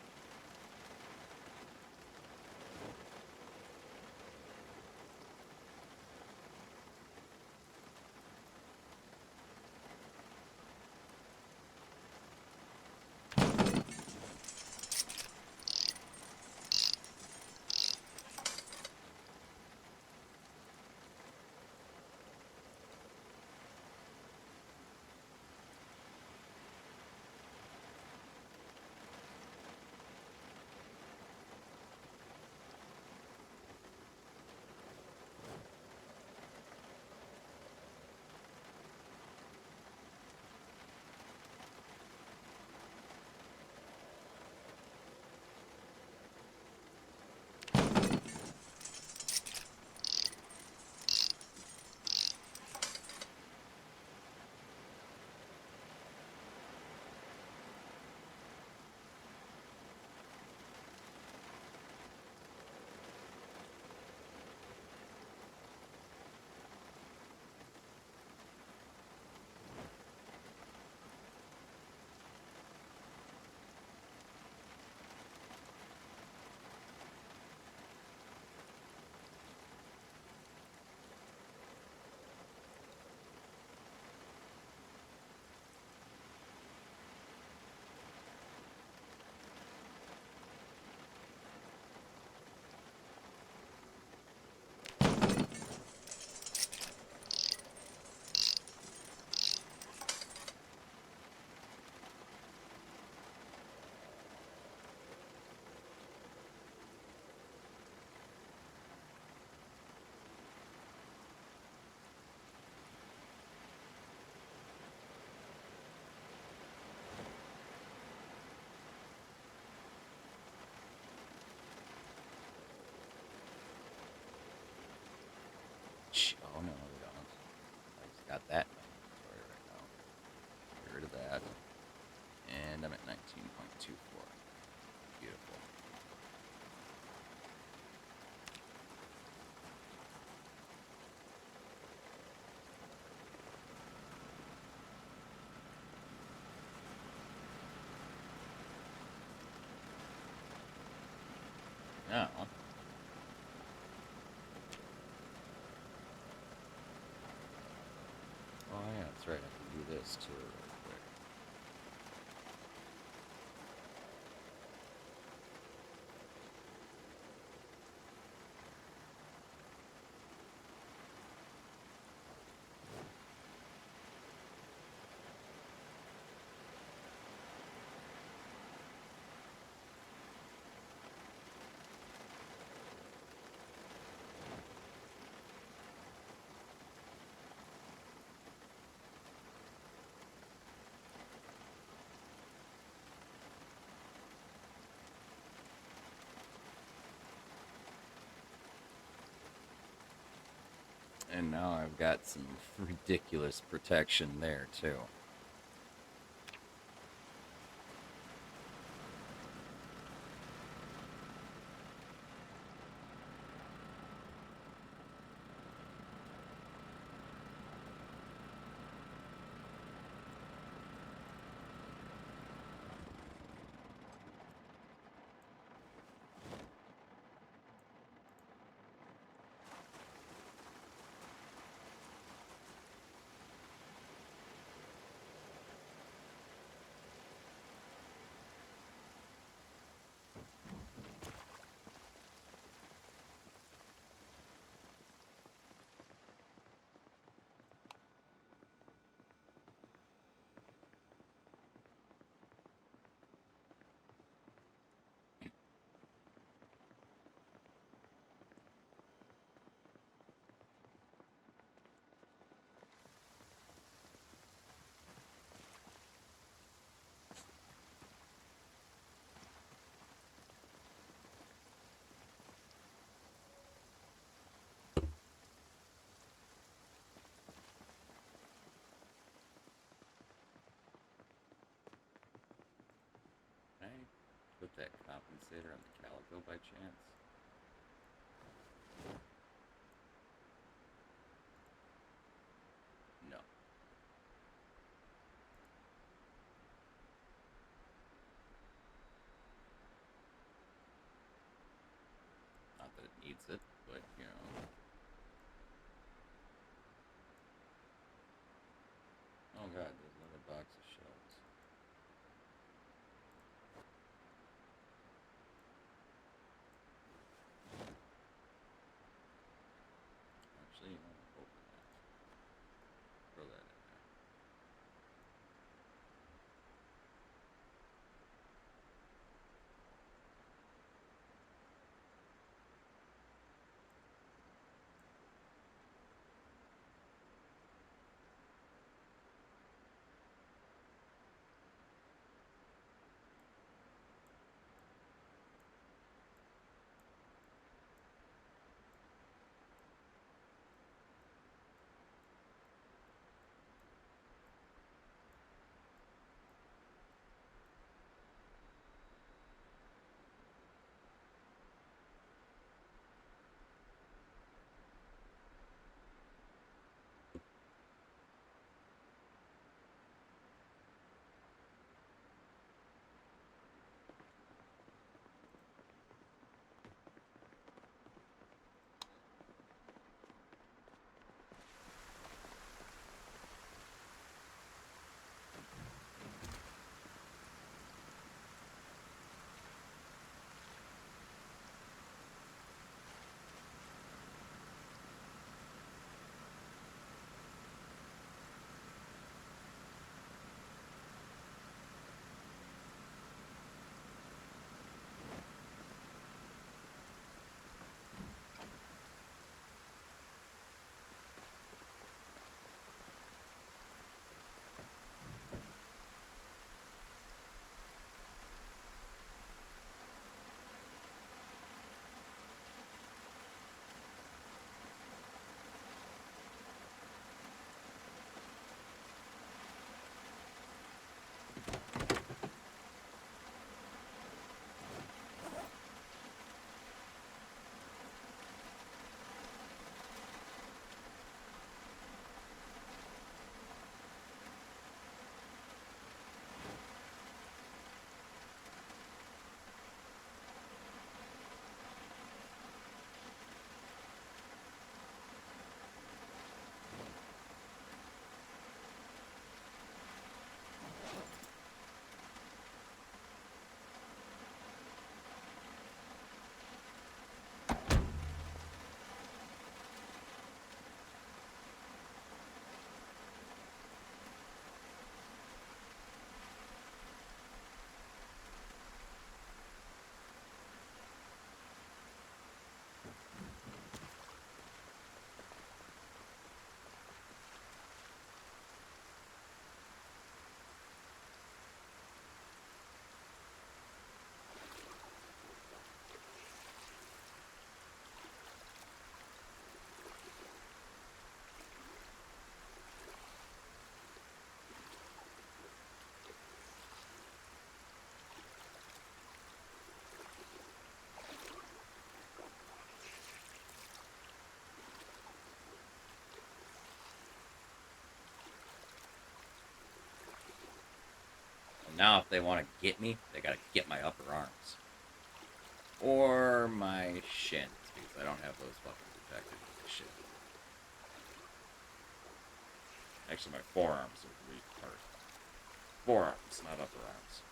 Speaker 1: Oh no, we don't. I just got that in my inventory right now. Get rid of that. And I'm at 19.24. Beautiful. Now, oh yeah, that's right. I can do this too real quick. And now I've got some ridiculous protection there too. that compensator on the Calico by chance? No. Not that it needs it, but you know. Oh god, there's another box of shells. Actually, you want to open that. Throw that in there. Now, if they want to get me, they gotta get my upper arms. Or my shins, because I don't have those fucking protected with this shit. Actually, my forearms are weak part. Forearms, not upper arms.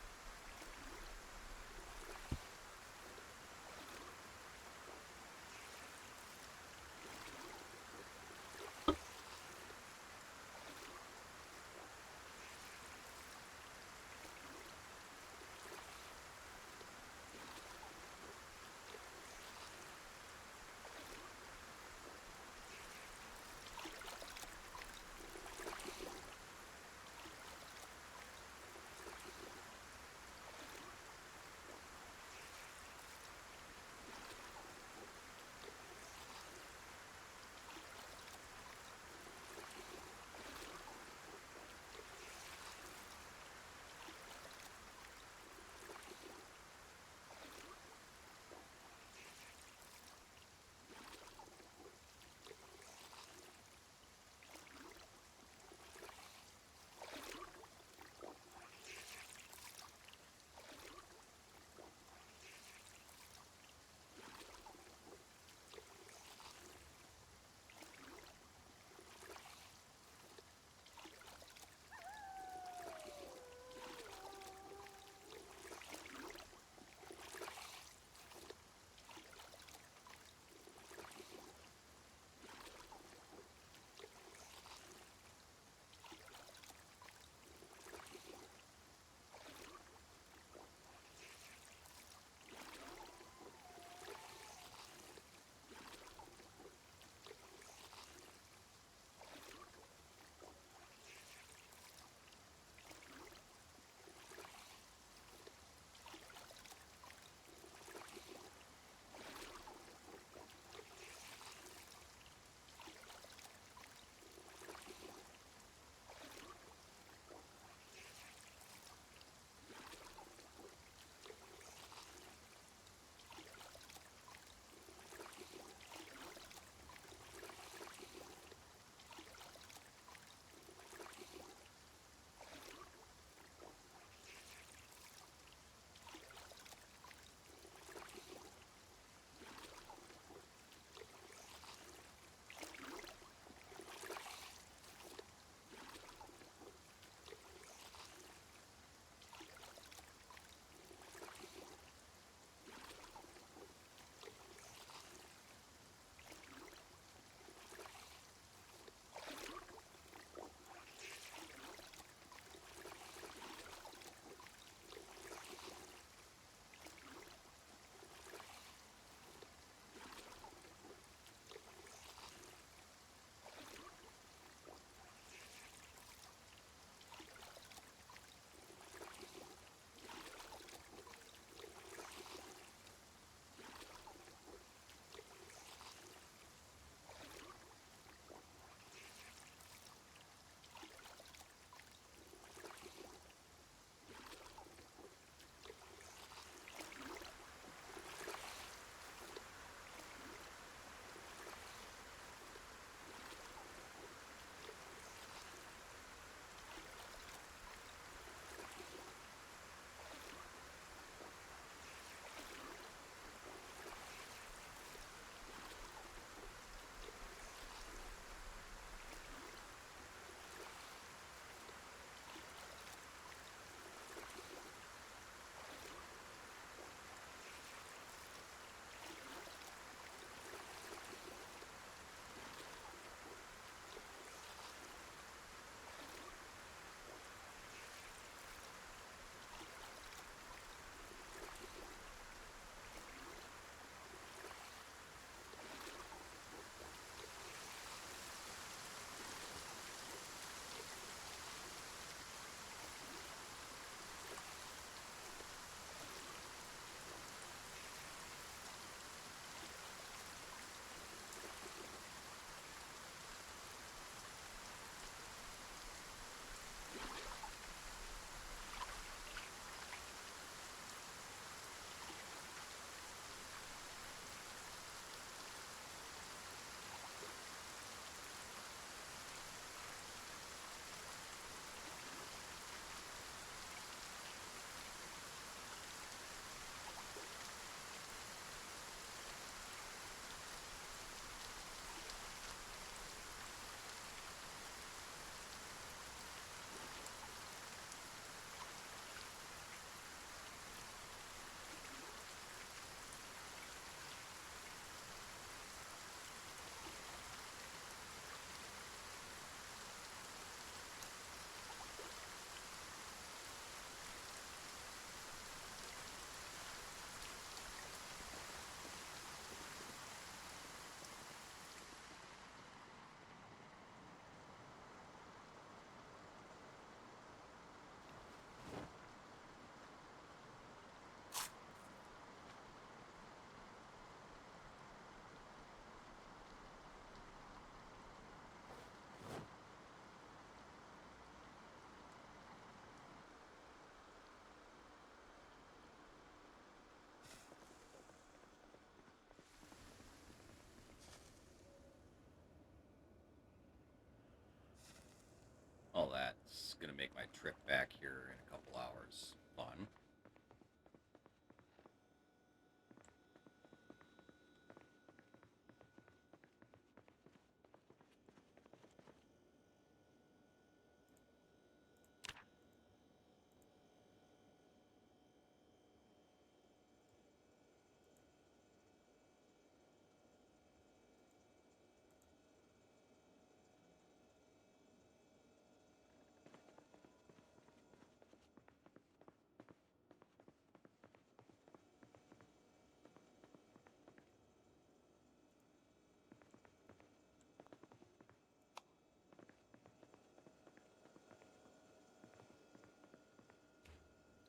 Speaker 1: gonna make my trip back here in a couple hours fun.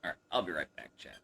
Speaker 1: Alright, I'll be right back, chat.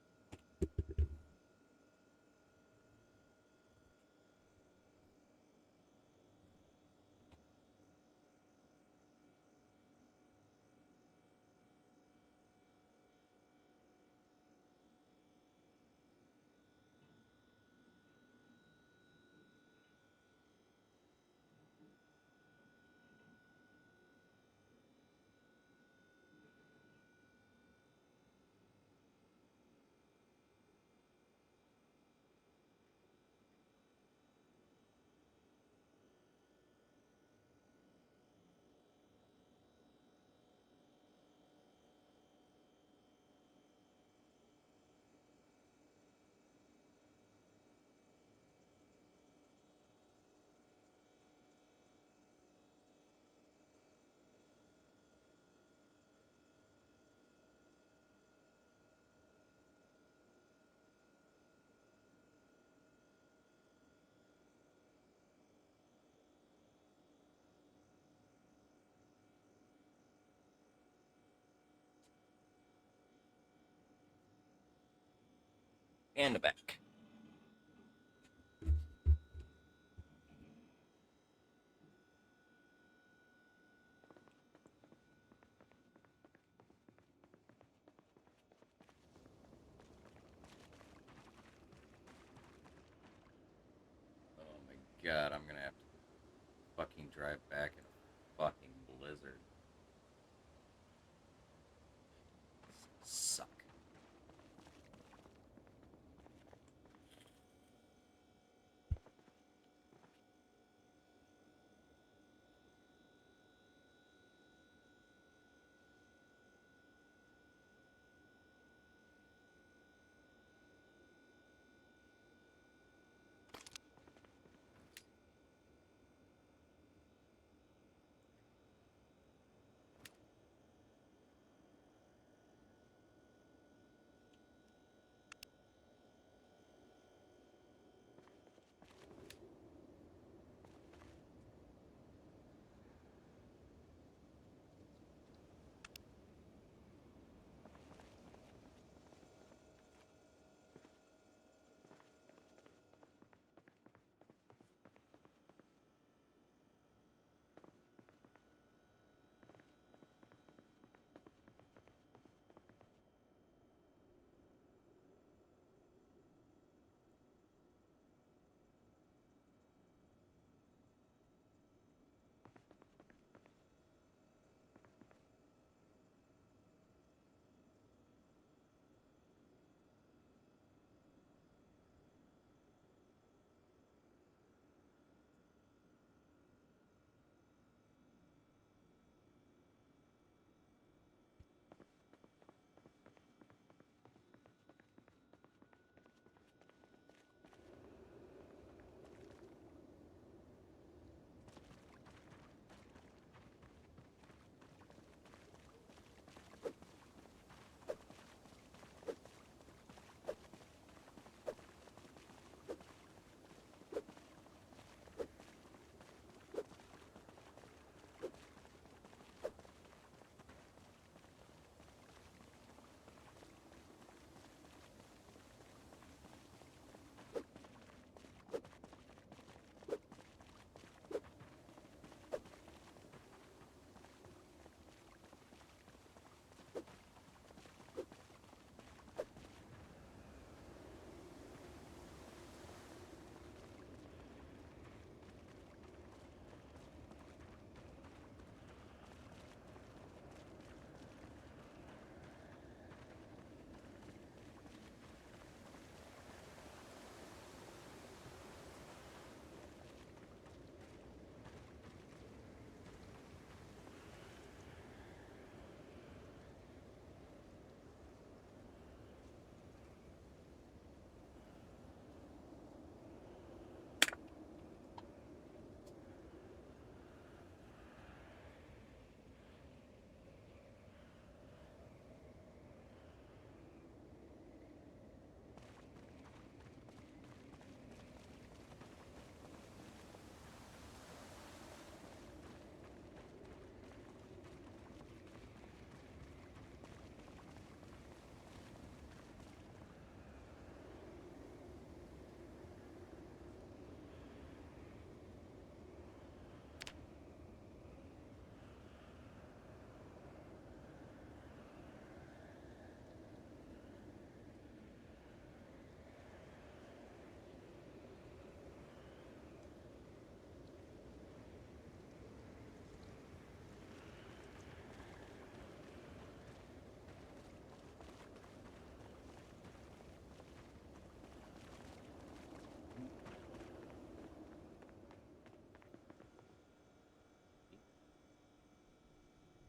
Speaker 1: And back. Oh my god, I'm gonna have to fucking drive back in a fucking blizzard. Suck.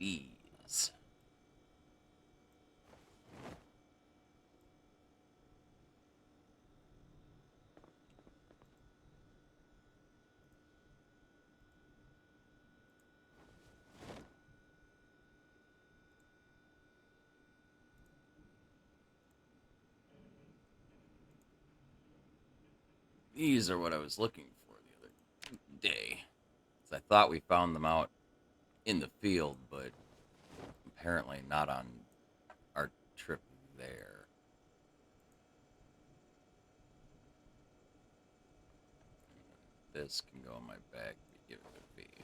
Speaker 1: bees. These are what I was looking for the other day. 'Cause I thought we found them out in the field, but apparently not on our trip there. This can go in my bag to give it a fee.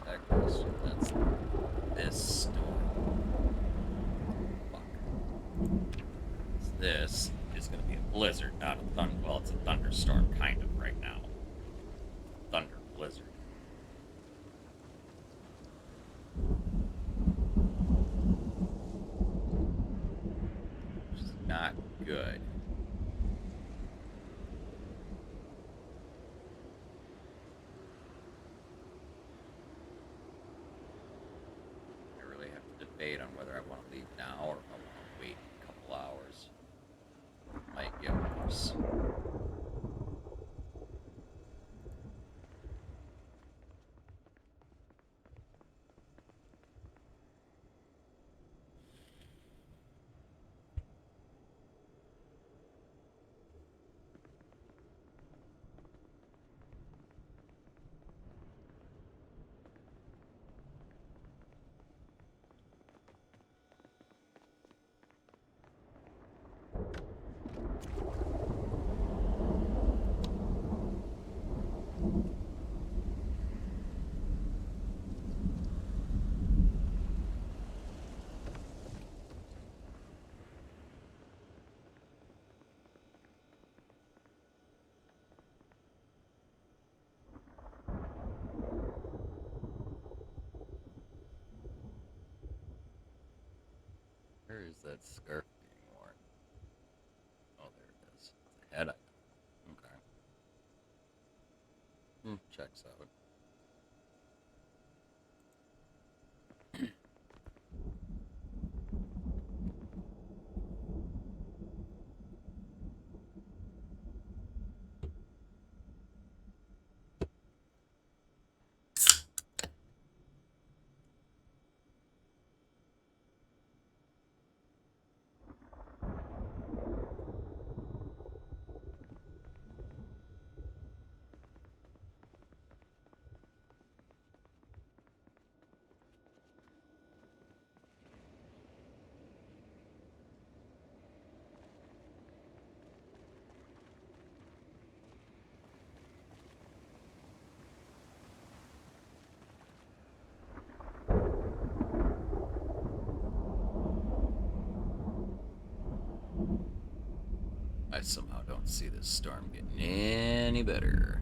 Speaker 1: That question, that's this storm. Fuck. This is going to be a blizzard, not a thunder. Well, it's a thunderstorm, kind of, right now. Thunder blizzard. Which is not good. I really have to debate on whether I want to leave now or if I want to wait a couple hours. Might get worse. Where is that scarf being worn? Oh, there it is. It's a head item. Okay. works out. I somehow don't see this storm getting any better.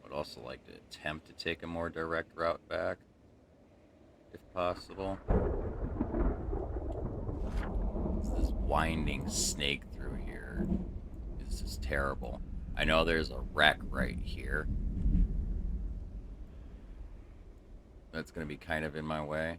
Speaker 1: Would also like to attempt to take a more direct route back, if possible. This winding snake through here is just terrible. I know there's a wreck right here. That's going to be kind of in my way.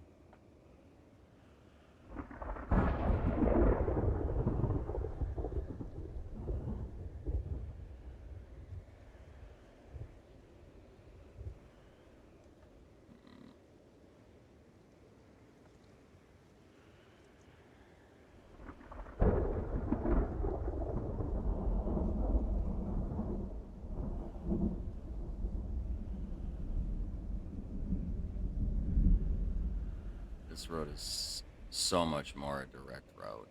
Speaker 1: This road is so much more a direct route.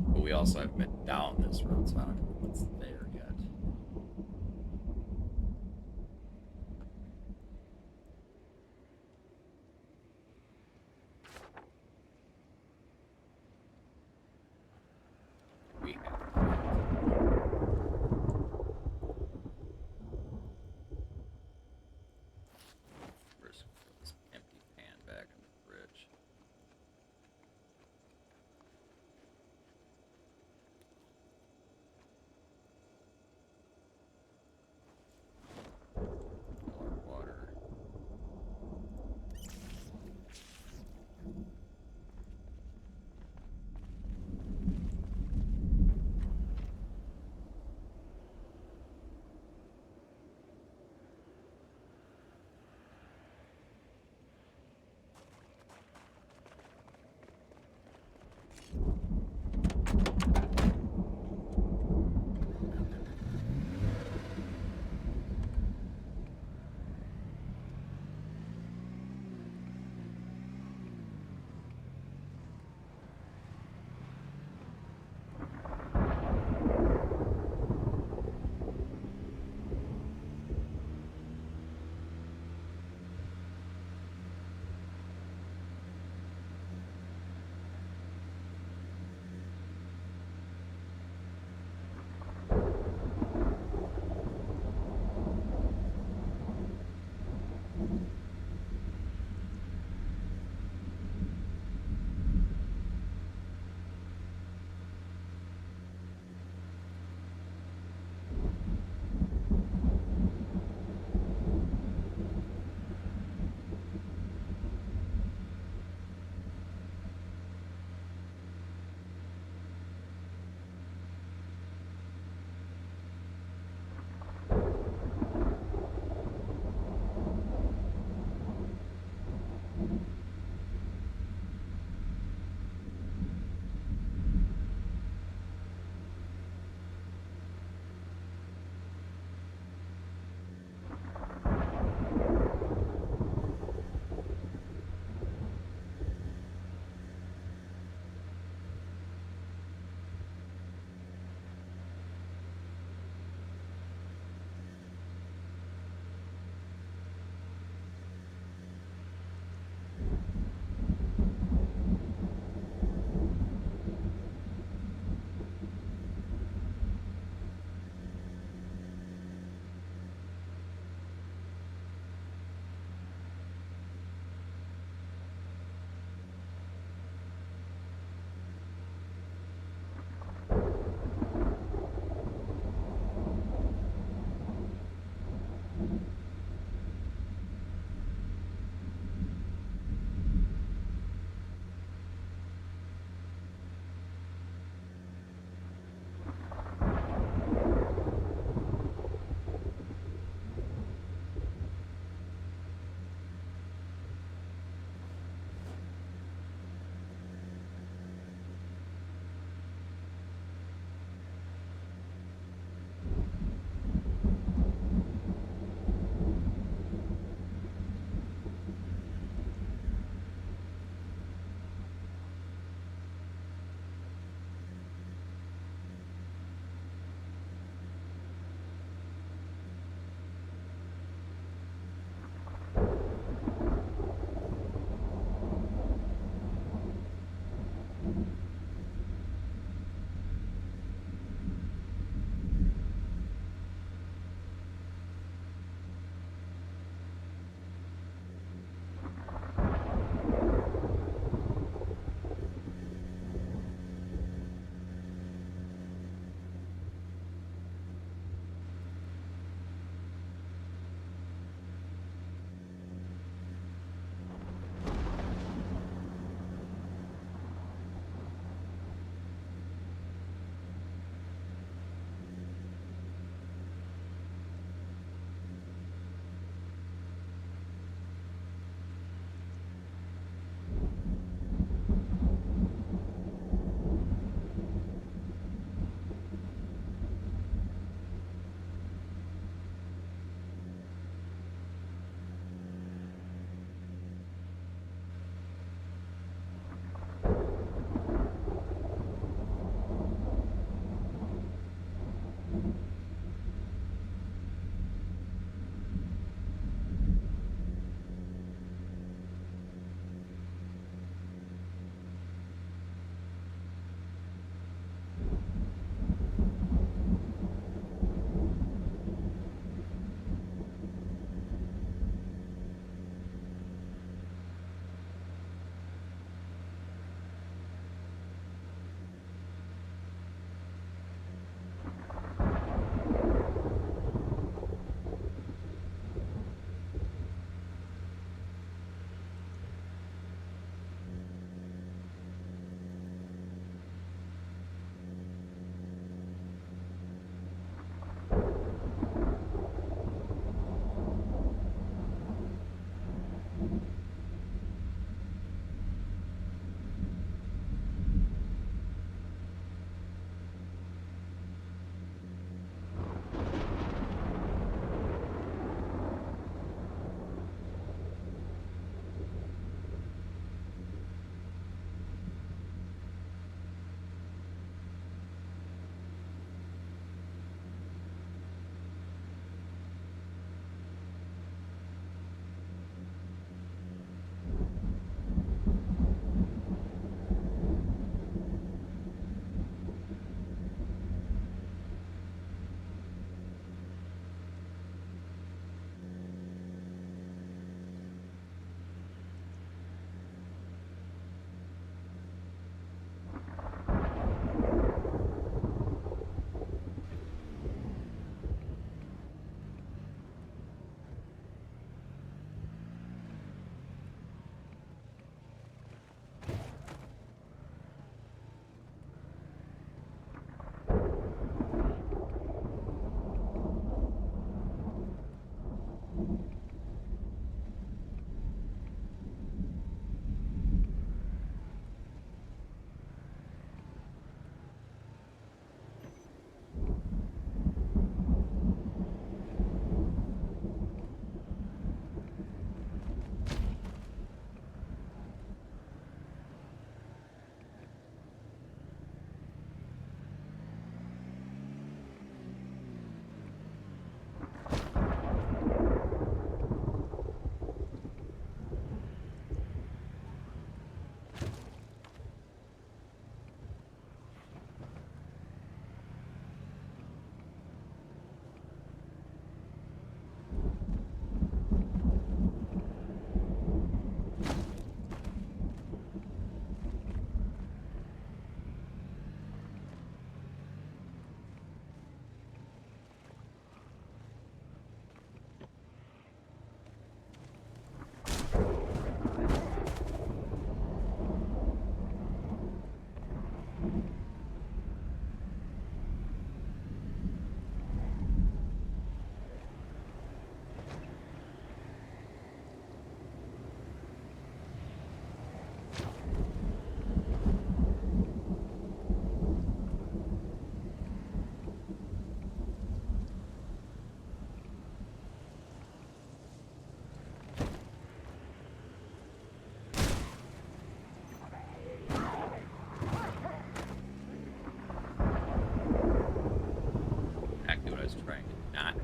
Speaker 1: But we also haven't been down this road, so I don't know what's there yet. We have. First, put this empty pan back in the fridge.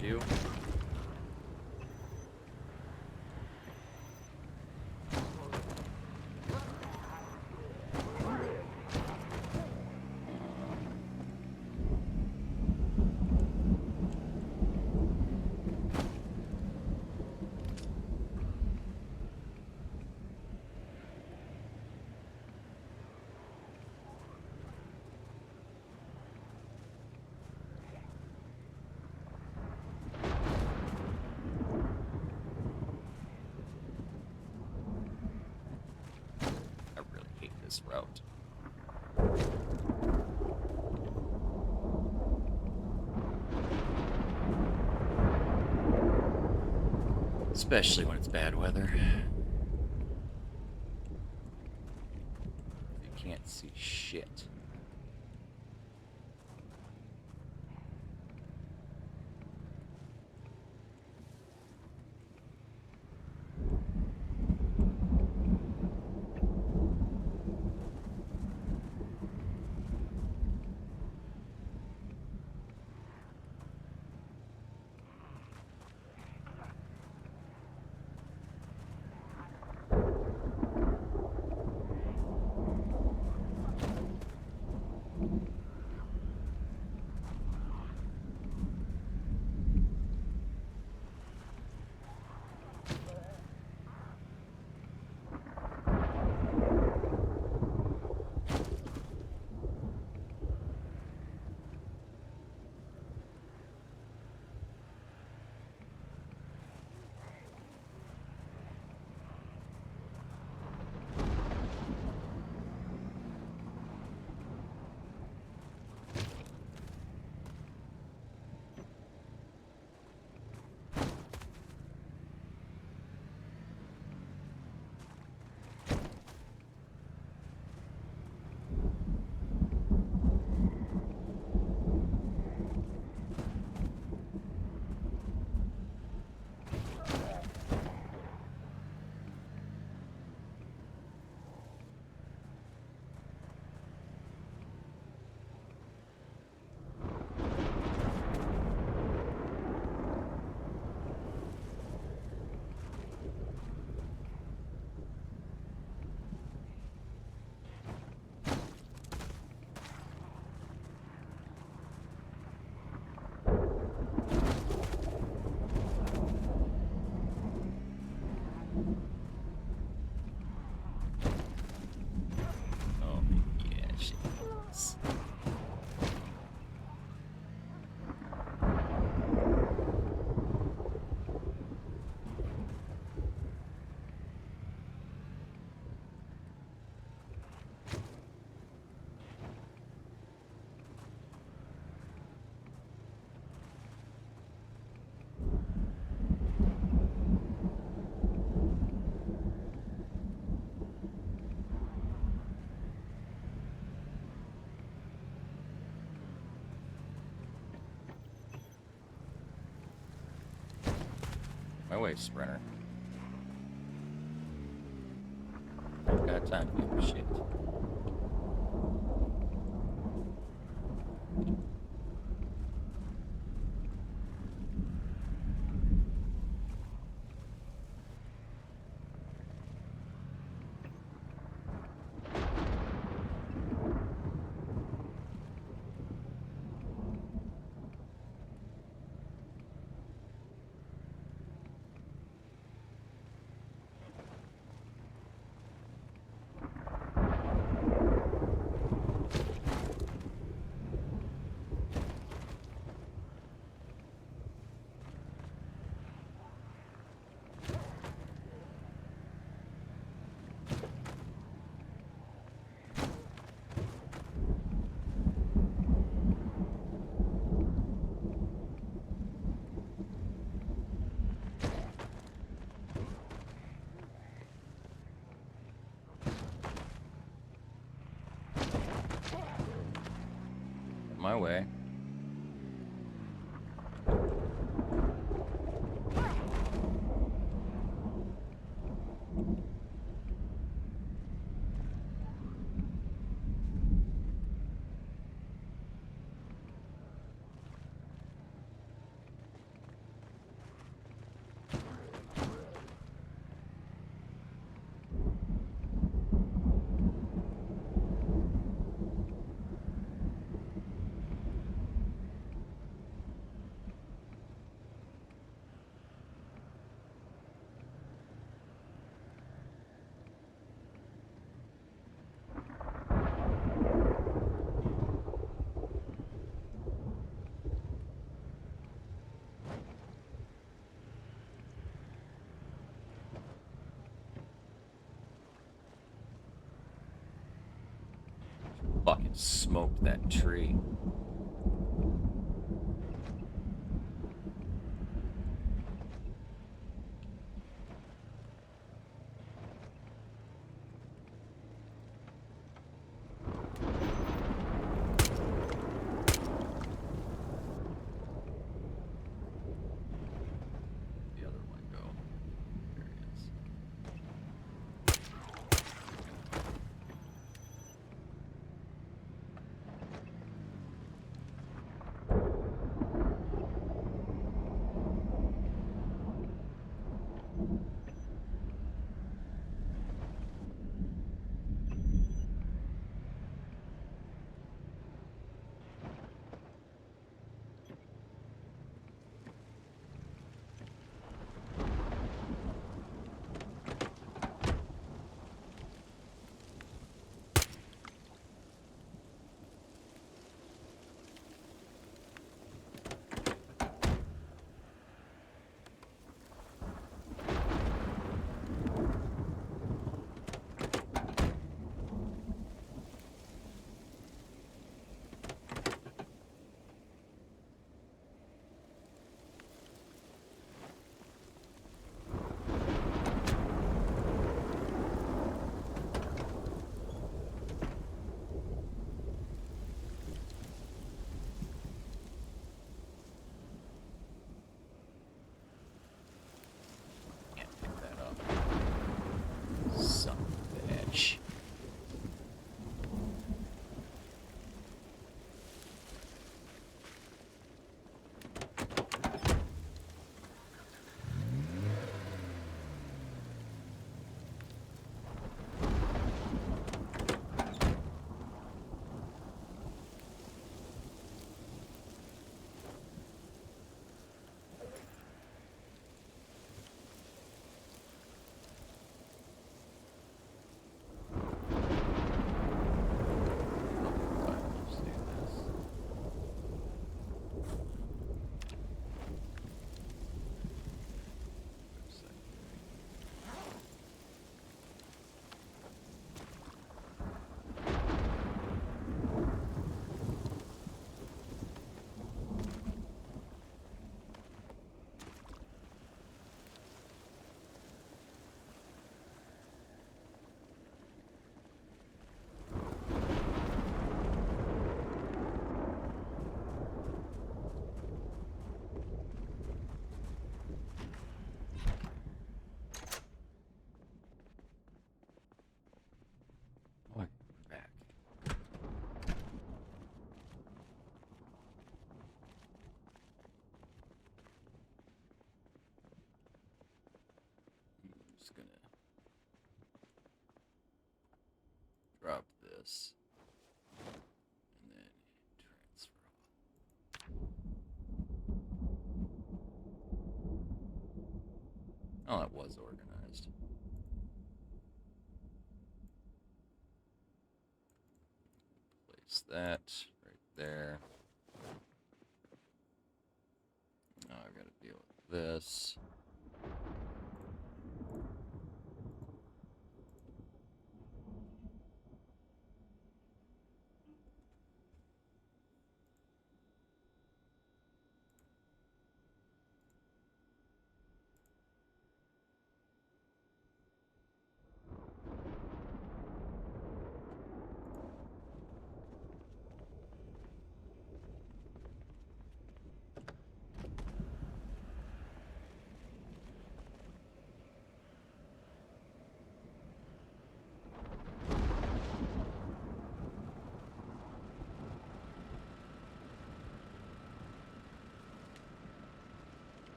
Speaker 1: do. I really hate this route. Especially when it's bad weather. You can't see shit. Oh, yeah, shit. My way, Sprinter. Got time to give a shit. My way. fucking smoked that tree. The other one go. There he is. Can't pick that up. Son of a bitch. Let's do this. Oops. What? We're back. I'm just gonna drop this and then transfer. Oh, that was organized. Place that right there. Now I've got to deal with this.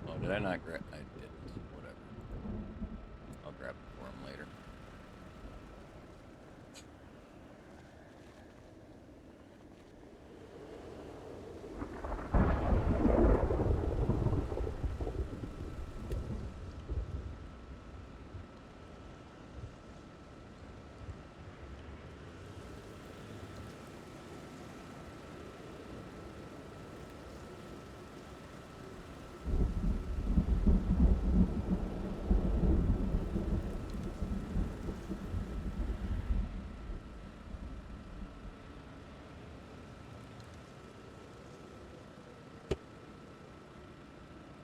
Speaker 1: Oh, did I not grab? I didn't. Whatever. I'll grab it for him later.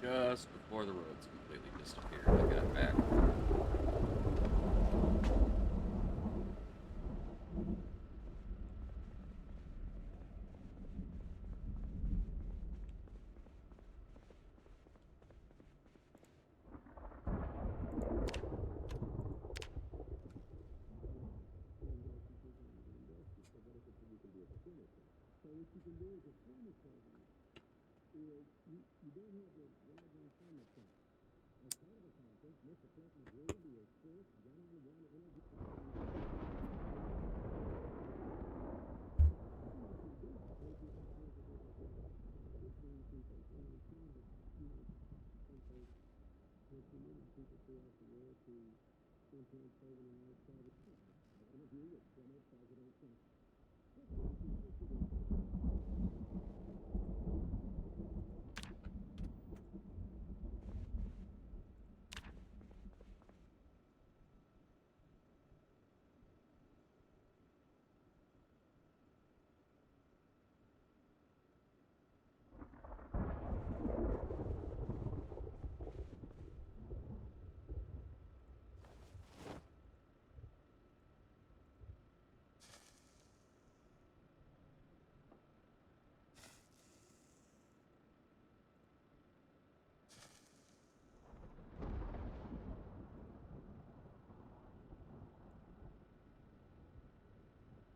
Speaker 1: Just before the roads completely disappeared, I got back.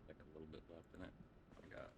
Speaker 1: Like a little bit left in it. I got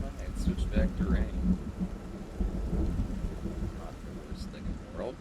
Speaker 1: Alright, switch back to rain. Not the worst thing in the world.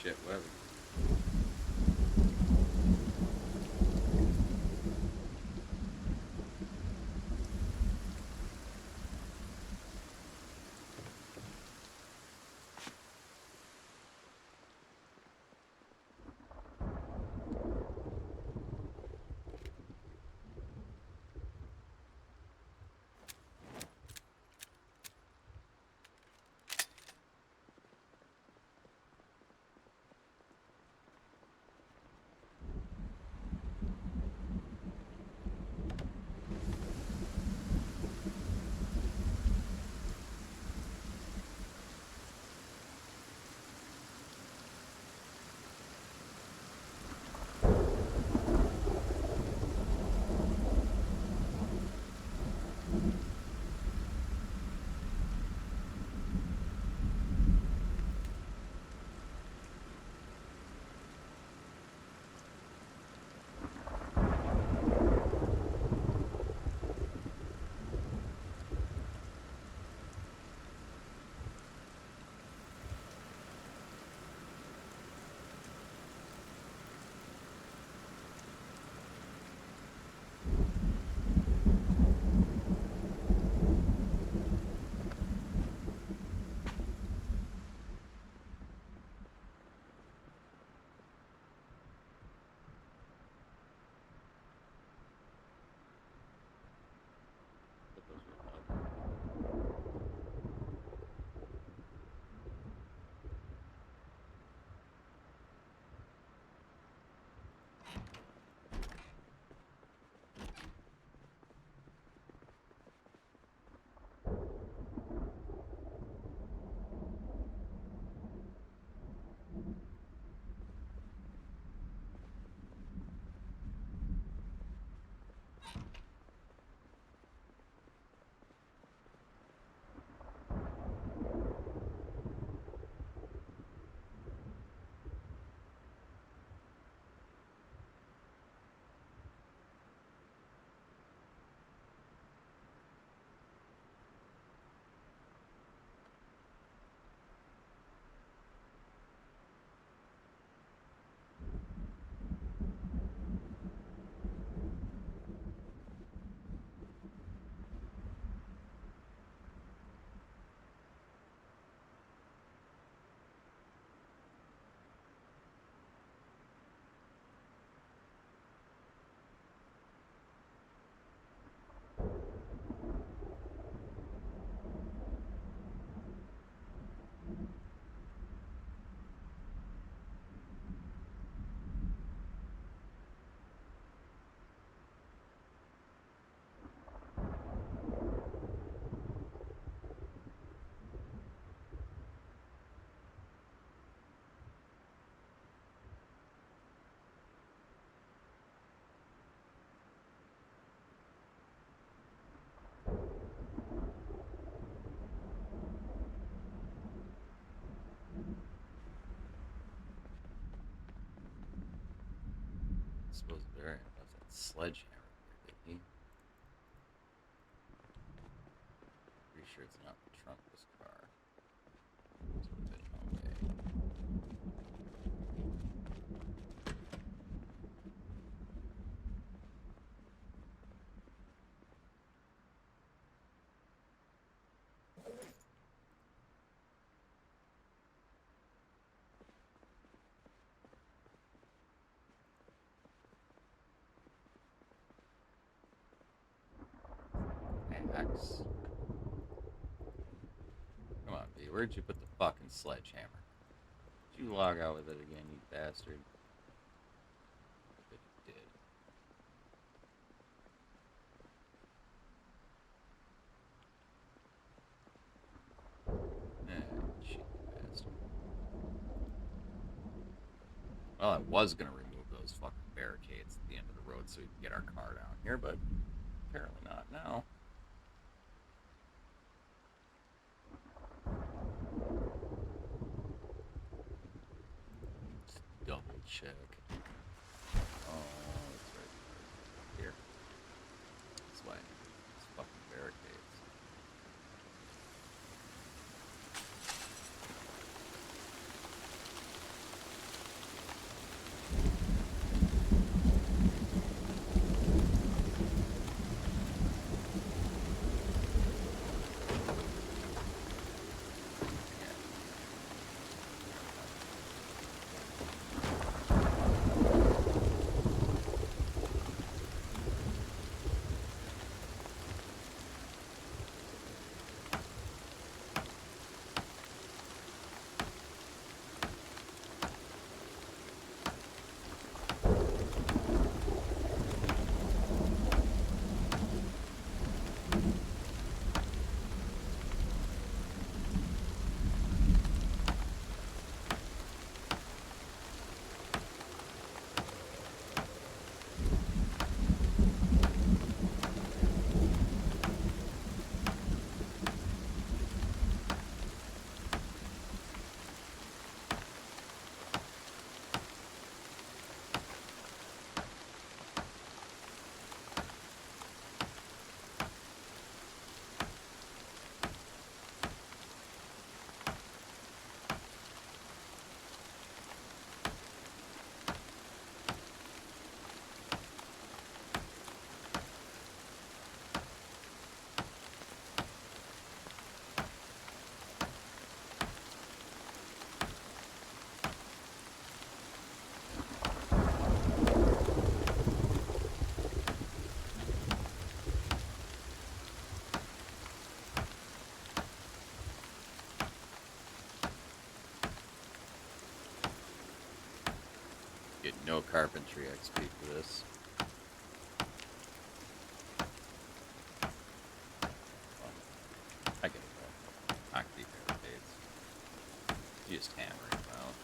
Speaker 1: shit, whatever. Put those with mud. I suppose Varian left that sledgehammer here, did he? Pretty sure it's not in the trunk of this car. So there's no way. Axe. Come on, B. Where'd you put the fucking sledgehammer? Did you log out with it again, you bastard? I bet you did. Cheeky bastard. Well, I was gonna remove those fucking barricades at the end of the road so we can get our car down here, but apparently not now. Just double check. Oh, that's right. Here. That's why I need these fucking barricades. carpentry XP for this. I get it though. Not gonna be barricades. Just hammering them out.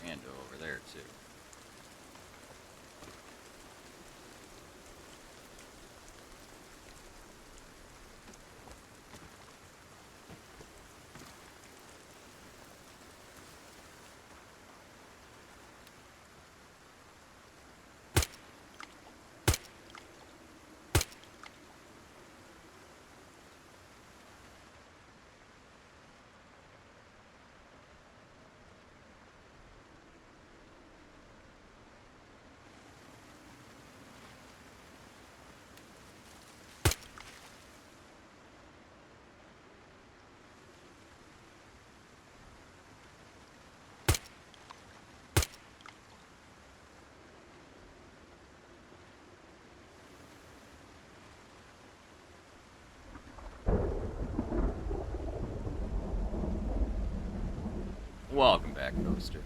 Speaker 1: Rando over there too. Welcome back, Coaster.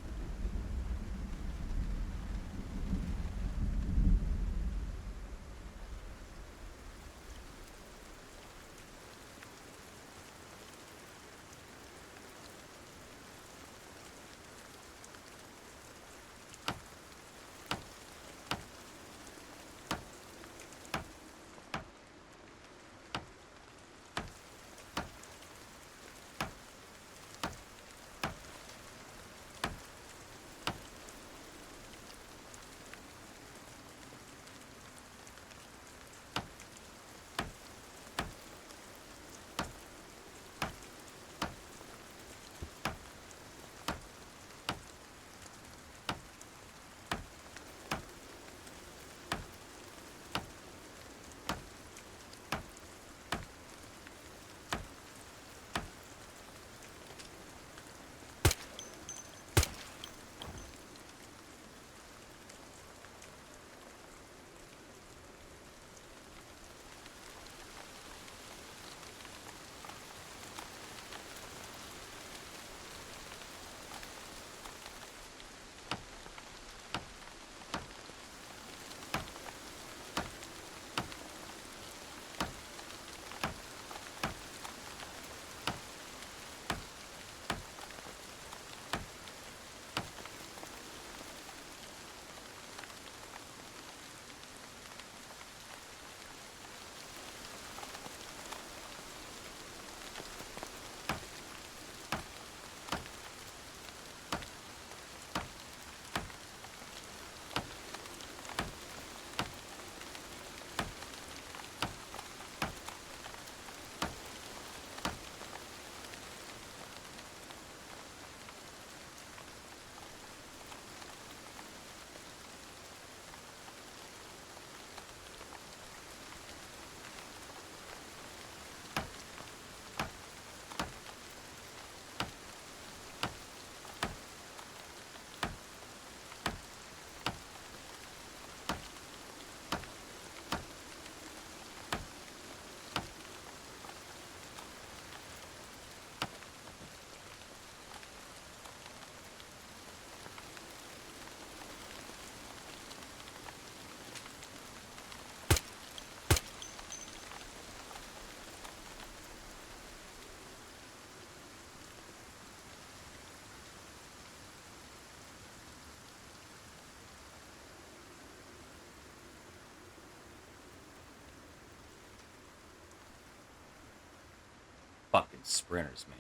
Speaker 1: sprinters, man.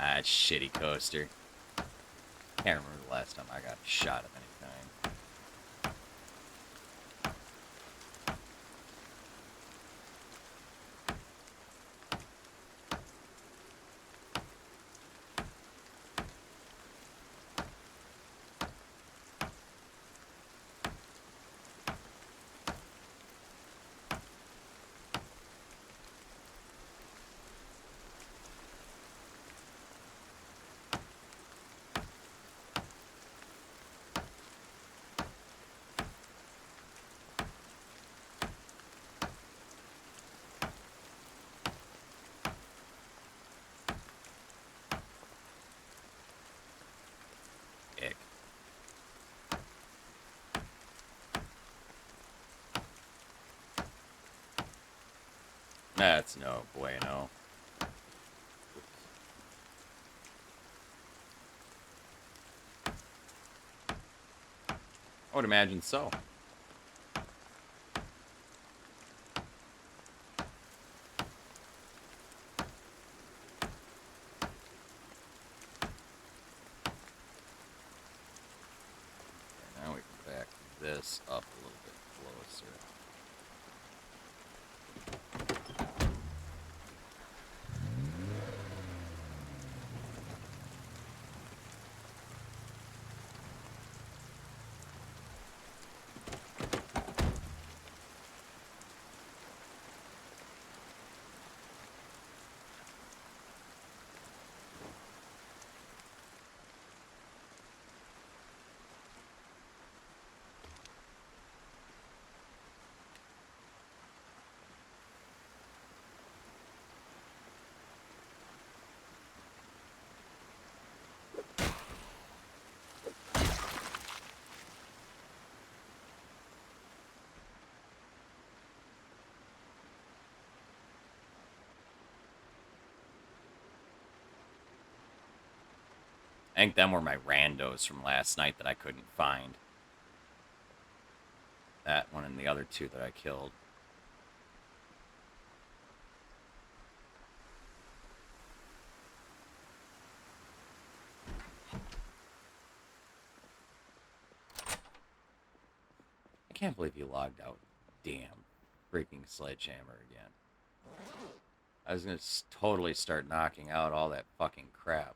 Speaker 1: Ah, shitty coaster. Can't remember the last time I got shot of any kind. Ick. That's no bueno. I would imagine so. Okay, now we can back this up a little bit closer. I think them were my randos from last night that I couldn't find. That one and the other two that I killed. I can't believe you logged out. Damn. Freaking sledgehammer again. I was gonna totally start knocking out all that fucking crap.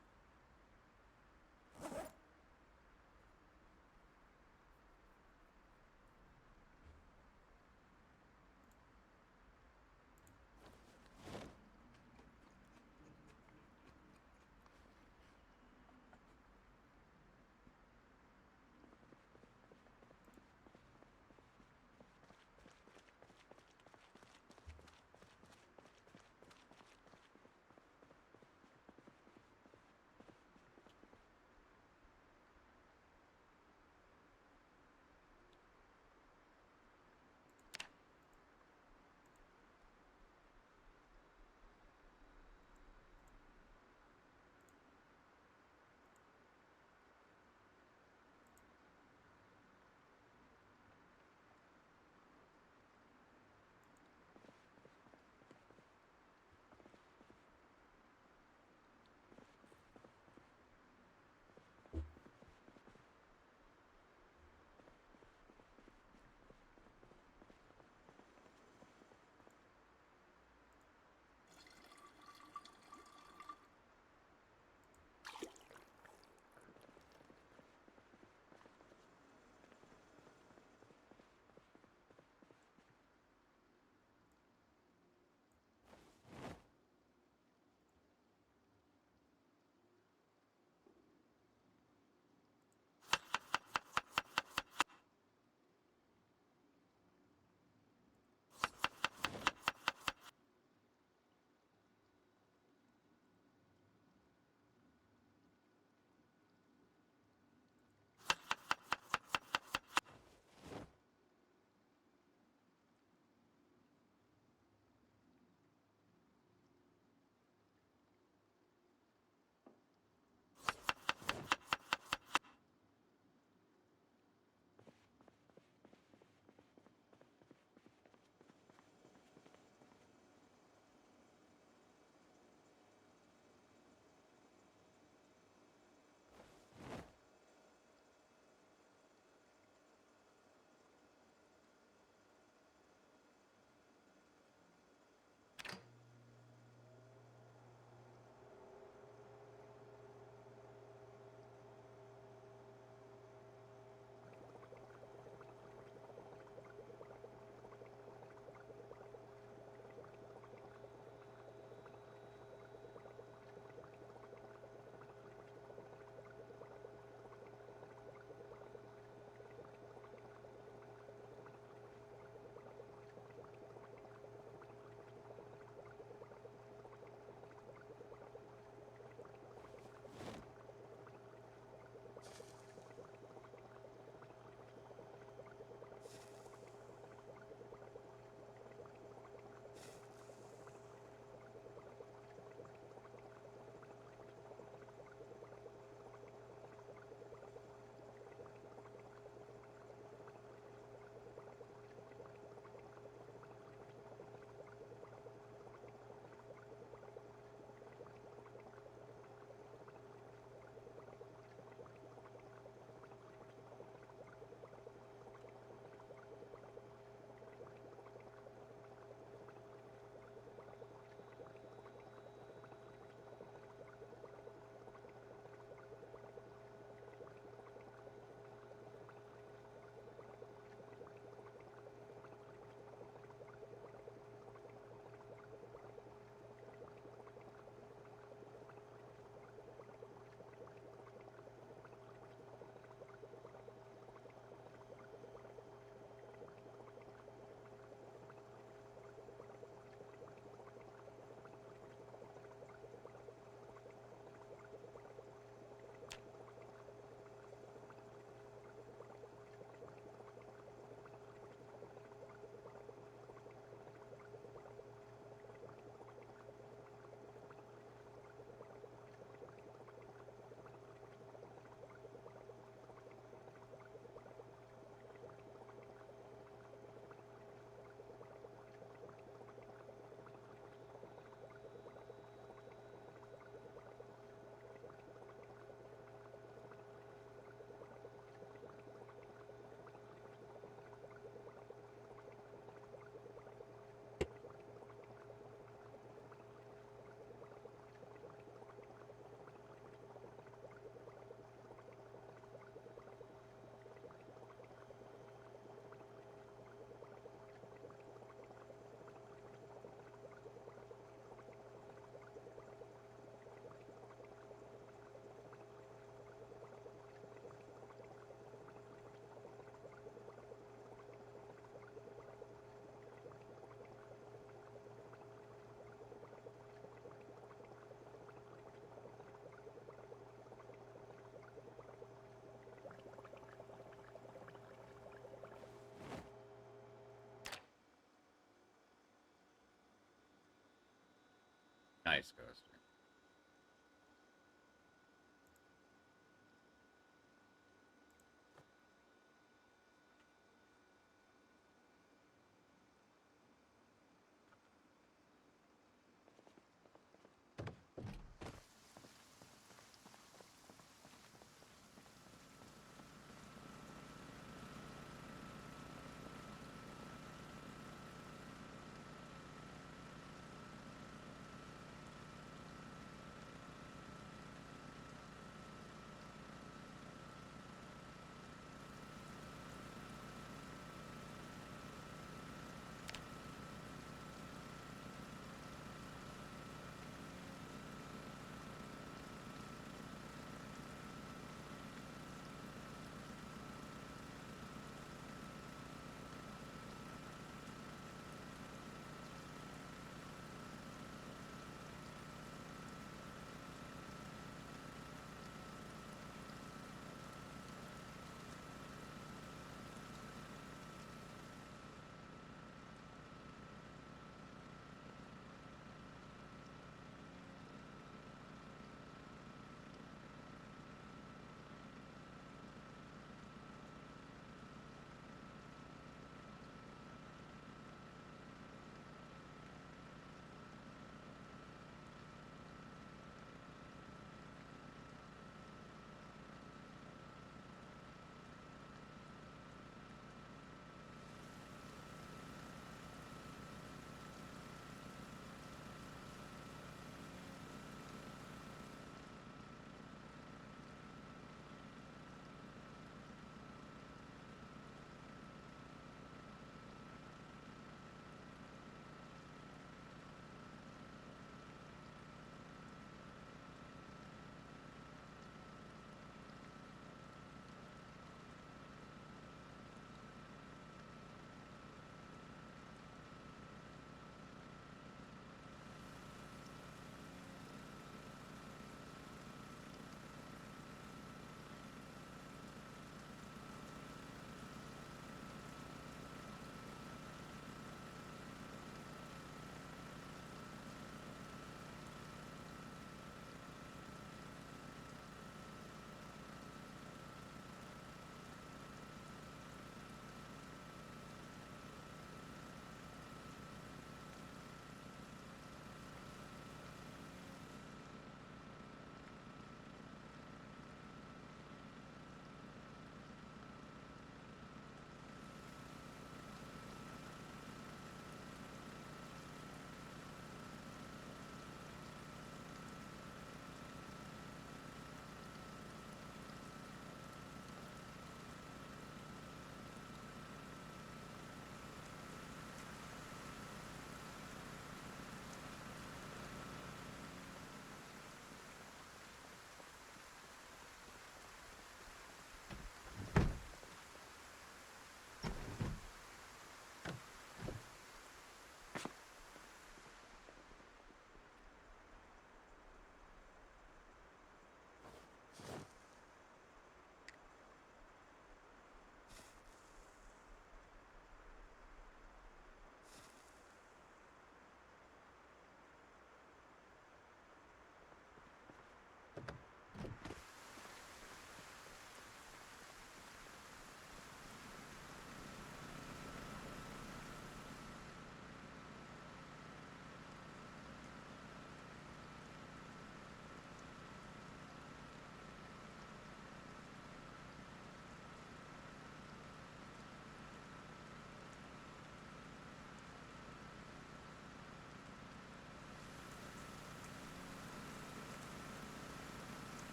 Speaker 1: Nice, Coaster.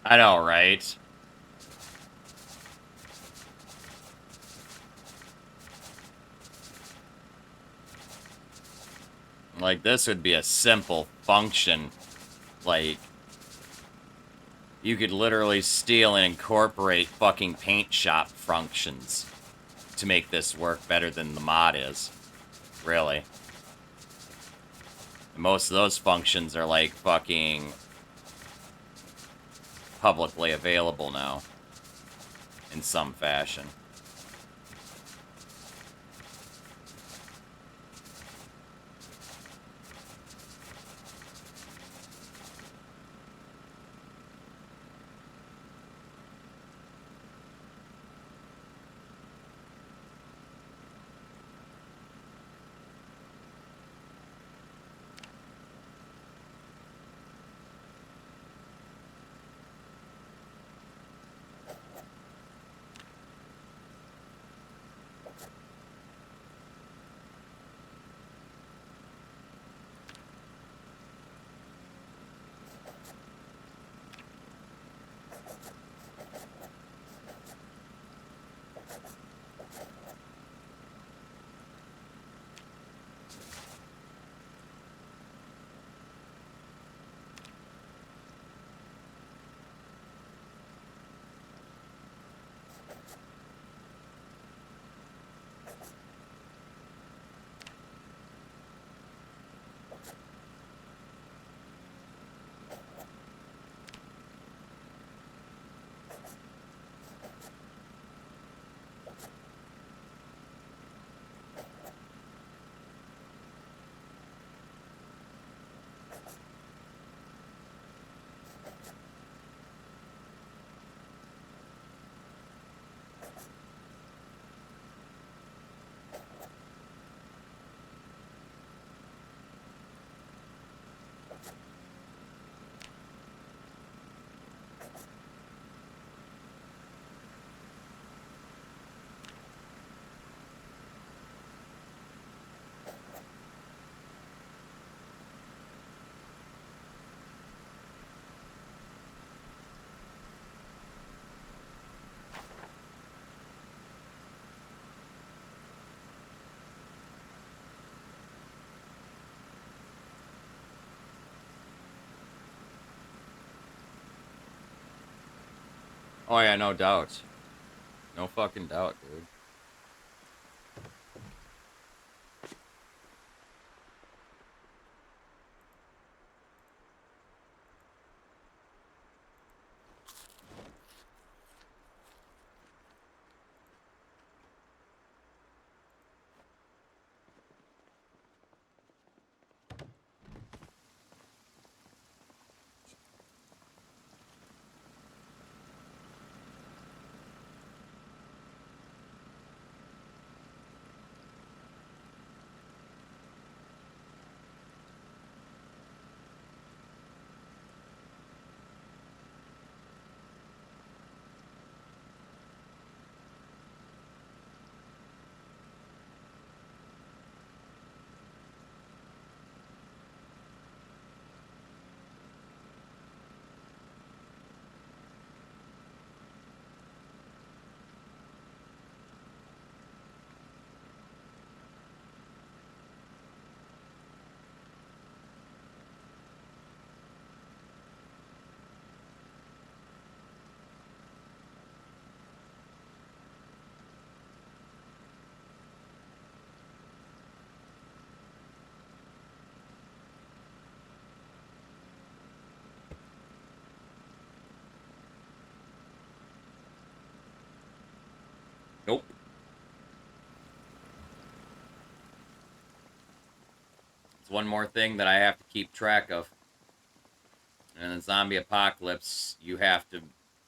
Speaker 1: I know, right? Like, this would be a simple function. Like, you could literally steal and incorporate fucking paint shop functions to make this work better than the mod is. Really. And most of those functions are like fucking publicly available now. In some fashion. Oh yeah, no doubt. No fucking doubt, dude. Nope. It's one more thing that I have to keep track of. And in the zombie apocalypse, you have to,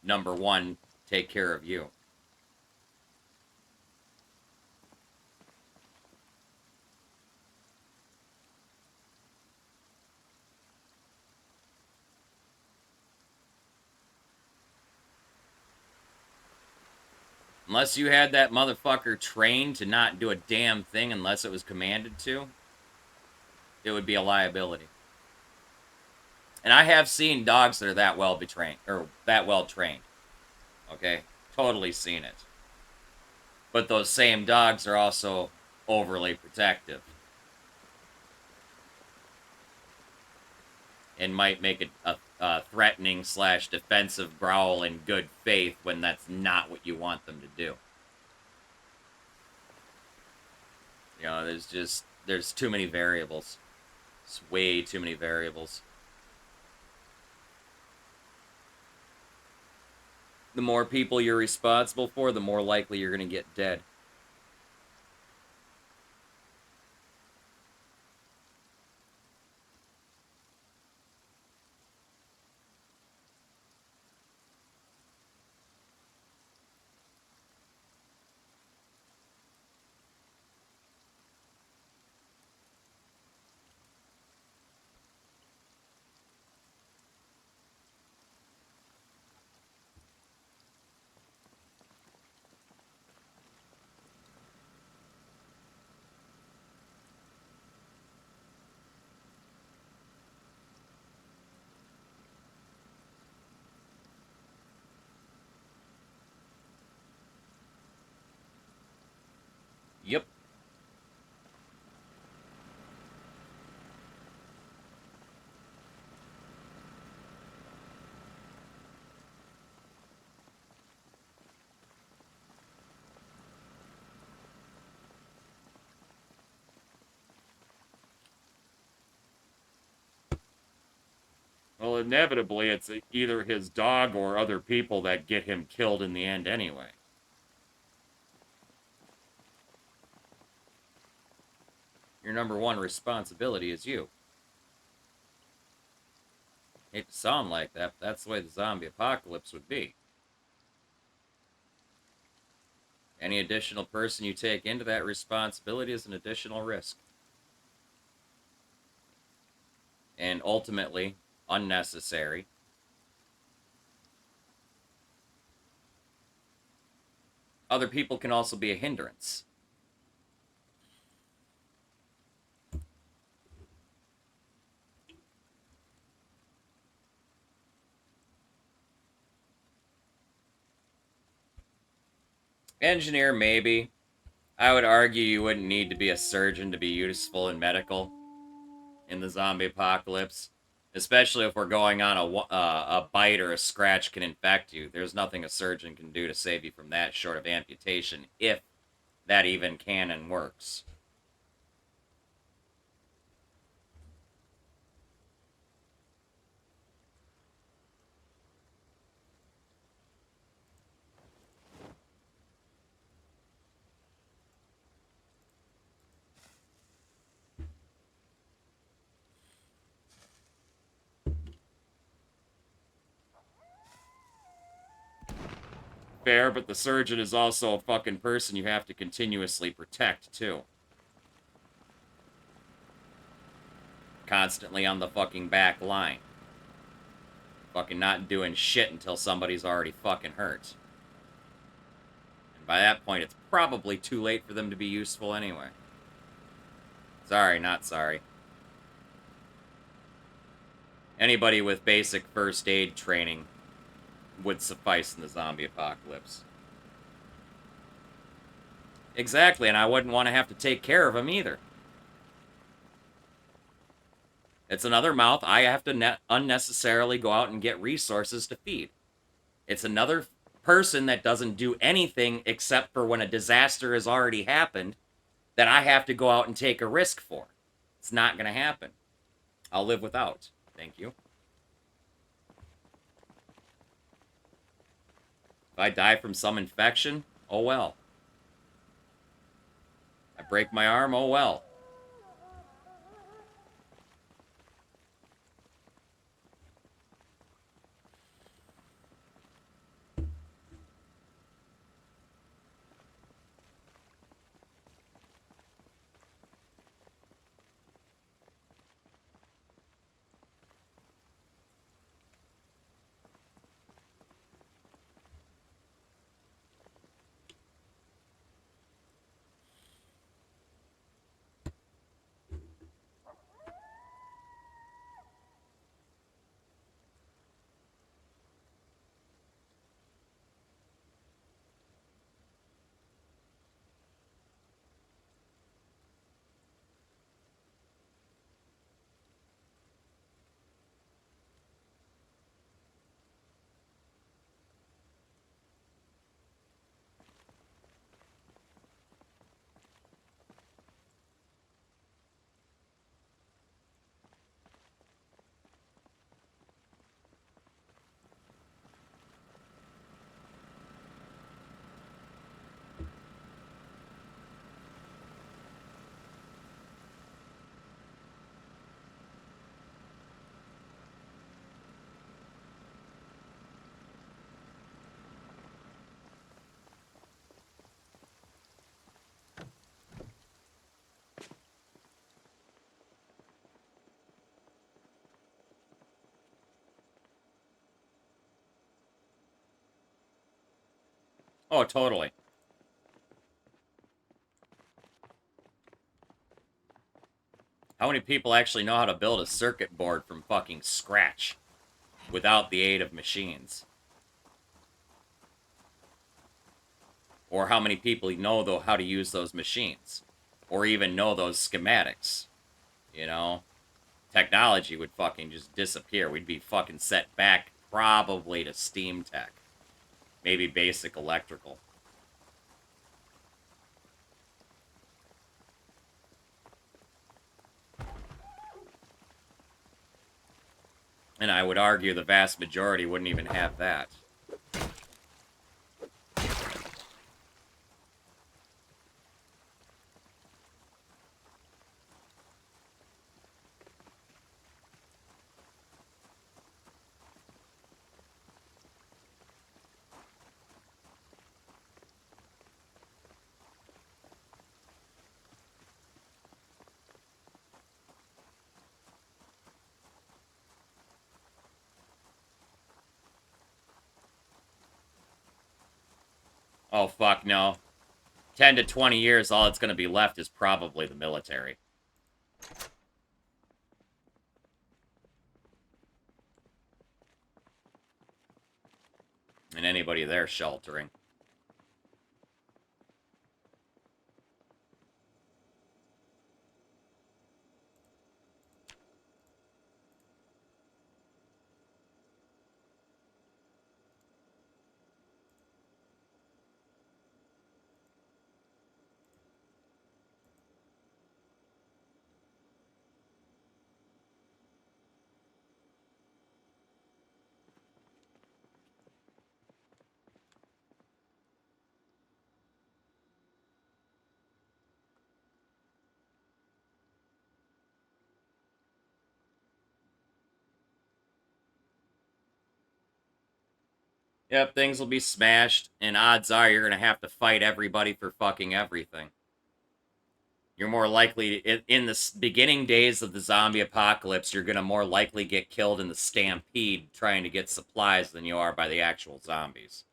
Speaker 1: number one, take care of you. Unless you had that motherfucker trained to not do a damn thing unless it was commanded to, it would be a liability. And I have seen dogs that are that well betrained, or that well trained. Okay? Totally seen it. But those same dogs are also overly protective. And might make a threatening / defensive growl in good faith when that's not what you want them to do. You know, there's too many variables. It's way too many variables. The more people you're responsible for, the more likely you're going to get dead. Yep. Well, inevitably, it's either his dog or other people that get him killed in the end anyway. Your number one responsibility is you. Hate to sound like that, but that's the way the zombie apocalypse would be. Any additional person you take into that responsibility is an additional risk. And ultimately, unnecessary. Other people can also be a hindrance. Engineer, maybe. I would argue you wouldn't need to be a surgeon to be useful in medical in the zombie apocalypse. Especially if we're going on a bite or a scratch can infect you. There's nothing a surgeon can do to save you from that short of amputation, if that even can and works. Fair, but the surgeon is also a fucking person you have to continuously protect, too. Constantly on the fucking back line. Fucking not doing shit until somebody's already fucking hurt. And by that point, it's probably too late for them to be useful anyway. Sorry, not sorry. Anybody with basic first aid training would suffice in the zombie apocalypse. Exactly, and I wouldn't want to have to take care of him either. It's another mouth I have to unnecessarily go out and get resources to feed. It's another person that doesn't do anything except for when a disaster has already happened that I have to go out and take a risk for. It's not going to happen. I'll live without. Thank you. If I die from some infection, oh well. I break my arm, oh well. Oh, totally. How many people actually know how to build a circuit board from fucking scratch without the aid of machines? Or how many people know, though, how to use those machines? Or even know those schematics? You know? Technology would fucking just disappear. We'd be fucking set back probably to steam tech. Maybe basic electrical. And I would argue the vast majority wouldn't even have that. Oh, fuck no. 10 to 20 years, all that's going to be left is probably the military. And anybody there sheltering. Yep, things will be smashed, and odds are you're going to have to fight everybody for fucking everything. You're more likely, in the beginning days of the zombie apocalypse, you're going to more likely get killed in the stampede trying to get supplies than you are by the actual zombies.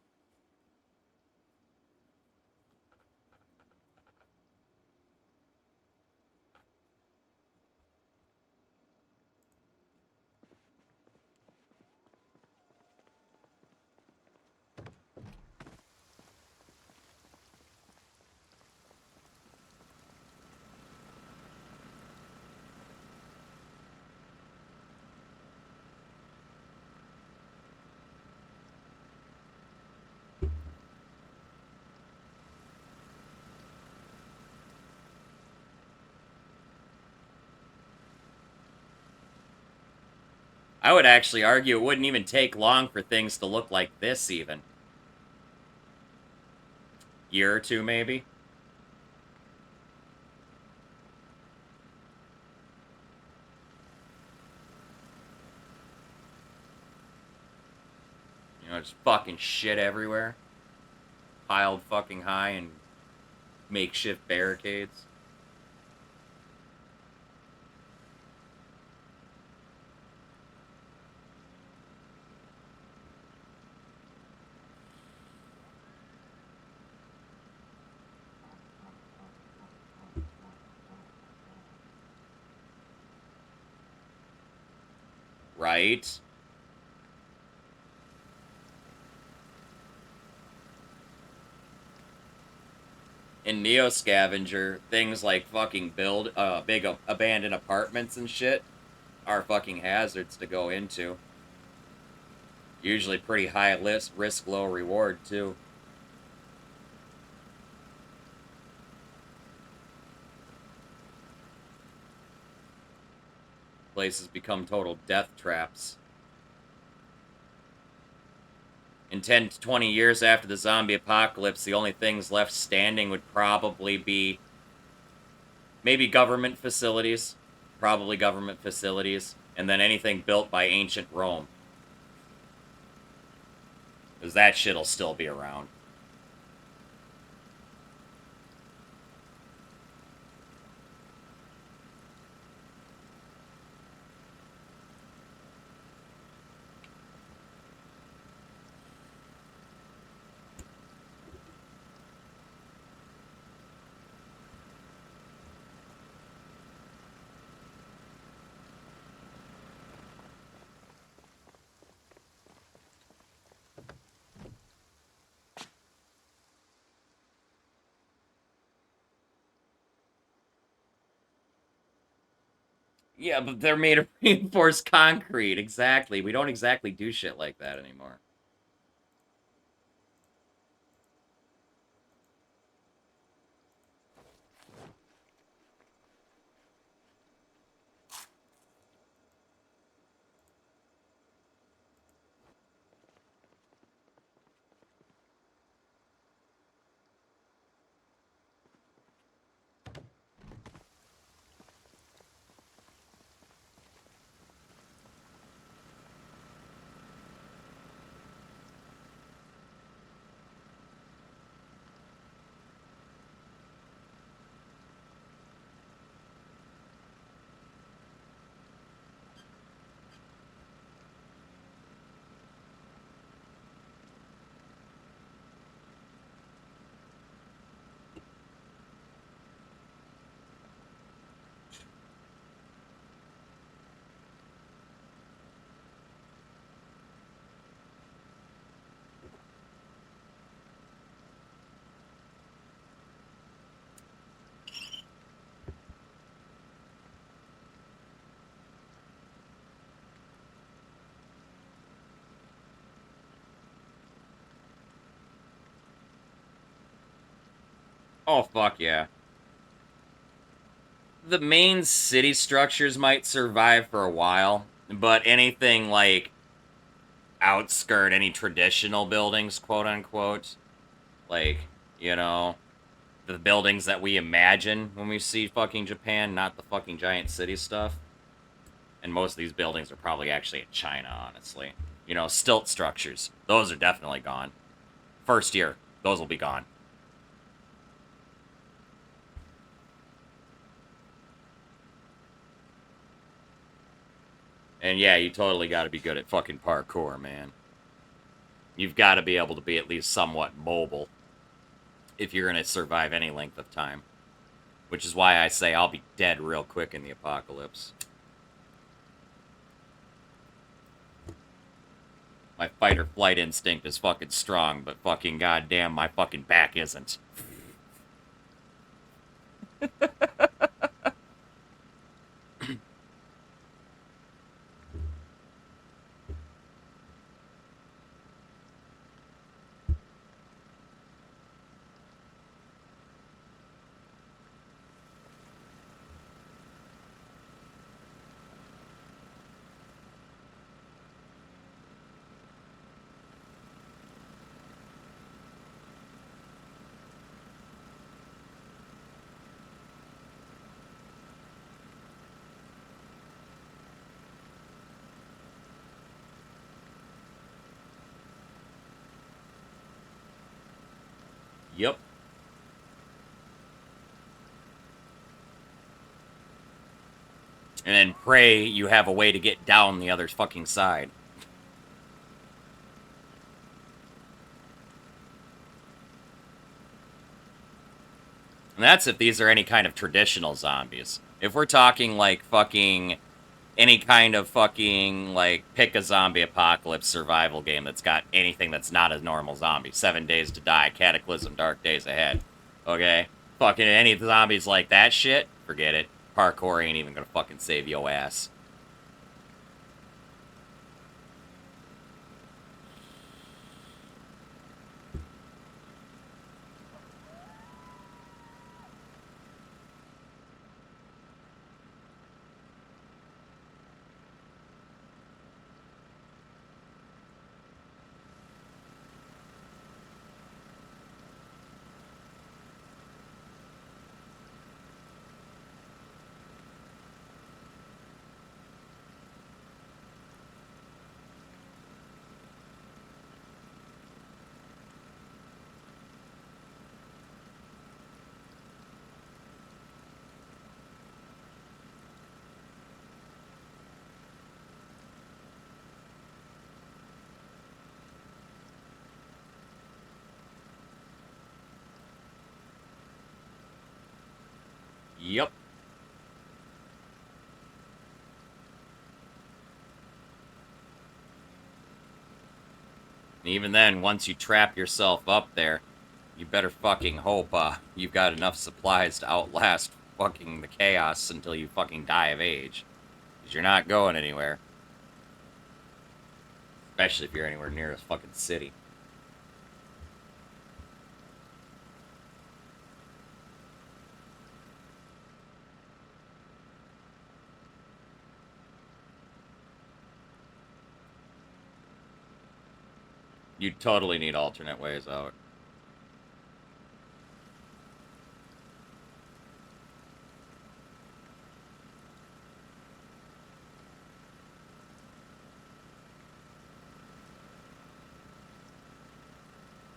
Speaker 1: I would actually argue it wouldn't even take long for things to look like this, even. Year or two, maybe? You know, just fucking shit everywhere. Piled fucking high and makeshift barricades. Right? In Neo Scavenger, things like fucking big abandoned apartments and shit are fucking hazards to go into. Usually pretty high risk, low reward, too. Places become total death traps. In 10 to 20 years after the zombie apocalypse, the only things left standing would probably be maybe government facilities. Probably government facilities. And then anything built by ancient Rome. Because that shit'll still be around. Yeah, but they're made of reinforced concrete. Exactly. We don't exactly do shit like that anymore. Oh, fuck yeah. The main city structures might survive for a while, but anything like outskirt, any traditional buildings, quote unquote, like, you know, the buildings that we imagine when we see fucking Japan, not the fucking giant city stuff. And most of these buildings are probably actually in China, honestly. You know, stilt structures, those are definitely gone. First year, those will be gone. And yeah, you totally got to be good at fucking parkour, man. You've got to be able to be at least somewhat mobile if you're going to survive any length of time. Which is why I say I'll be dead real quick in the apocalypse. My fight or flight instinct is fucking strong, but fucking goddamn, my fucking back isn't. Yep. And then pray you have a way to get down the other fucking side. And that's if these are any kind of traditional zombies. If we're talking like fucking any kind of fucking like pick a zombie apocalypse survival game that's got anything that's not a normal zombie. 7 Days to Die, Cataclysm, Dark Days Ahead. Okay? Fucking any zombies like that shit, forget it. Parkour ain't even gonna fucking save your ass. Yep. And even then, once you trap yourself up there, you better fucking hope you've got enough supplies to outlast fucking the chaos until you fucking die of age. 'Cause you're not going anywhere. Especially if you're anywhere near a fucking city. You totally need alternate ways out.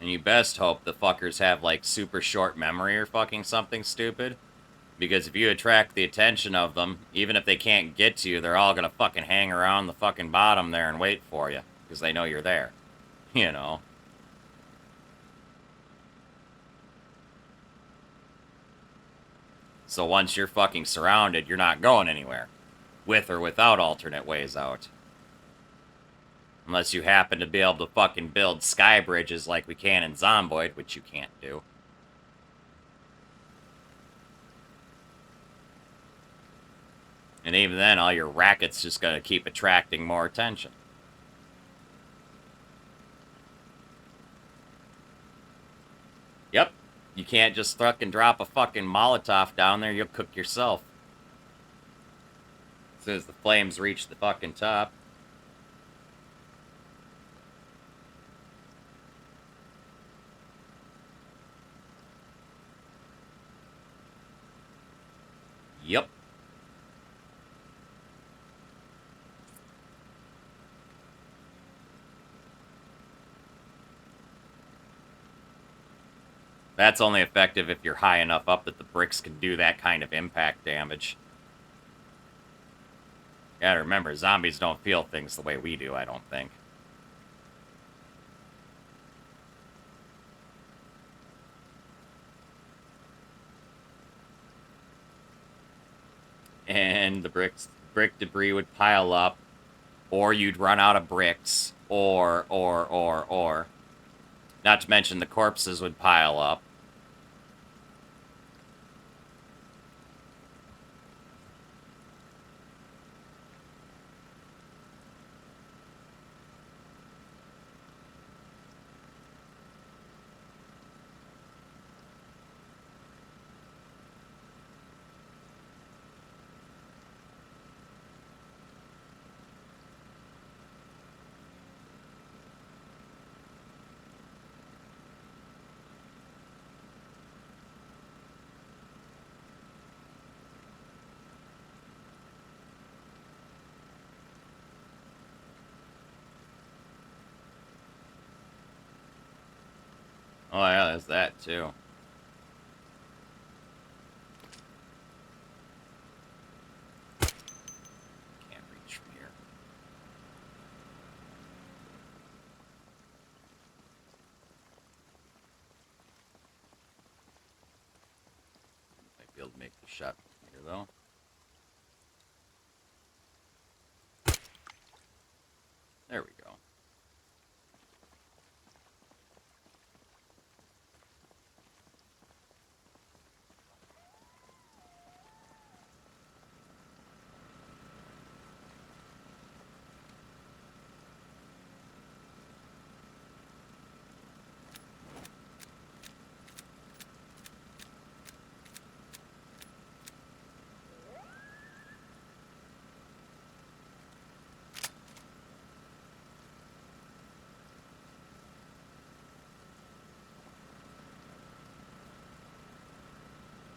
Speaker 1: And you best hope the fuckers have, like, super short memory or fucking something stupid. Because if you attract the attention of them, even if they can't get to you, they're all gonna fucking hang around the fucking bottom there and wait for you. Because they know you're there. You know? So once you're fucking surrounded, you're not going anywhere. With or without alternate ways out. Unless you happen to be able to fucking build sky bridges like we can in Zomboid, which you can't do. And even then, all your racket's just gonna keep attracting more attention. Yep. You can't just fucking drop a fucking Molotov down there, you'll cook yourself. As soon as the flames reach the fucking top. Yep. That's only effective if you're high enough up that the bricks can do that kind of impact damage. You gotta remember, zombies don't feel things the way we do, I don't think. And the brick debris would pile up, or you'd run out of bricks, or. Not to mention the corpses would pile up. Oh yeah, there's that too. Can't reach from here. Might be able to make the shot from here though. There we go.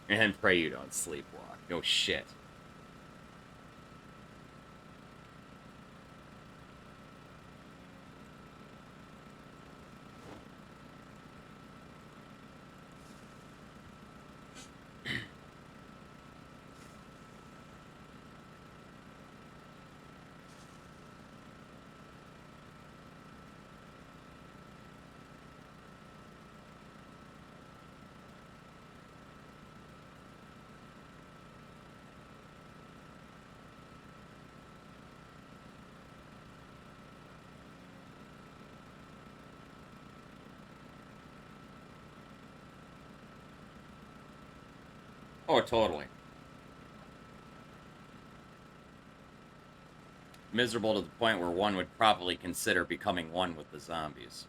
Speaker 1: And pray you don't sleepwalk. No shit. Oh, totally. miserable to the point where one would probably consider becoming one with the zombies.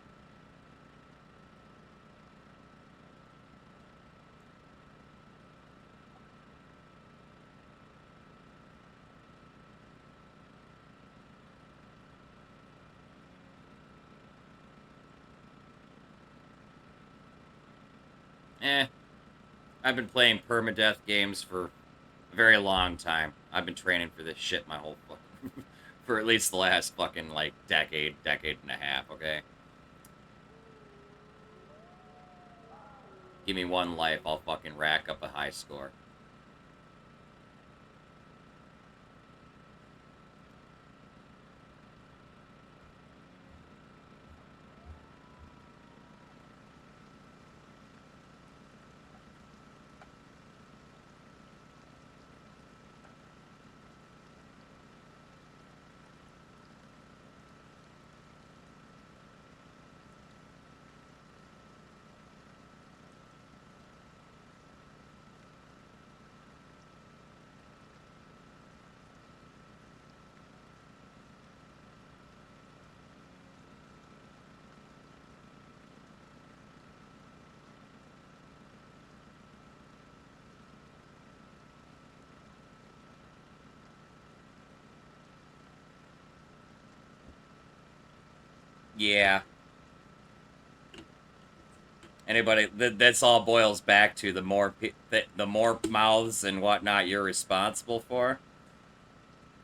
Speaker 1: I've been playing permadeath games for a very long time. I've been training for this shit my whole fucking for at least the last fucking like decade and a half, okay? Give me one life, I'll fucking rack up a high score. Yeah. Anybody, that's all boils back to the more mouths and whatnot you're responsible for,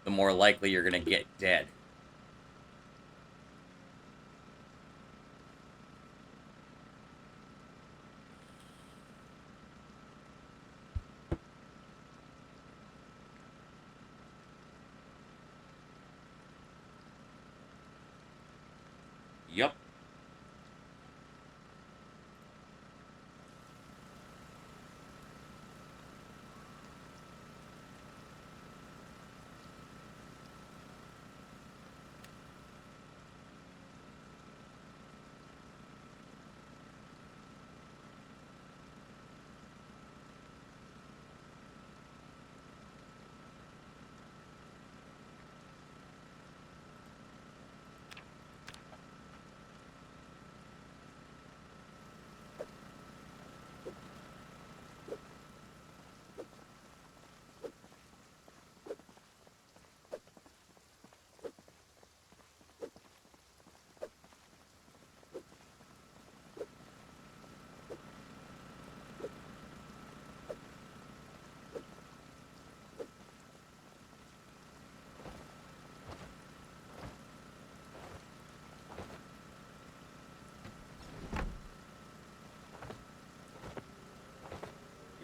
Speaker 1: the more likely you're gonna get dead. Yup.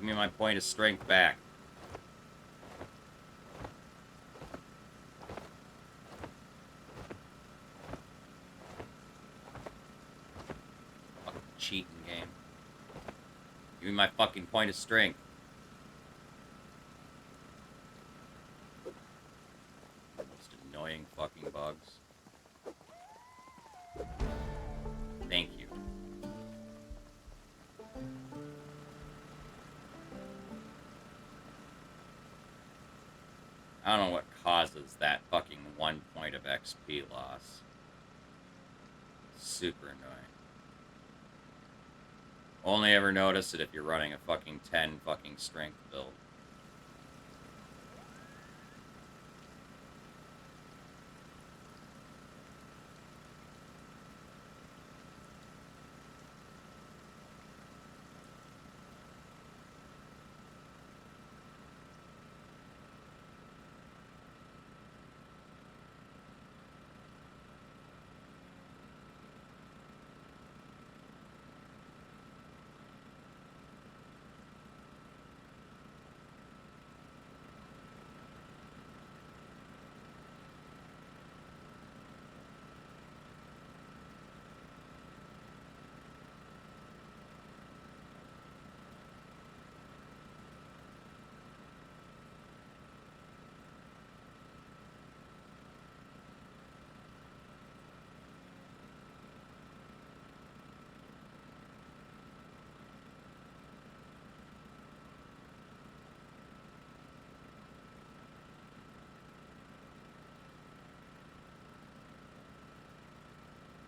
Speaker 1: Give me my point of strength back. Fucking cheating game. Give me my fucking point of strength. Most annoying fucking bugs. Thank you. I don't know what causes that fucking 1 point of XP loss. Super annoying. Only ever notice it if you're running a fucking 10 fucking strength build.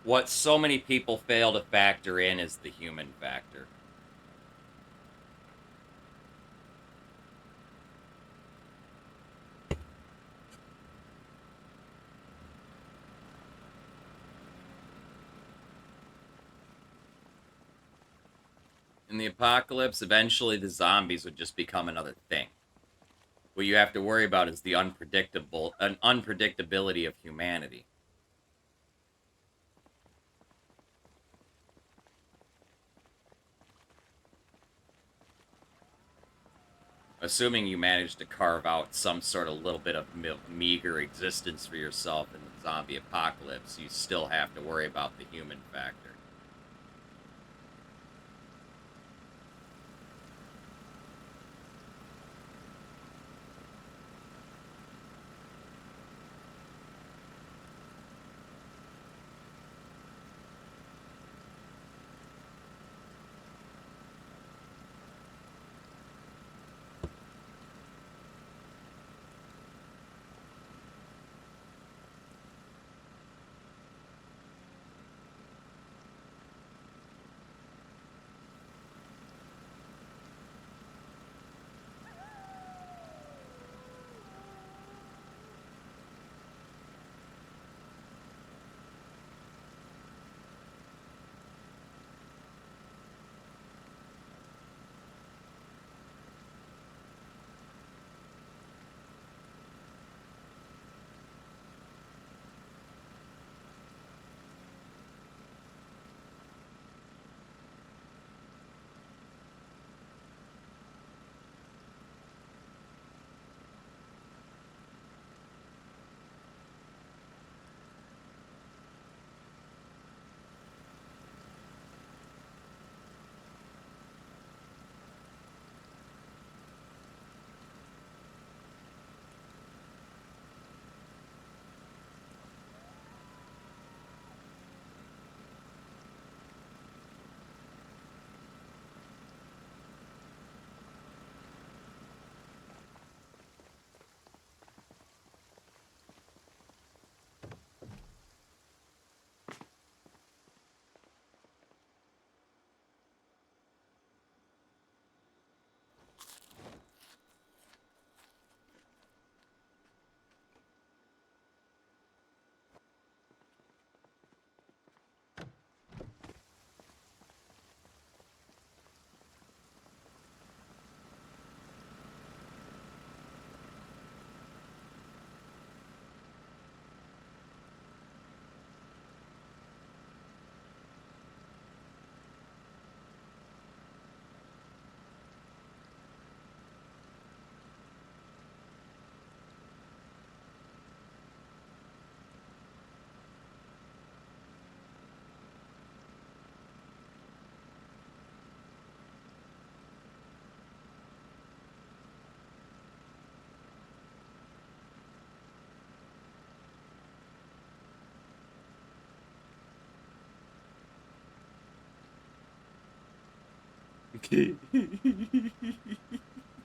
Speaker 1: what so many people fail to factor in is the human factor. In the apocalypse, eventually the zombies would just become another thing. What you have to worry about is the unpredictability of humanity. Assuming you manage to carve out some sort of little bit of meager existence for yourself in the zombie apocalypse, you still have to worry about the human factor.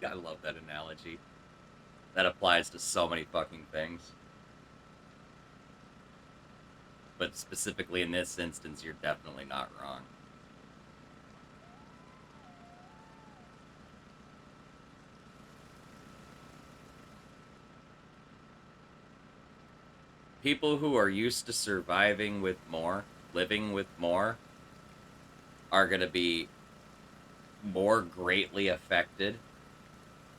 Speaker 1: I love that analogy. That applies to so many fucking things. But specifically in this instance, you're definitely not wrong. People who are used to surviving with more, living with more, are going to be more greatly affected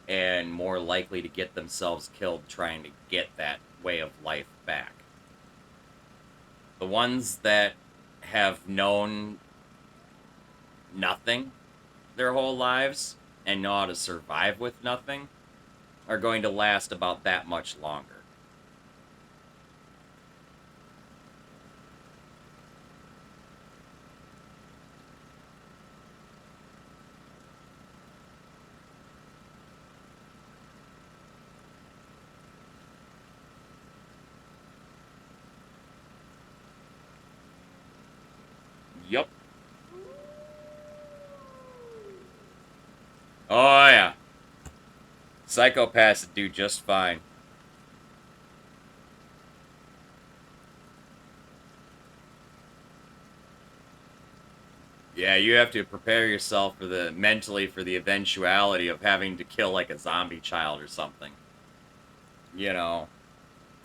Speaker 1: and more likely to get themselves killed trying to get that way of life back. The ones that have known nothing their whole lives and know how to survive with nothing are going to last about that much longer. Yup. Oh, yeah. Psychopaths do just fine. Yeah, you have to prepare yourself for the mentally for the eventuality of having to kill like a zombie child or something. You know.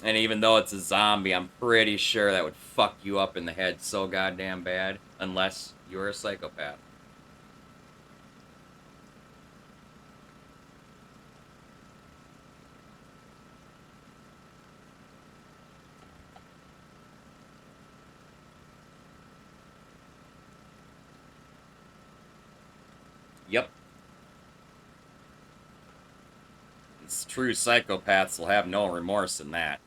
Speaker 1: And even though it's a zombie, I'm pretty sure that would fuck you up in the head so goddamn bad. Unless you're a psychopath. Yep. It's true psychopaths will have no remorse in that.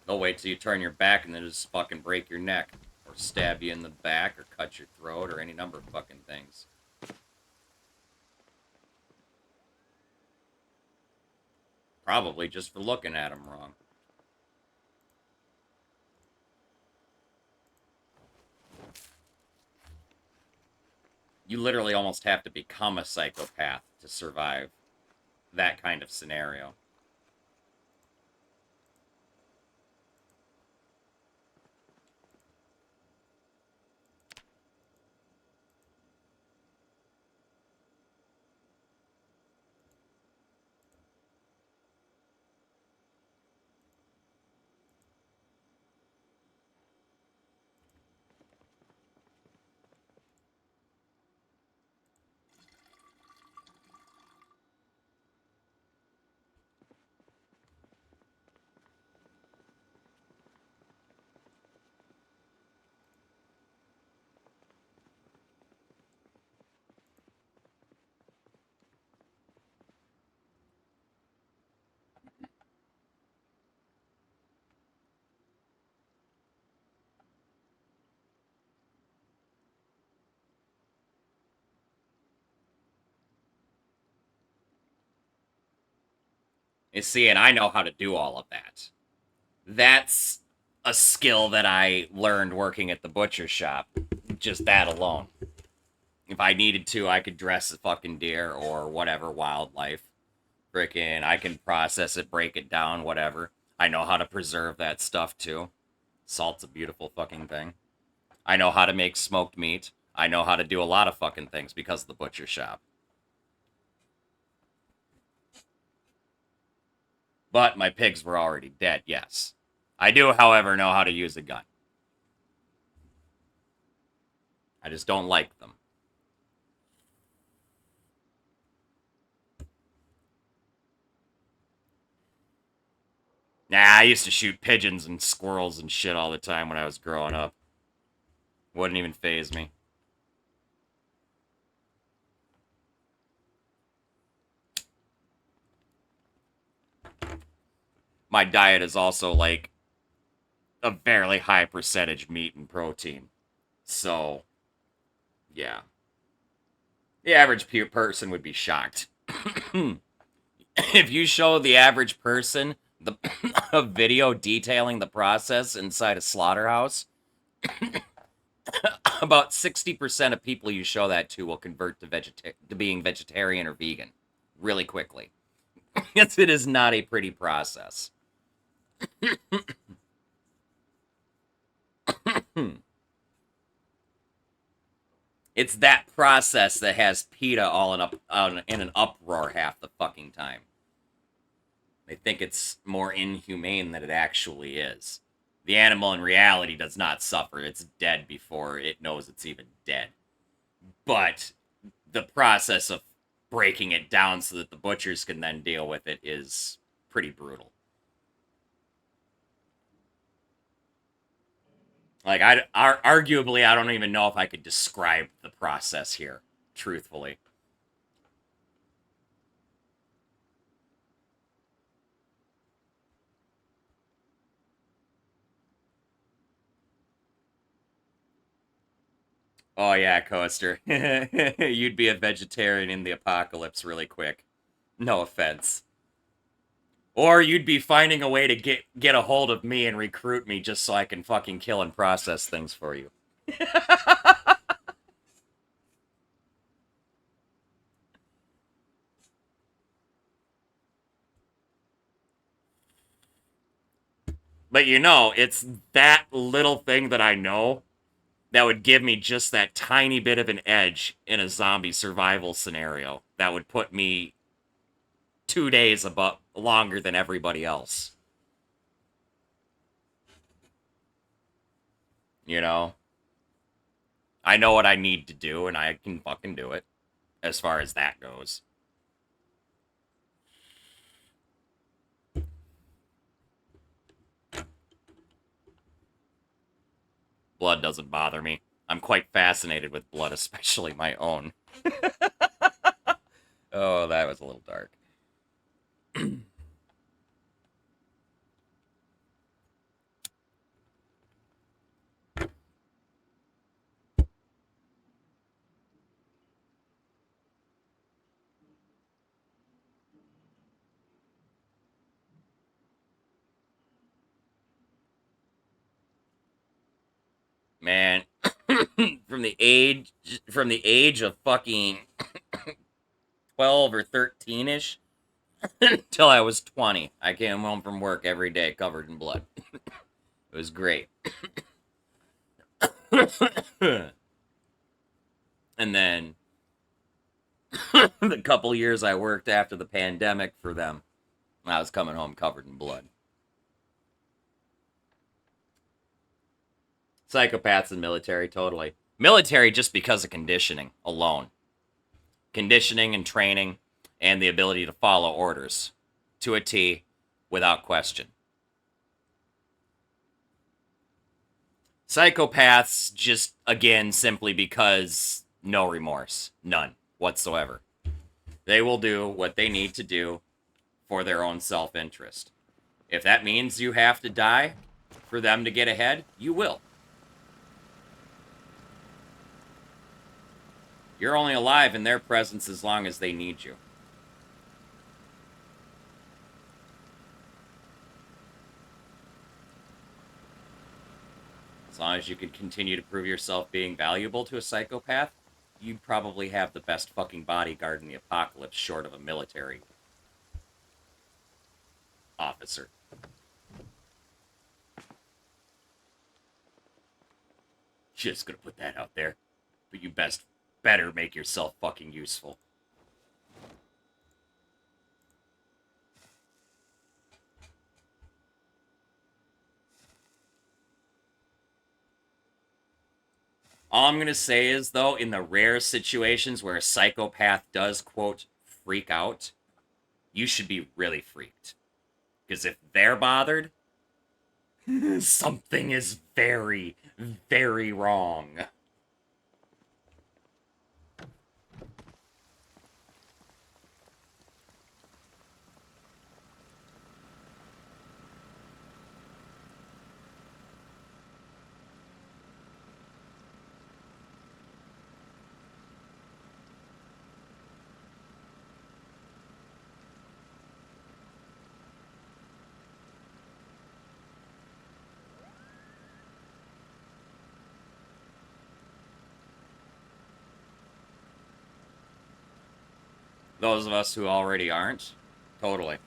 Speaker 1: They'll wait till you turn your back and then just fucking break your neck. Or stab you in the back, or cut your throat, or any number of fucking things. Probably just for looking at them wrong. You literally almost have to become a psychopath to survive that kind of scenario. You see, and I know how to do all of that. That's a skill that I learned working at the butcher shop. Just that alone. If I needed to, I could dress a fucking deer or whatever wildlife. Frickin', I can process it, break it down, whatever. I know how to preserve that stuff too. Salt's a beautiful fucking thing. I know how to make smoked meat. I know how to do a lot of fucking things because of the butcher shop. But my pigs were already dead, yes. I do, however, know how to use a gun. I just don't like them. Nah, I used to shoot pigeons and squirrels and shit all the time when I was growing up. Wouldn't even faze me. My diet is also like a fairly high percentage meat and protein. So, yeah. The average person would be shocked. If you show the average person a video detailing the process inside a slaughterhouse, about 60% of people you show that to will convert to being vegetarian or vegan really quickly. Yes, it is not a pretty process. It's that process that has PETA all in an uproar half the fucking time. They think it's more inhumane than it actually is. The animal in reality does not suffer. It's dead before it knows it's even dead. But the process of breaking it down so that the butchers can then deal with it is pretty brutal. Like, arguably, I don't even know if I could describe the process here, truthfully. Oh yeah, Coaster. You'd be a vegetarian in the apocalypse really quick. No offense. Or you'd be finding a way to get a hold of me and recruit me just so I can fucking kill and process things for you. But you know, it's that little thing that I know that would give me just that tiny bit of an edge in a zombie survival scenario that would put me 2 days above longer than everybody else. You know? I know what I need to do, and I can fucking do it, as far as that goes. Blood doesn't bother me. I'm quite fascinated with blood, especially my own. Oh, that was a little dark. Man, from the age of fucking 12 or 13ish until I was 20, I came home from work every day covered in blood. It was great. And then the couple years I worked after the pandemic for them, I was coming home covered in blood. Psychopaths and military, totally. Military just because of conditioning alone. Conditioning and training and the ability to follow orders to a T without question. Psychopaths just, again, simply because no remorse. None whatsoever. They will do what they need to do for their own self-interest. If that means you have to die for them to get ahead, you will. You're only alive in their presence as long as they need you. As long as you can continue to prove yourself being valuable to a psychopath, you'd probably have the best fucking bodyguard in the apocalypse short of a military officer. Just gonna put that out there. But you better make yourself fucking useful. All I'm going to say is, though, in the rare situations where a psychopath does, quote, freak out, you should be really freaked. Because if they're bothered, something is very, very wrong. Those of us who already aren't, totally.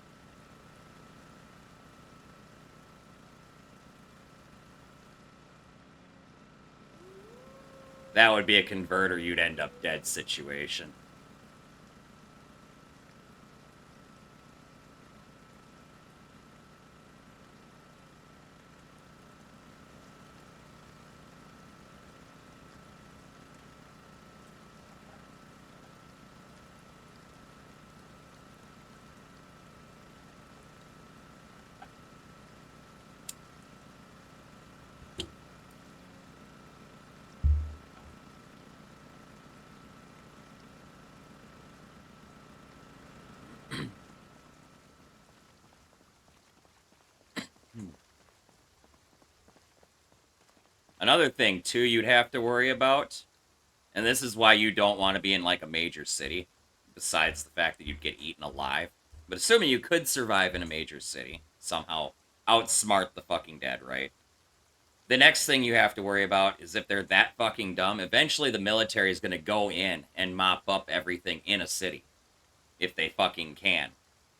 Speaker 1: That would be a convert or you'd end up dead situation. Another thing, too, you'd have to worry about, and this is why you don't want to be in, like, a major city, besides the fact that you'd get eaten alive. But assuming you could survive in a major city, somehow outsmart the fucking dead, right? The next thing you have to worry about is if they're that fucking dumb, eventually the military is going to go in and mop up everything in a city. If they fucking can.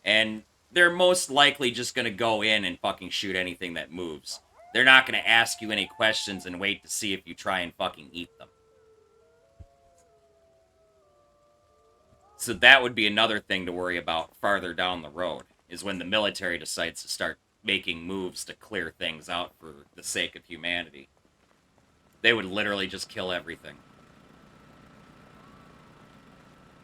Speaker 1: And they're most likely just going to go in and fucking shoot anything that moves. They're not going to ask you any questions and wait to see if you try and fucking eat them. So that would be another thing to worry about farther down the road, is when the military decides to start making moves to clear things out for the sake of humanity. They would literally just kill everything.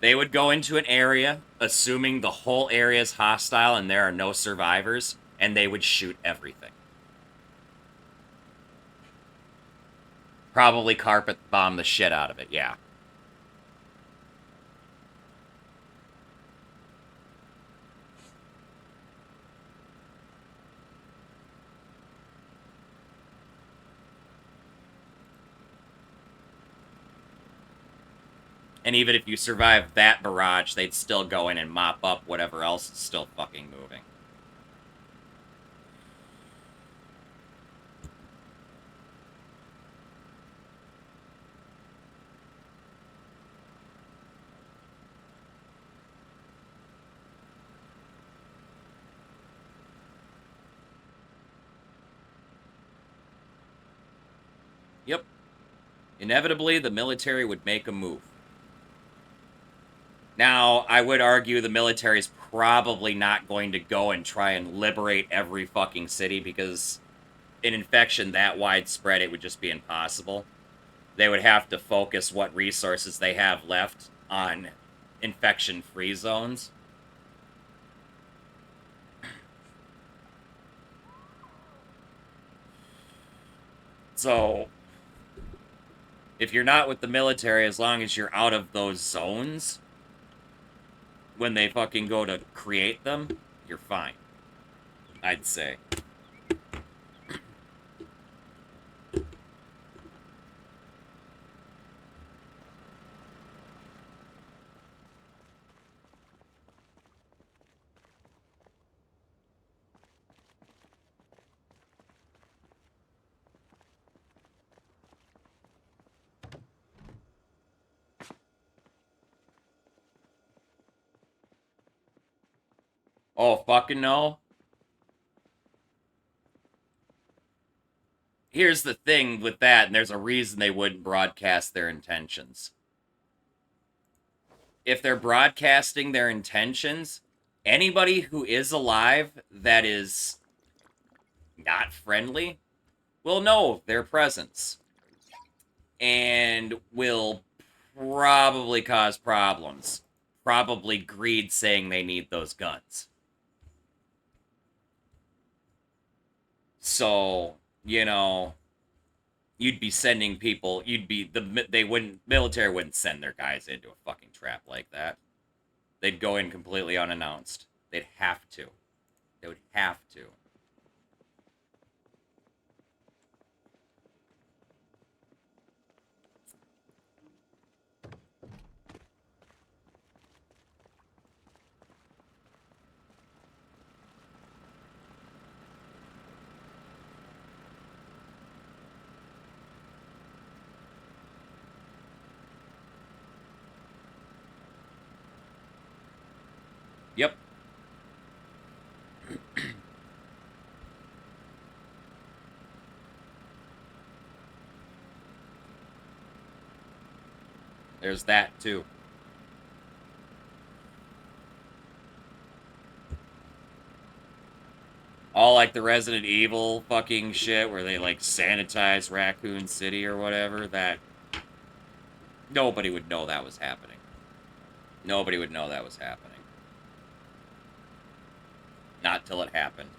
Speaker 1: They would go into an area, assuming the whole area is hostile and there are no survivors, and they would shoot everything. Probably carpet bomb the shit out of it, yeah. And even if you survive that barrage, they'd still go in and mop up whatever else is still fucking moving. Yep. Inevitably, the military would make a move. Now, I would argue the military is probably not going to go and try and liberate every fucking city, because an infection that widespread, it would just be impossible. They would have to focus what resources they have left on infection-free zones. So, if you're not with the military, as long as you're out of those zones, when they fucking go to create them, you're fine, I'd say. Oh, fucking no. Here's the thing with that, and there's a reason they wouldn't broadcast their intentions. If they're broadcasting their intentions, anybody who is alive that is not friendly will know their presence and will probably cause problems. Probably greed saying they need those guns. So, you know, you'd be sending people, military wouldn't send their guys into a fucking trap like that. They'd go in completely unannounced. They'd have to. They would have to. Yep. There's that, too. All like the Resident Evil fucking shit where they like sanitize Raccoon City or whatever, that nobody would know that was happening. Nobody would know that was happening. Not till it happened.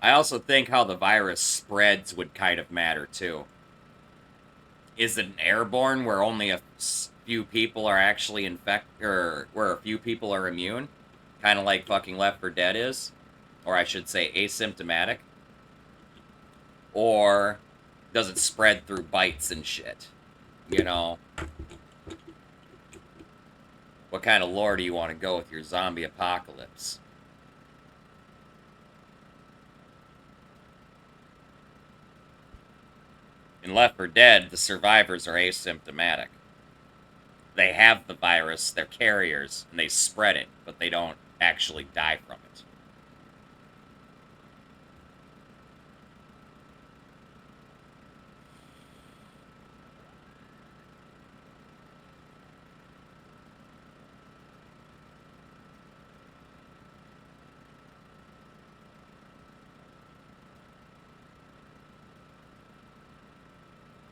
Speaker 1: I also think how the virus spreads would kind of matter, too. Is it an airborne where only a few people are actually infected, or where a few people are immune? Kind of like fucking Left 4 Dead is? Or I should say asymptomatic? Or does it spread through bites and shit? You know? What kind of lore do you want to go with your zombie apocalypse? In Left 4 Dead, the survivors are asymptomatic. They have the virus, they're carriers, and they spread it, but they don't actually die from it.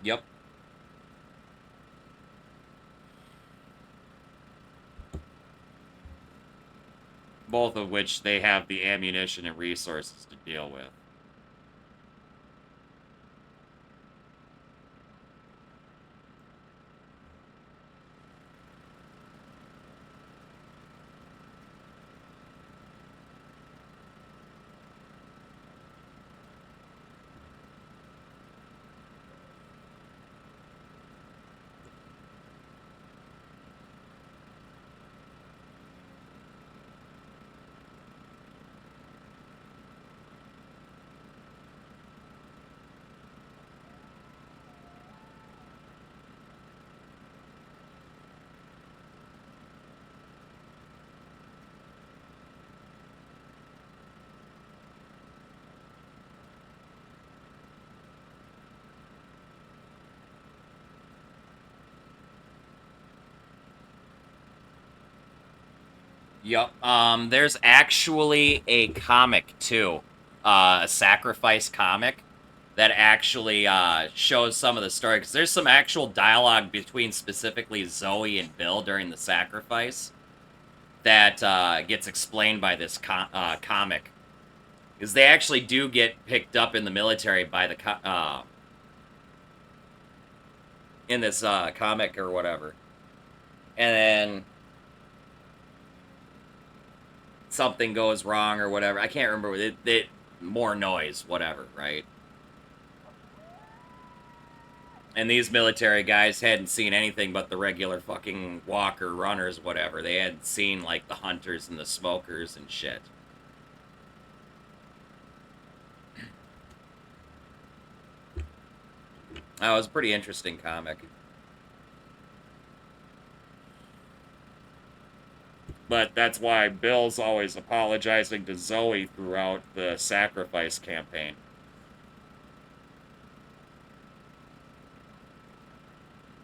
Speaker 1: Yep. Both of which they have the ammunition and resources to deal with. Yep. There's actually a comic too, a sacrifice comic that actually shows some of the story. Because there's some actual dialogue between specifically Zoe and Bill during the sacrifice that gets explained by this comic. Because they actually do get picked up in the military by the in this comic or whatever, and then something goes wrong or whatever. I can't remember. It more noise, whatever, right? And these military guys hadn't seen anything but the regular fucking walker runners, whatever. They hadn't seen, like, the hunters and the smokers and shit. That was a pretty interesting comic. But that's why Bill's always apologizing to Zoe throughout the sacrifice campaign.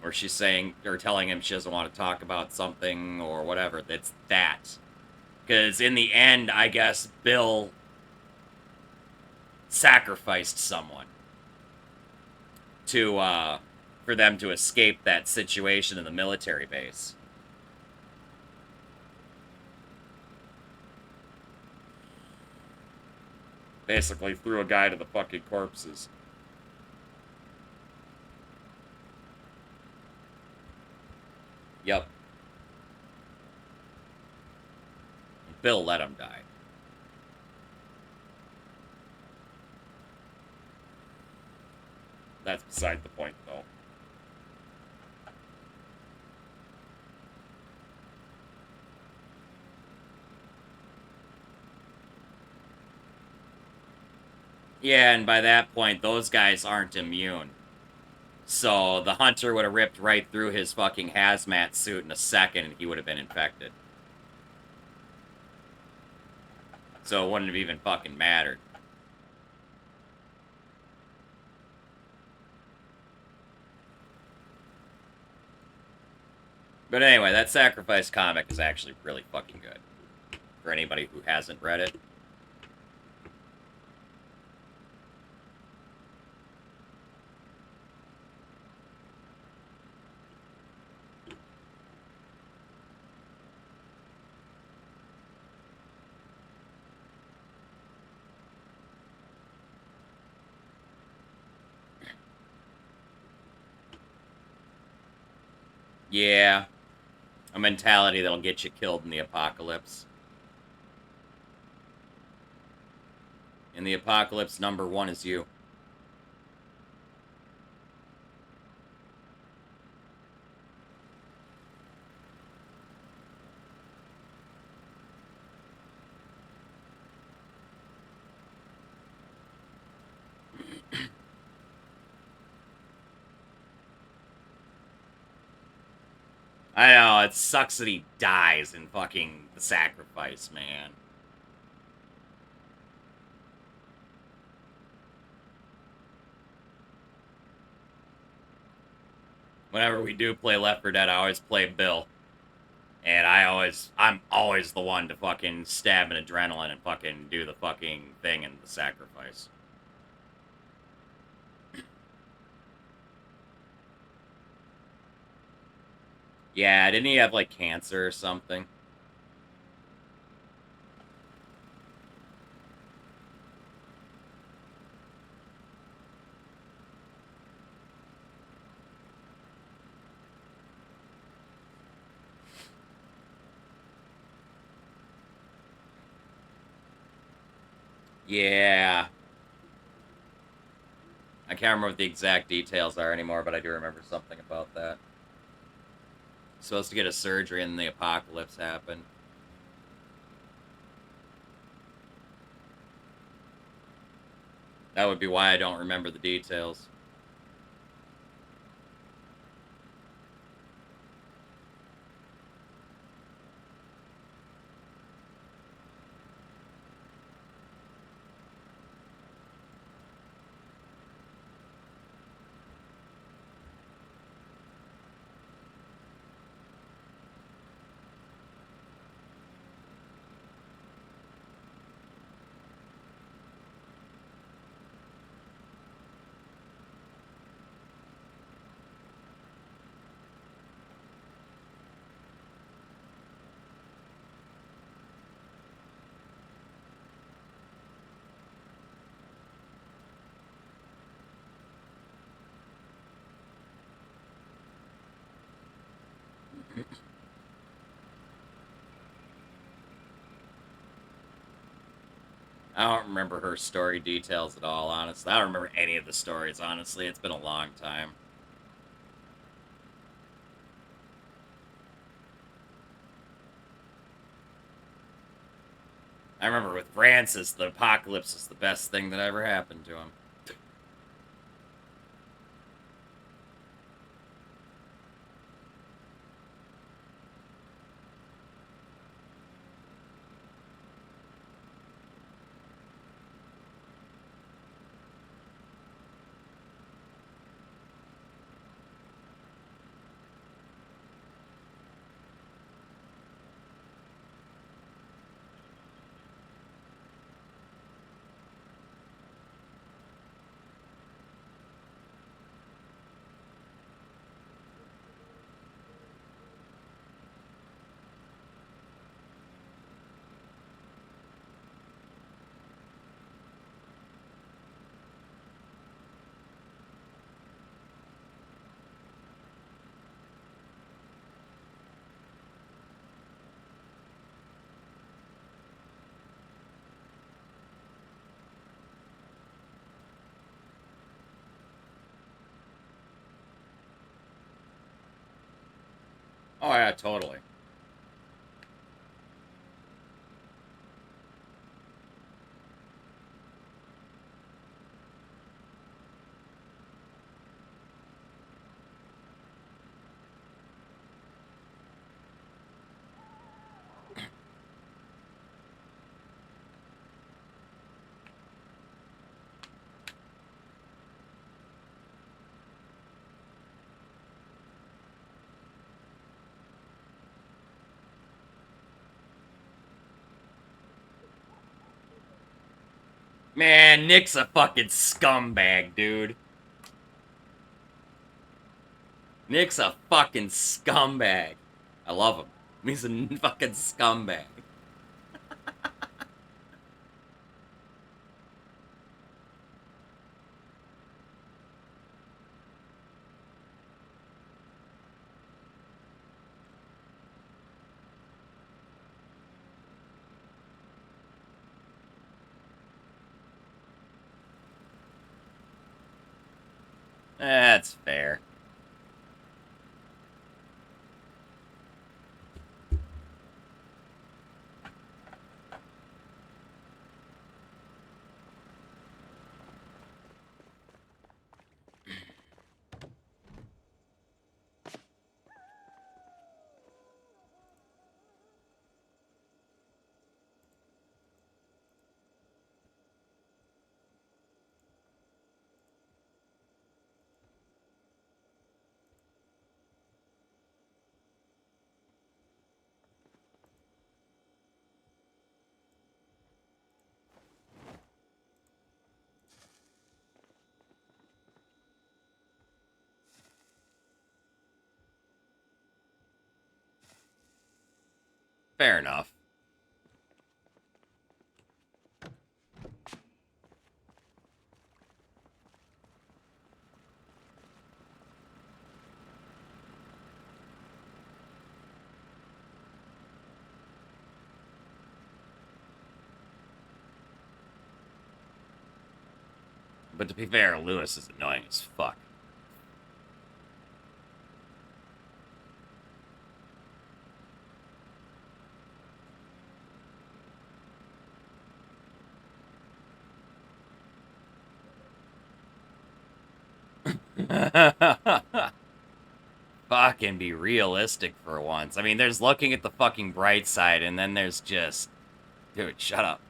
Speaker 1: Or she's saying, or telling him she doesn't want to talk about something or whatever. It's that. Because in the end, I guess Bill sacrificed someone to, for them to escape that situation in the military base. Basically threw a guy to the fucking corpses. Yep. Bill let him die. That's beside the point, though. Yeah, and by that point, those guys aren't immune. So the hunter would have ripped right through his fucking hazmat suit in a second and he would have been infected. So it wouldn't have even fucking mattered. But anyway, that sacrifice comic is actually really fucking good. For anybody who hasn't read it. Yeah. A mentality that'll get you killed in the apocalypse. In the apocalypse, number one is you. I know, it sucks that he dies in fucking the sacrifice, man. Whenever we do play Left 4 Dead, I always play Bill. And I'm always the one to fucking stab an adrenaline and fucking do the fucking thing in the sacrifice. Yeah, didn't he have, like, cancer or something? Yeah. I can't remember what the exact details are anymore, but I do remember something about that. Supposed to get a surgery and the apocalypse happened. That would be why I don't remember the details. I don't remember her story details at all, honestly. I don't remember any of the stories, honestly. It's been a long time. I remember with Francis, the apocalypse is the best thing that ever happened to him. Oh, yeah, totally. Man, Nick's a fucking scumbag, dude. Nick's a fucking scumbag. I love him. He's a fucking scumbag. That's fair. Fair enough. But to be fair, Lewis is annoying as fuck. Fucking be realistic for once. I mean, there's looking at the fucking bright side, and then there's just... Dude, shut up.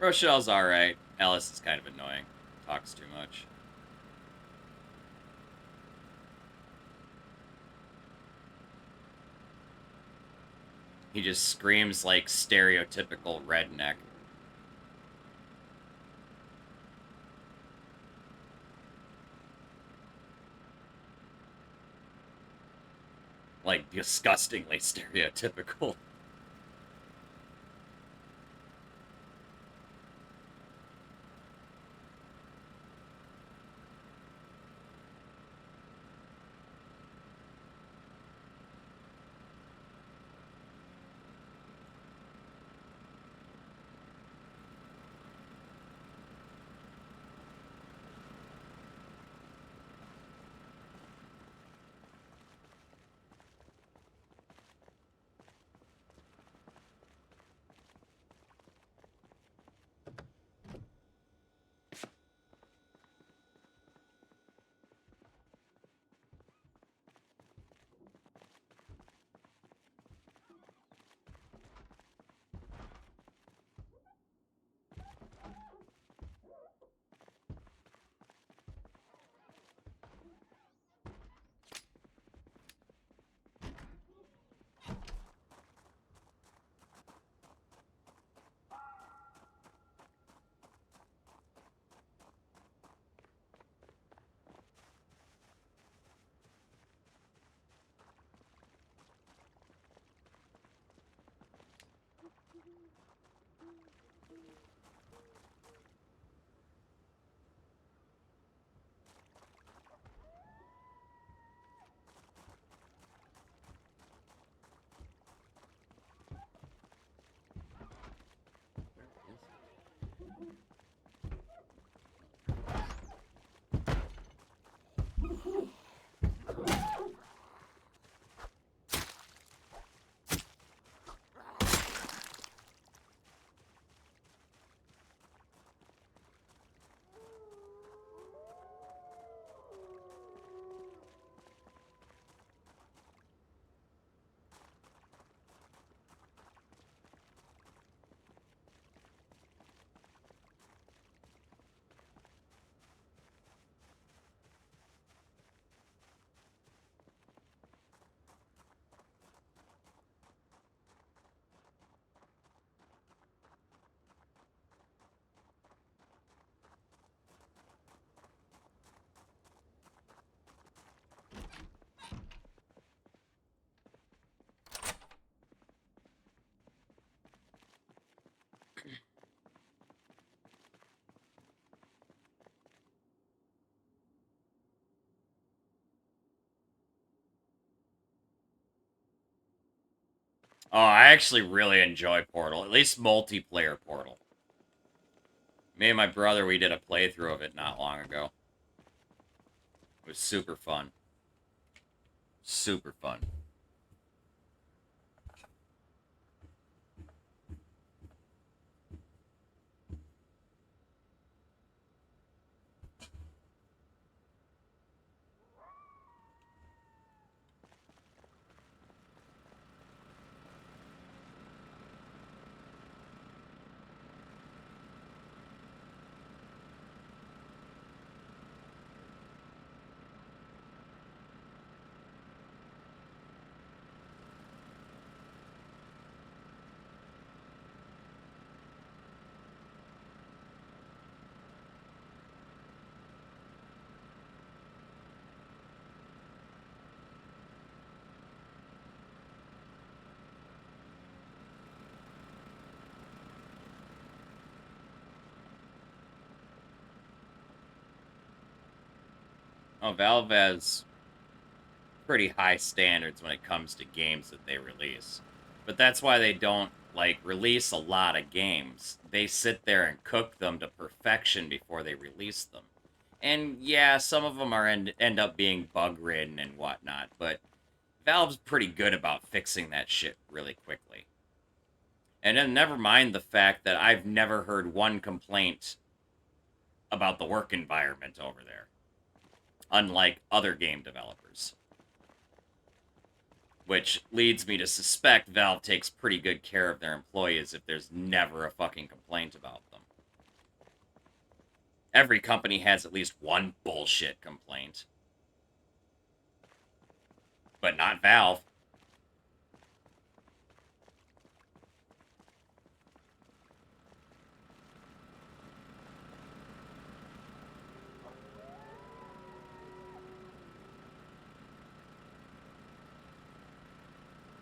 Speaker 1: Rochelle's alright. Ellis is kind of annoying. Talks too much. He just screams like stereotypical redneck. Like, disgustingly stereotypical. Oh, I actually really enjoy Portal. At least multiplayer Portal. Me and my brother, we did a playthrough of it not long ago. It was super fun. Super fun. Oh, Valve has pretty high standards when it comes to games that they release. But that's why they don't, like, release a lot of games. They sit there and cook them to perfection before they release them. And yeah, some of them end up being bug-ridden and whatnot, but Valve's pretty good about fixing that shit really quickly. And then never mind the fact that I've never heard one complaint about the work environment over there, unlike other game developers. Which leads me to suspect Valve takes pretty good care of their employees if there's never a fucking complaint about them. Every company has at least one bullshit complaint. But not Valve.